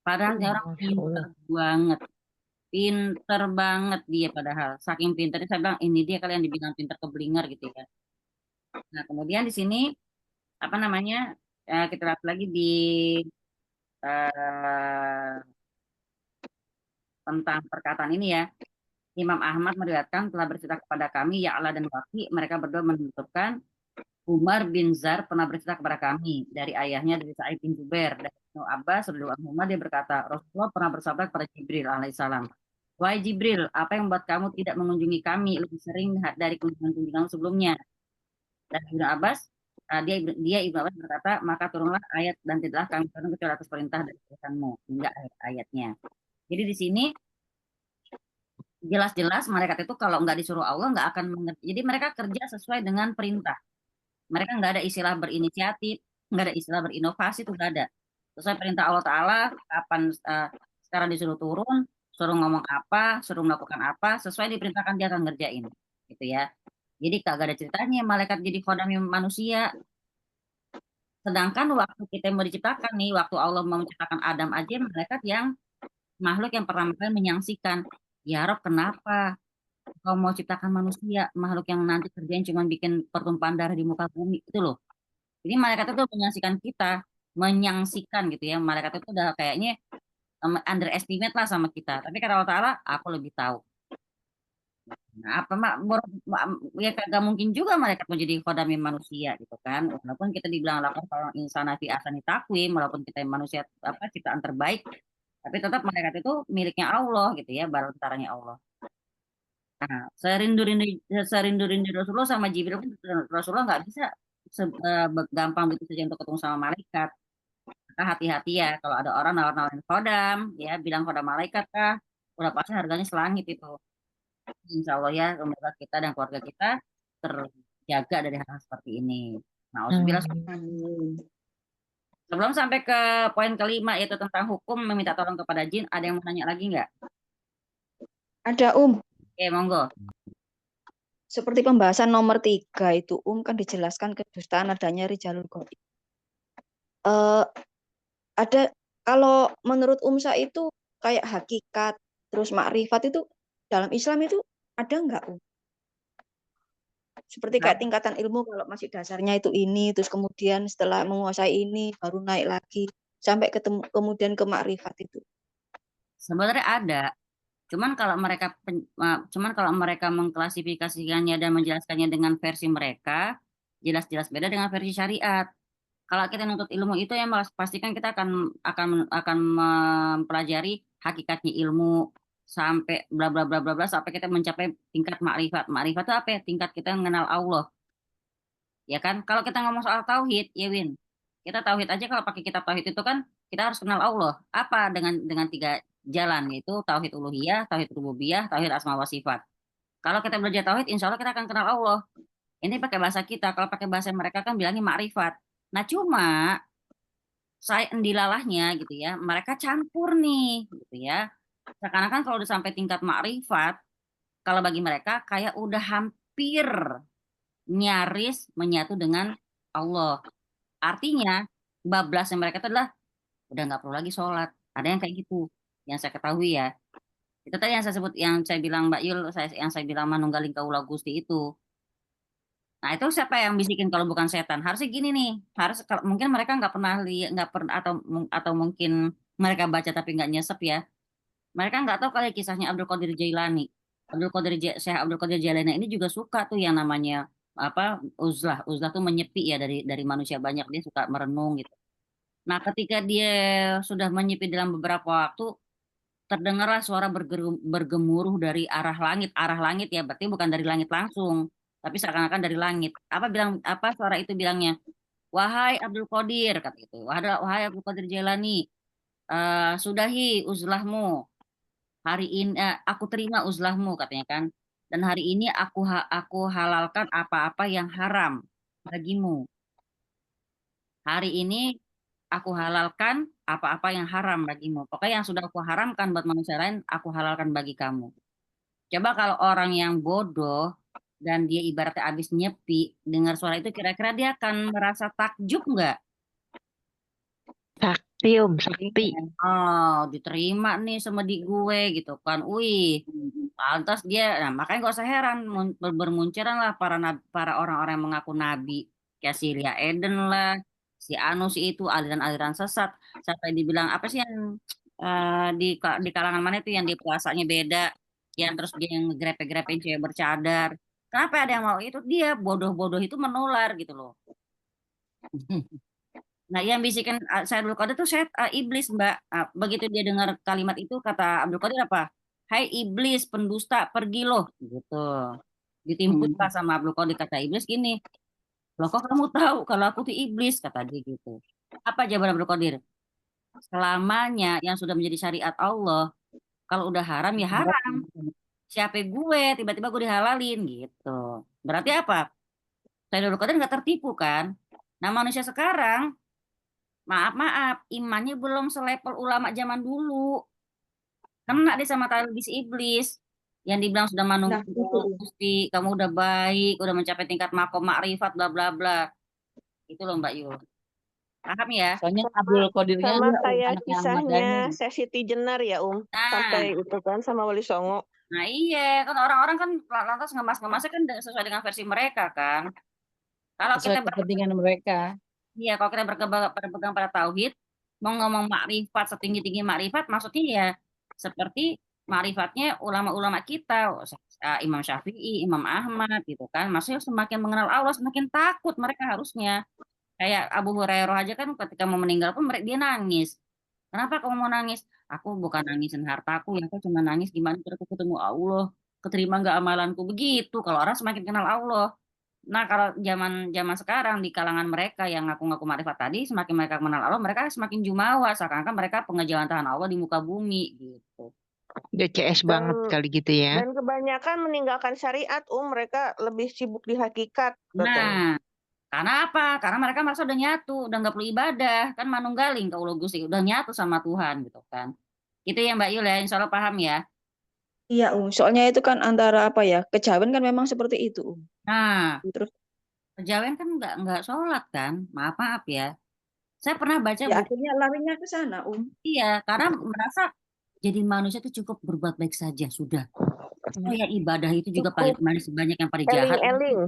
Padahal dia orang pinter banget dia padahal. Saking pinternya saya bilang ini dia kalian dibilang pinter keblinger gitu ya. Nah, kemudian di sini apa namanya? Kita lihat lagi di tentang perkataan ini ya. Imam Ahmad meriwayatkan telah bercerita kepada kami ya Allah dan Waki, mereka berdua menuturkan Umar bin Zar pernah bercerita kepada kami dari ayahnya dari Sa'id bin Jubair dari Ibnu Abbas radhiyallahu anhu dia berkata Rasulullah pernah bersabda kepada Jibril alaihissalam, Wahai Jibril, apa yang membuat kamu tidak mengunjungi kami lebih sering dari kunjungan-kunjungan sebelumnya? Dan Ibnu Abbas dia Ibnu Abbas berkata, maka turunlah ayat dan tidaklah kami turun kecuali atas perintah dari Tuhanmu hingga ayat-ayatnya. Jadi di sini jelas-jelas malaikat itu kalau nggak disuruh Allah nggak akan mengerti. Jadi mereka kerja sesuai dengan perintah. Mereka nggak ada istilah berinisiatif, nggak ada istilah berinovasi, itu nggak ada. Sesuai perintah Allah Ta'ala, kapan sekarang disuruh turun, suruh ngomong apa, suruh melakukan apa, sesuai diperintahkan dia akan ngerjain, gitu ya. Jadi kagak ada ceritanya malaikat jadi khodam manusia. Sedangkan waktu kita mau diciptakan nih, waktu Allah mau menciptakan Adam aja, malaikat yang makhluk yang pertama kali menyaksikan, ya Rob kenapa kau mau ciptakan manusia, makhluk yang nanti kerjain cuma bikin pertumpahan darah di muka bumi itu loh. Jadi malaikat itu menyaksikan gitu ya. Malaikat itu udah kayaknya underestimate lah sama kita. Tapi kata Allah Ta'ala, aku lebih tahu. Nah, apa ya kagak mungkin juga mereka menjadi khodami manusia gitu kan. Walaupun kita dibilang lakon kalau insana fi ahsani taqwim, walaupun kita manusia apa ciptaan terbaik, tapi tetap mereka itu miliknya Allah gitu ya, barantaranya Allah. Nah, serindu-rindu Rasulullah sama Jibril pun Rasulullah nggak bisa gampang begitu saja untuk ketemu sama malaikat. Maka hati-hati ya kalau ada orang nawar-nawarin khodam, ya bilang khodam malaikat kah, udah pasti harganya selangit itu. Insya Allah ya, semoga kita dan keluarga kita terjaga dari hal seperti ini. Nah, Auzubillah. Sebelum sampai ke poin kelima yaitu tentang hukum meminta tolong kepada jin, ada yang mau nanya lagi nggak? Ada Oke, monggo. Seperti pembahasan nomor 3 itu kan dijelaskan kedustaan adanya rijalul ghaib. Ada kalau menurut Umsa itu kayak hakikat terus makrifat itu dalam Islam itu ada nggak Seperti kayak tingkatan ilmu kalau masih dasarnya itu ini terus kemudian setelah menguasai ini baru naik lagi sampai kemudian ke makrifat itu. Sebenarnya ada. Cuman kalau mereka mengklasifikasikannya dan menjelaskannya dengan versi mereka, jelas-jelas beda dengan versi syariat. Kalau kita nuntut ilmu itu ya pastikan kita akan mempelajari hakikatnya ilmu sampai bla bla bla bla bla sampai kita mencapai tingkat makrifat. Makrifat itu apa ya? Tingkat kita mengenal Allah. Ya kan? Kalau kita ngomong soal tauhid, ya Win. Kita tauhid aja kalau pakai kitab tauhid itu kan kita harus kenal Allah. Apa dengan 3 jalan yaitu tauhid uluhiyah, tauhid rububiyah, tauhid asma wa sifat. Kalau kita belajar tauhid, insya Allah kita akan kenal Allah. Ini pakai bahasa kita. Kalau pakai bahasa mereka kan bilangnya makrifat. Nah, cuma saya endilalahnya gitu ya, mereka campur nih gitu ya. Seakan-akan kalau udah sampai tingkat makrifat, kalau bagi mereka kayak udah hampir nyaris menyatu dengan Allah. Artinya bablasnya mereka itu adalah udah nggak perlu lagi sholat. Ada yang kayak gitu, yang saya ketahui ya. Itu tadi yang saya sebut, yang saya bilang Mbak Yul, yang saya bilang manunggaling kaula Gusti itu. Nah itu siapa yang bisikin kalau bukan setan? Harusnya gini nih, mungkin mereka nggak pernah lihat, nggak pernah atau mungkin mereka baca tapi nggak nyesep ya. Mereka nggak tahu kali kisahnya Abdul Qadir Jailani. Syekh Abdul Qadir Jailani ini juga suka tuh yang namanya apa uzlah. Uzlah tuh menyepi ya dari manusia banyak, dia suka merenung gitu. Nah ketika dia sudah menyepi dalam beberapa waktu, terdengarlah suara bergemuruh dari arah langit ya, berarti bukan dari langit langsung, tapi seakan-akan dari langit. Apa suara itu bilangnya? Wahai Abdul Qadir, kata itu. Wahai Abdul Qadir Jailani, sudahi uzlahmu. Hari ini aku terima uzlahmu katanya kan. Dan hari ini aku halalkan apa-apa yang haram bagimu. Hari ini aku halalkan apa-apa yang haram bagimu. Pokoknya yang sudah aku haramkan buat manusia lain, aku halalkan bagi kamu. Coba kalau orang yang bodoh dan dia ibaratnya habis nyepi, dengar suara itu kira-kira dia akan merasa takjub nggak? Sakti sakti. Oh, diterima nih sama di gue gitu kan. Wih, pantas dia. Nah, makanya gak usah heran bermunculan lah para orang-orang yang mengaku nabi. Kayak si Lia Eden lah, si Anu si itu aliran-aliran sesat. Sampai dibilang apa sih yang di kalangan mana itu yang di puasanya beda, yang terus dia yang grepe-grepein cewek bercadar. Kenapa ada yang mau itu? Dia bodoh-bodoh itu menular gitu loh. Nah, yang bisikin saya Abdul Qadir itu iblis, Mbak. Begitu dia dengar kalimat itu, kata Abdul Qadir apa? Hai iblis, pendusta, pergi loh. Gitu. Ditimpuklah sama Abdul Qadir, kata iblis gini. Loh kok kamu tahu kalau aku tuh iblis, kata dia gitu. Apa jawaban Abdul Qadir? Selamanya yang sudah menjadi syariat Allah, kalau udah haram ya haram. Siapa gue, tiba-tiba gue dihalalin gitu. Berarti apa? Saya Abdul Qadir nggak tertipu kan? Nah manusia sekarang maaf, imannya belum selevel ulama zaman dulu. Kena deh sama talbis iblis. Yang dibilang sudah manunggal Gusti, kamu udah baik, udah mencapai tingkat makom makrifat, bla bla bla. Itu loh Mbak Yul. Paham ya? Soalnya Abdul Qadirnya Sama dia kayak anak yang kisahnya madani. Siti Jenar ya sampai itu kan sama Wali Songo. Nah iya, kan orang-orang kan lantas ngemasnya kan sesuai dengan versi mereka kan. Kalau Sesuai kita kepentingan mereka. Iya, kalau kita berpegang pada tauhid, mau ngomong makrifat setinggi-tinggi makrifat, maksudnya ya seperti ma'rifatnya ulama-ulama kita, Imam Syafi'i, Imam Ahmad gitu kan. Maksudnya semakin mengenal Allah, semakin takut mereka harusnya. Kayak Abu Hurairah aja kan ketika mau meninggal pun dia nangis. Kenapa kamu mau nangis? Aku bukan nangisin hartaku, ya aku cuma nangis gimana cara aku ketemu Allah, keterima nggak amalanku begitu. Kalau orang semakin kenal Allah. Nah, kalau zaman zaman sekarang di kalangan mereka yang ngaku-ngaku makrifat tadi, semakin mereka mengenal Allah, mereka semakin jumawa, seakan-akan mereka pengejauhan Allah di muka bumi gitu. Udah CS banget Dan kali gitu ya. dan kebanyakan meninggalkan syariat, mereka lebih sibuk di hakikat katanya. Nah, karena apa? Karena mereka merasa udah nyatu, udah nggak perlu ibadah, kan manunggaling kaulo Gusti, udah nyatu sama Tuhan gitu kan. Gitu ya Mbak Yul ya, insya Allah paham ya. Iya, soalnya itu kan antara apa ya? Kejawen kan memang seperti itu, Nah, Terus kejawen kan nggak sholat kan, maaf maaf ya. Saya pernah baca ya buku, akhirnya larinya ke sana, iya, karena merasa jadi manusia itu cukup berbuat baik saja sudah. Kayak ibadah itu juga Cukup masih banyak yang pada jahat, eling-eling,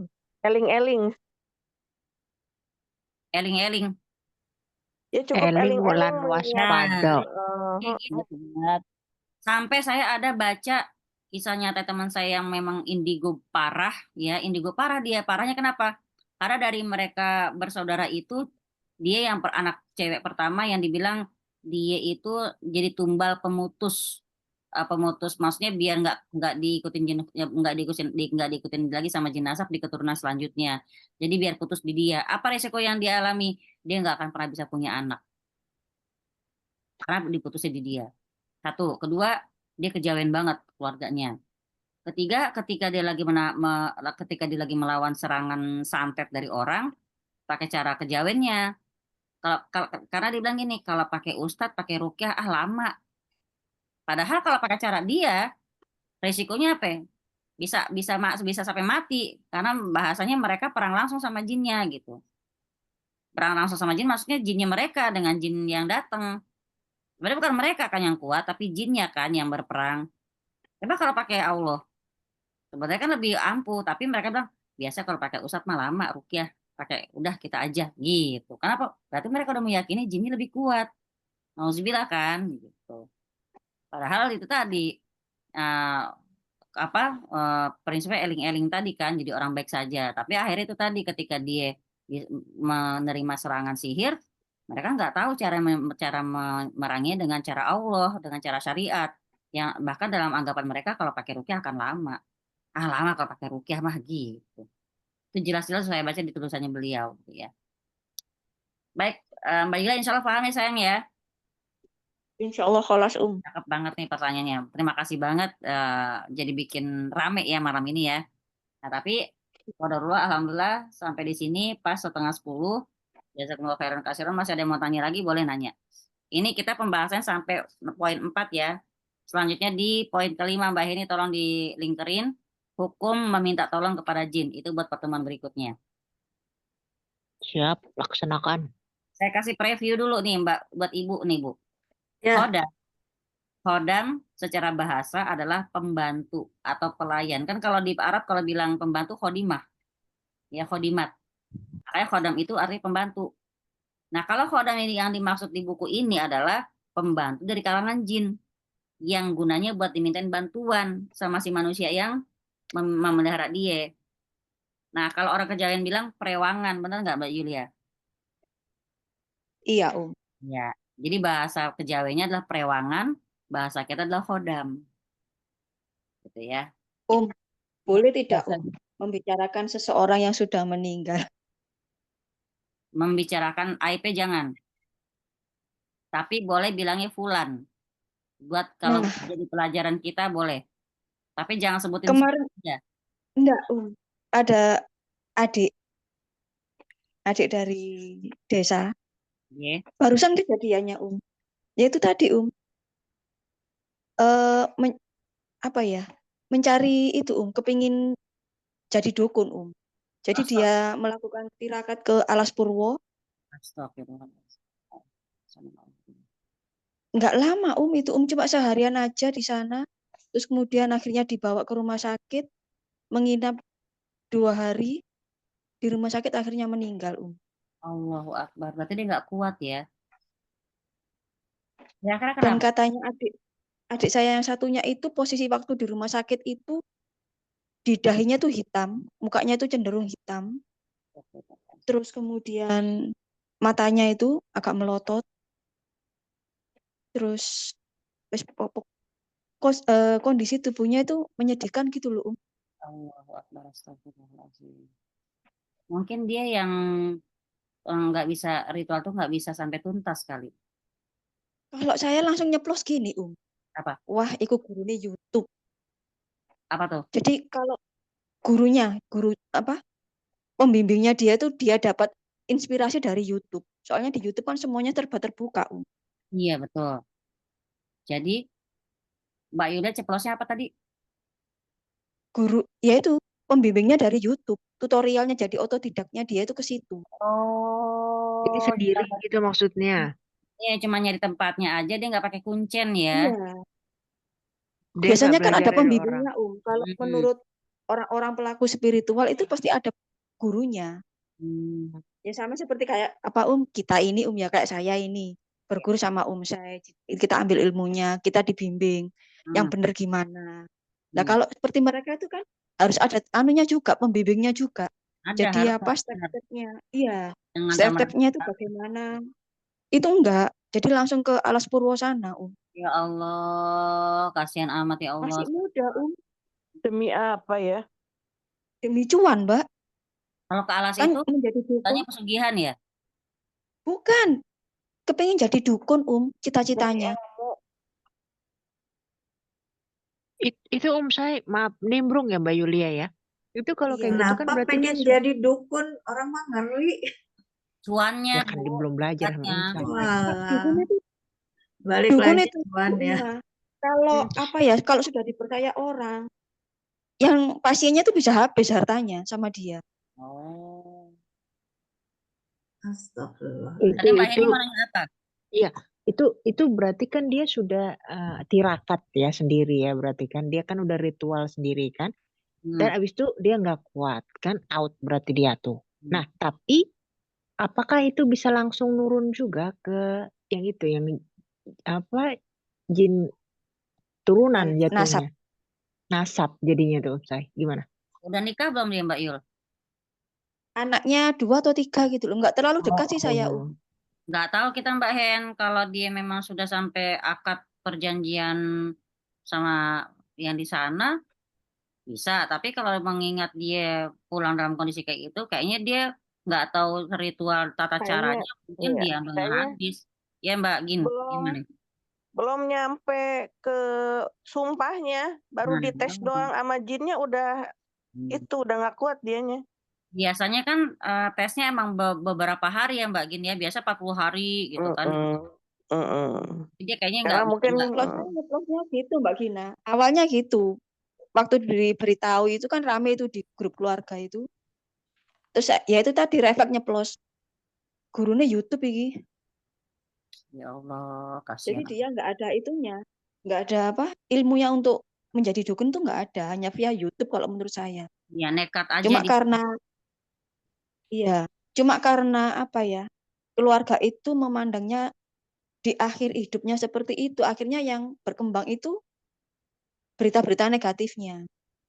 eling-eling. eling-eling. Ya cukup Eling eling-eling wulan mengingat. waspada. Kayak gitu banget. Sampai saya ada baca kisah nyata teman saya yang memang indigo parah, ya indigo parah dia. Parahnya kenapa? Karena dari mereka bersaudara itu dia yang anak cewek pertama yang dibilang dia itu jadi tumbal pemutus, pemutus maksudnya biar nggak diikutin nggak diikutin lagi sama jenazah di keturunan selanjutnya. Jadi biar putus di dia. Apa resiko yang dia alami? Dia nggak akan pernah bisa punya anak karena diputusin di dia. Satu, kedua, dia kejawen banget keluarganya. Ketiga, ketika dia lagi melawan serangan santet dari orang, pakai cara kejawennya. Karena dia bilang gini, kalau pakai ustadz, pakai rukyah, lama. Padahal kalau pakai cara dia, resikonya apa ya? Bisa sampai mati karena bahasanya mereka perang langsung sama jinnya gitu. Perang langsung sama jin maksudnya jinnya mereka dengan jin yang datang. Sebenarnya bukan mereka kan yang kuat, tapi jinnya kan yang berperang. Coba kalau pakai Allah, sebenarnya kan lebih ampuh, tapi mereka bilang biasa kalau pakai ustadz mah lama rukyah, pakai udah kita aja gitu. Kenapa? Berarti mereka udah meyakini jinnya lebih kuat. Nauzubillah kan gitu. Padahal itu tadi eh, prinsipnya eling-eling tadi kan jadi orang baik saja. Tapi akhirnya itu tadi ketika dia menerima serangan sihir, mereka nggak tahu cara memeranginya dengan cara Allah, dengan cara syariat. Yang bahkan dalam anggapan mereka kalau pakai rukyah akan lama. Lama kalau pakai rukyah mah gitu. Itu jelas-jelas saya baca di tulisannya beliau gitu ya. Baik, Mbak Ila insya Allah paham ya sayang ya. insya Allah kholas, Cakep banget nih pertanyaannya. Terima kasih banget jadi bikin rame ya malam ini ya. Nah, tapi qadarullah alhamdulillah sampai di sini pas 9:30. Jazakumullah khairan katsiran. Masih ada yang mau tanya lagi boleh nanya. Ini kita pembahasan sampai poin 4 ya. Selanjutnya di poin kelima Mbak Heni tolong dilingkerin hukum meminta tolong kepada jin. Itu buat pertemuan berikutnya. Siap, laksanakan. Saya kasih preview dulu nih Mbak buat Ibu nih Bu. Ya, Khodam. Khodam secara bahasa adalah pembantu atau pelayan. Kan kalau di Arab kalau bilang pembantu khodimah. Ya khodimat. Makanya khodam itu artinya pembantu. Nah, kalau khodam ini yang dimaksud di buku ini adalah pembantu dari kalangan jin yang gunanya buat dimintain bantuan sama si manusia yang memelihara dia. Nah, kalau orang kejawen bilang perewangan, benar nggak Mbak Yulia? Iya, Ya, jadi bahasa kejawennya adalah perewangan, bahasa kita adalah khodam. Gitu ya. Boleh tidak, membicarakan seseorang yang sudah meninggal? Membicarakan aibnya jangan. Tapi boleh bilangnya fulan. Buat kalau jadi pelajaran kita boleh. Tapi jangan sebutin Kemarin ya. enggak, ada adik dari desa. Yeah. Barusan kejadiannya, yaitu tadi, apa ya? Mencari itu, kepingin jadi dukun, Jadi dia melakukan tirakat ke Alas Purwo. Nggak lama, itu, cuma seharian aja di sana. Terus kemudian akhirnya dibawa ke rumah sakit, menginap 2 hari di rumah sakit, akhirnya meninggal, Allahu Akbar. Berarti dia nggak kuat ya? Ya karena Dan kenapa? katanya adik saya yang satunya itu posisi waktu di rumah sakit itu di dahinya tuh hitam, mukanya itu cenderung hitam. Terus kemudian matanya itu agak melotot. Terus kondisi tubuhnya itu menyedihkan gitu loh, Allahu Akbar, astagfirullahaladzim. Mungkin dia yang nggak bisa ritual tuh nggak bisa sampai tuntas kali. Kalau saya langsung nyeplos gini, Apa? Wah, ikut gurunya YouTube. Apa tuh? Jadi kalau guru pembimbingnya dia tuh dia dapat inspirasi dari YouTube. Soalnya di YouTube kan semuanya serba terbuka, Iya, betul. Jadi Mbak Yuda ceplosnya apa tadi? Guru, yaitu pembimbingnya dari YouTube. Tutorialnya jadi otodidaknya dia itu ke situ. Jadi Oh, sendiri gitu maksudnya. iya cuma nyari tempatnya aja, dia nggak pakai kuncen ya. Iya. Dia Biasanya nggak kan belajar ada dari orang. pembimbingnya, Kalau menurut orang-orang pelaku spiritual itu pasti ada gurunya. Ya sama seperti kayak kita ini ya kayak saya ini berguru sama saya, kita ambil ilmunya, kita dibimbing yang benar gimana. Nah kalau seperti mereka itu kan harus ada anunya juga, pembimbingnya juga. Ada, Jadi harus apa benar. step-stepnya? Iya, Jangan sama step-stepnya itu bagaimana? Itu enggak, jadi langsung ke Alas Purwo sana, Ya Allah, kasihan amat ya Allah. Masih muda, Demi apa ya? Demi cuan, Mbak. Kalau ke Alas Kan itu menjadi dukun. katanya pesugihan ya? Bukan. Kepengen jadi dukun, cita-citanya. Itu saya, maaf, nimbrung ya Mbak Yulia ya. Itu kalau kayak gitu kan Kenapa berarti dia pengen jadi dukun? Orang mah ngeri. Cuannya, ya kan dia belum belajar sama dekatnya. Walah. Balik Dukun lagi itu cuan ya. Kalau kalau sudah dipercaya orang, yang pasiennya tuh bisa habis hartanya sama dia. Oh. Astagfirullah. Tadi Mbak Heni mau nanya apa? Iya, itu berarti kan dia sudah tirakat ya sendiri ya, berarti kan dia kan udah ritual sendiri kan. Dan abis itu dia nggak kuat kan, out berarti dia tuh. Nah, tapi apakah itu bisa langsung nurun juga ke yang itu, yang apa, jin turunan jatuhnya? Nasab jadinya tuh, saya gimana? Udah nikah belum dia Mbak Yul? Anaknya 2 atau 3 gitu loh, nggak terlalu dekat sih saya. Nggak tahu kita Mbak Hen, kalau dia memang sudah sampai akad perjanjian sama yang di sana, bisa. Tapi kalau mengingat dia pulang dalam kondisi kayak gitu, kayaknya dia nggak tahu ritual tata caranya, mungkin dia nggak habis. Ya Mbak Gin, gimana? Belum nyampe ke sumpahnya, baru dites doang sama jinnya udah itu udah nggak kuat dianya. Biasanya kan tesnya emang beberapa hari ya Mbak Gin ya, biasa 40 hari gitu kan. Dia kayaknya Karena mungkin ngeplosnya gitu Mbak Gina. Awalnya gitu. Waktu diberitahu itu kan rame itu di grup keluarga itu. Terus ya itu tadi refleks nyeplos. Gurunya YouTube ini. Ya Allah, kasihan. Jadi dia nggak ada itunya. Nggak ada ilmunya untuk menjadi dukun tuh nggak ada. Hanya via YouTube kalau menurut saya. Ya nekat aja. Cuma karena keluarga itu memandangnya di akhir hidupnya seperti itu. Akhirnya yang berkembang itu berita-berita negatifnya.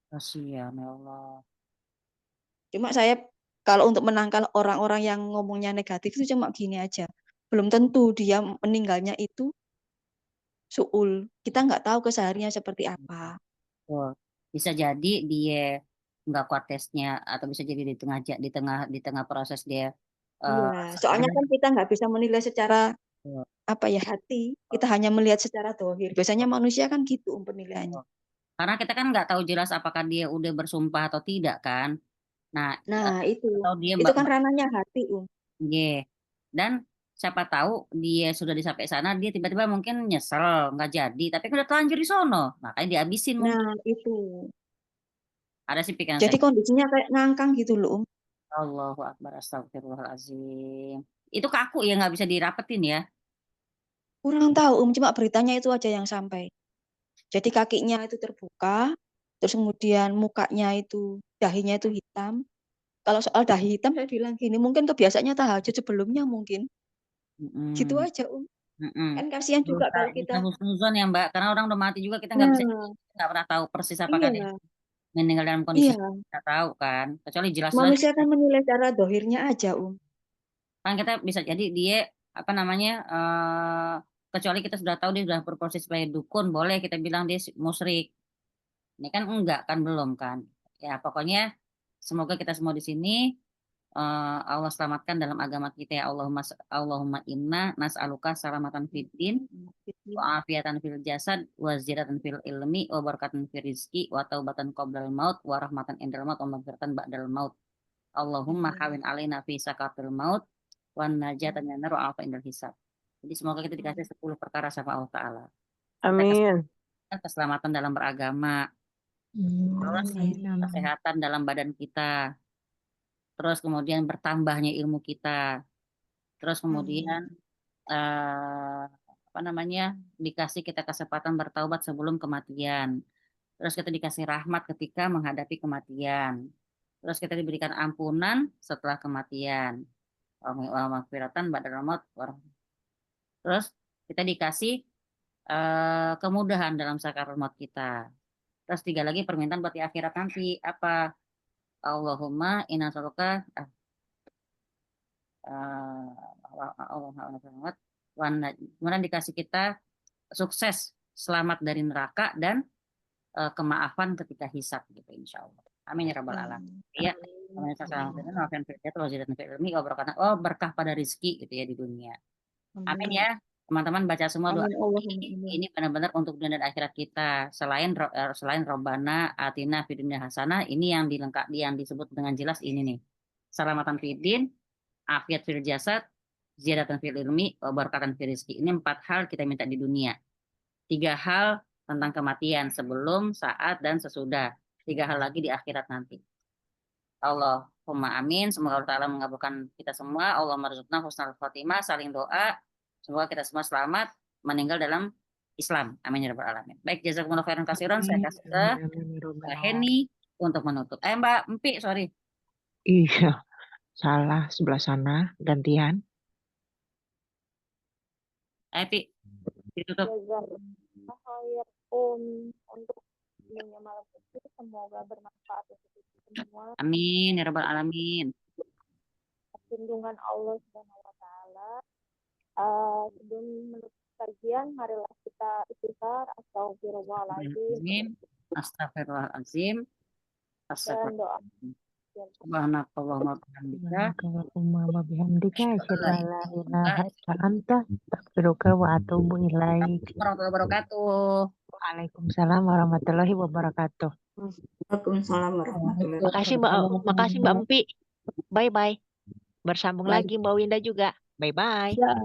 Kasihan ya Allah. Cuma saya kalau untuk menangkal orang-orang yang ngomongnya negatif itu cuma gini aja. Belum tentu dia meninggalnya itu suul. Kita nggak tahu kesehariannya seperti apa. Bisa jadi dia nggak kuat tesnya, atau bisa jadi di tengah proses dia. Soalnya kan kita nggak bisa menilai secara hati. Kita hanya melihat secara dohir. Biasanya manusia kan gitu penilaiannya. Karena kita kan nggak tahu jelas apakah dia udah bersumpah atau tidak kan. Nah itu dia itu kan ranahnya hati. Dan siapa tahu dia sudah sampai sana, dia tiba-tiba mungkin nyesel nggak jadi, tapi kan udah telanjur di sono, makanya dihabisin. Nah itu ada sih pikiran jadi kondisinya kayak ngangkang gitu loh. Allahu Akbar, astagfirullahaladzim. Itu kaku ya, nggak bisa dirapetin ya? Kurang tahu cuma beritanya itu aja yang sampai. Jadi kakinya itu terbuka, terus kemudian mukanya itu, dahinya itu hitam. Kalau soal dahi hitam saya bilang gini, mungkin kebiasaannya tahajud sebelumnya mungkin. Gitu aja Kan kasihan juga kalau Bisa kita. husnuzon ya Mbak, karena orang udah mati juga kita nggak bisa, Nah, nggak pernah tahu persis apakah dia iya, meninggal dalam kondisi iya. kita tahu kan, kecuali jelas-jelas Manusia kan menilai secara dohirnya aja, kan kita bisa jadi dia apa namanya kecuali kita sudah tahu dia sudah berproses sebagai dukun, boleh kita bilang dia musyrik. Ini kan enggak kan, belum kan. Ya pokoknya semoga kita semua di sini Allah selamatkan dalam agama kita ya Allahumma inna nas'aluka salamatan fid din wa afiatan fil jasad wa ziyadatan fil ilmi wa barakatan fil rizki wa taubatan qoblal maut wa rahmatan indal maut wa maghfiratan ba'dal maut. Allahumma hawin alaina fi sakatil maut wan najatan minar wa afa indal hisab. Jadi semoga kita dikasih 10 perkara sama Allah Ta'ala. Amin. Keselamatan dalam beragama, terus kesehatan dalam badan kita, terus kemudian bertambahnya ilmu kita, terus kemudian apa namanya dikasih kita kesempatan bertaubat sebelum kematian, terus kita dikasih rahmat ketika menghadapi kematian, terus kita diberikan ampunan setelah kematian, wa maghfiratan ba'dal maut, terus kita dikasih kemudahan dalam sakaratul maut kita. Terus 3 lagi permintaan buat di akhirat nanti apa? Allahumma inna nas'aluka kemudian dikasih kita sukses selamat dari neraka dan kemaafan ketika hisab gitu insya Allah. Amin ya rabbal alamin. Ya. Berkah pada rezeki gitu ya di dunia. Amin ya. Teman-teman baca semua doa ini benar-benar untuk dunia dan akhirat kita. Selain Robbana atina fid dunya hasanah, ini yang disebut dengan jelas ini nih. Salamatan fidin, afiat fil jasad, ziyadatan fil ilmi, barakatan fil rizki. Ini 4 hal kita minta di dunia. 3 hal tentang kematian sebelum, saat, dan sesudah. 3 hal lagi di akhirat nanti. Allahumma amin. Semoga Allah Ta'ala mengabulkan kita semua. Allah marzuqna husnul khotimah, saling doa. Semoga kita semua selamat meninggal dalam Islam. Amin ya rabbal alamin. Baik, jazakumullah khairan katsiran. Saya kasih ke Mbak Heni untuk menutup. Mbak Empi, sorry. Iya, salah sebelah sana, gantian. Empi, ditutup. Untuk malam itu semoga bermanfaat untuk kita semua. Amin ya rabbal alamin. Perlindungan Allah Subhanahu wa taala. Sebelum menutup kajian, marilah kita istighfar, astagfirullahaladzim. Astagfirullahaladzim. Dan doa. Subhanakallahumma wa bihamdika asyhadu an la ilaha illa anta astaghfiruka wa atubu ilaik. Warahmatullahi wabarakatuh. Waalaikumsalam warahmatullahi wabarakatuh. Waalaikumsalam warahmatullahi wabarakatuh. Makasih Mbak Empi. Bye bye. Bersambung lagi Mbak Winda juga. Bye bye. Ya,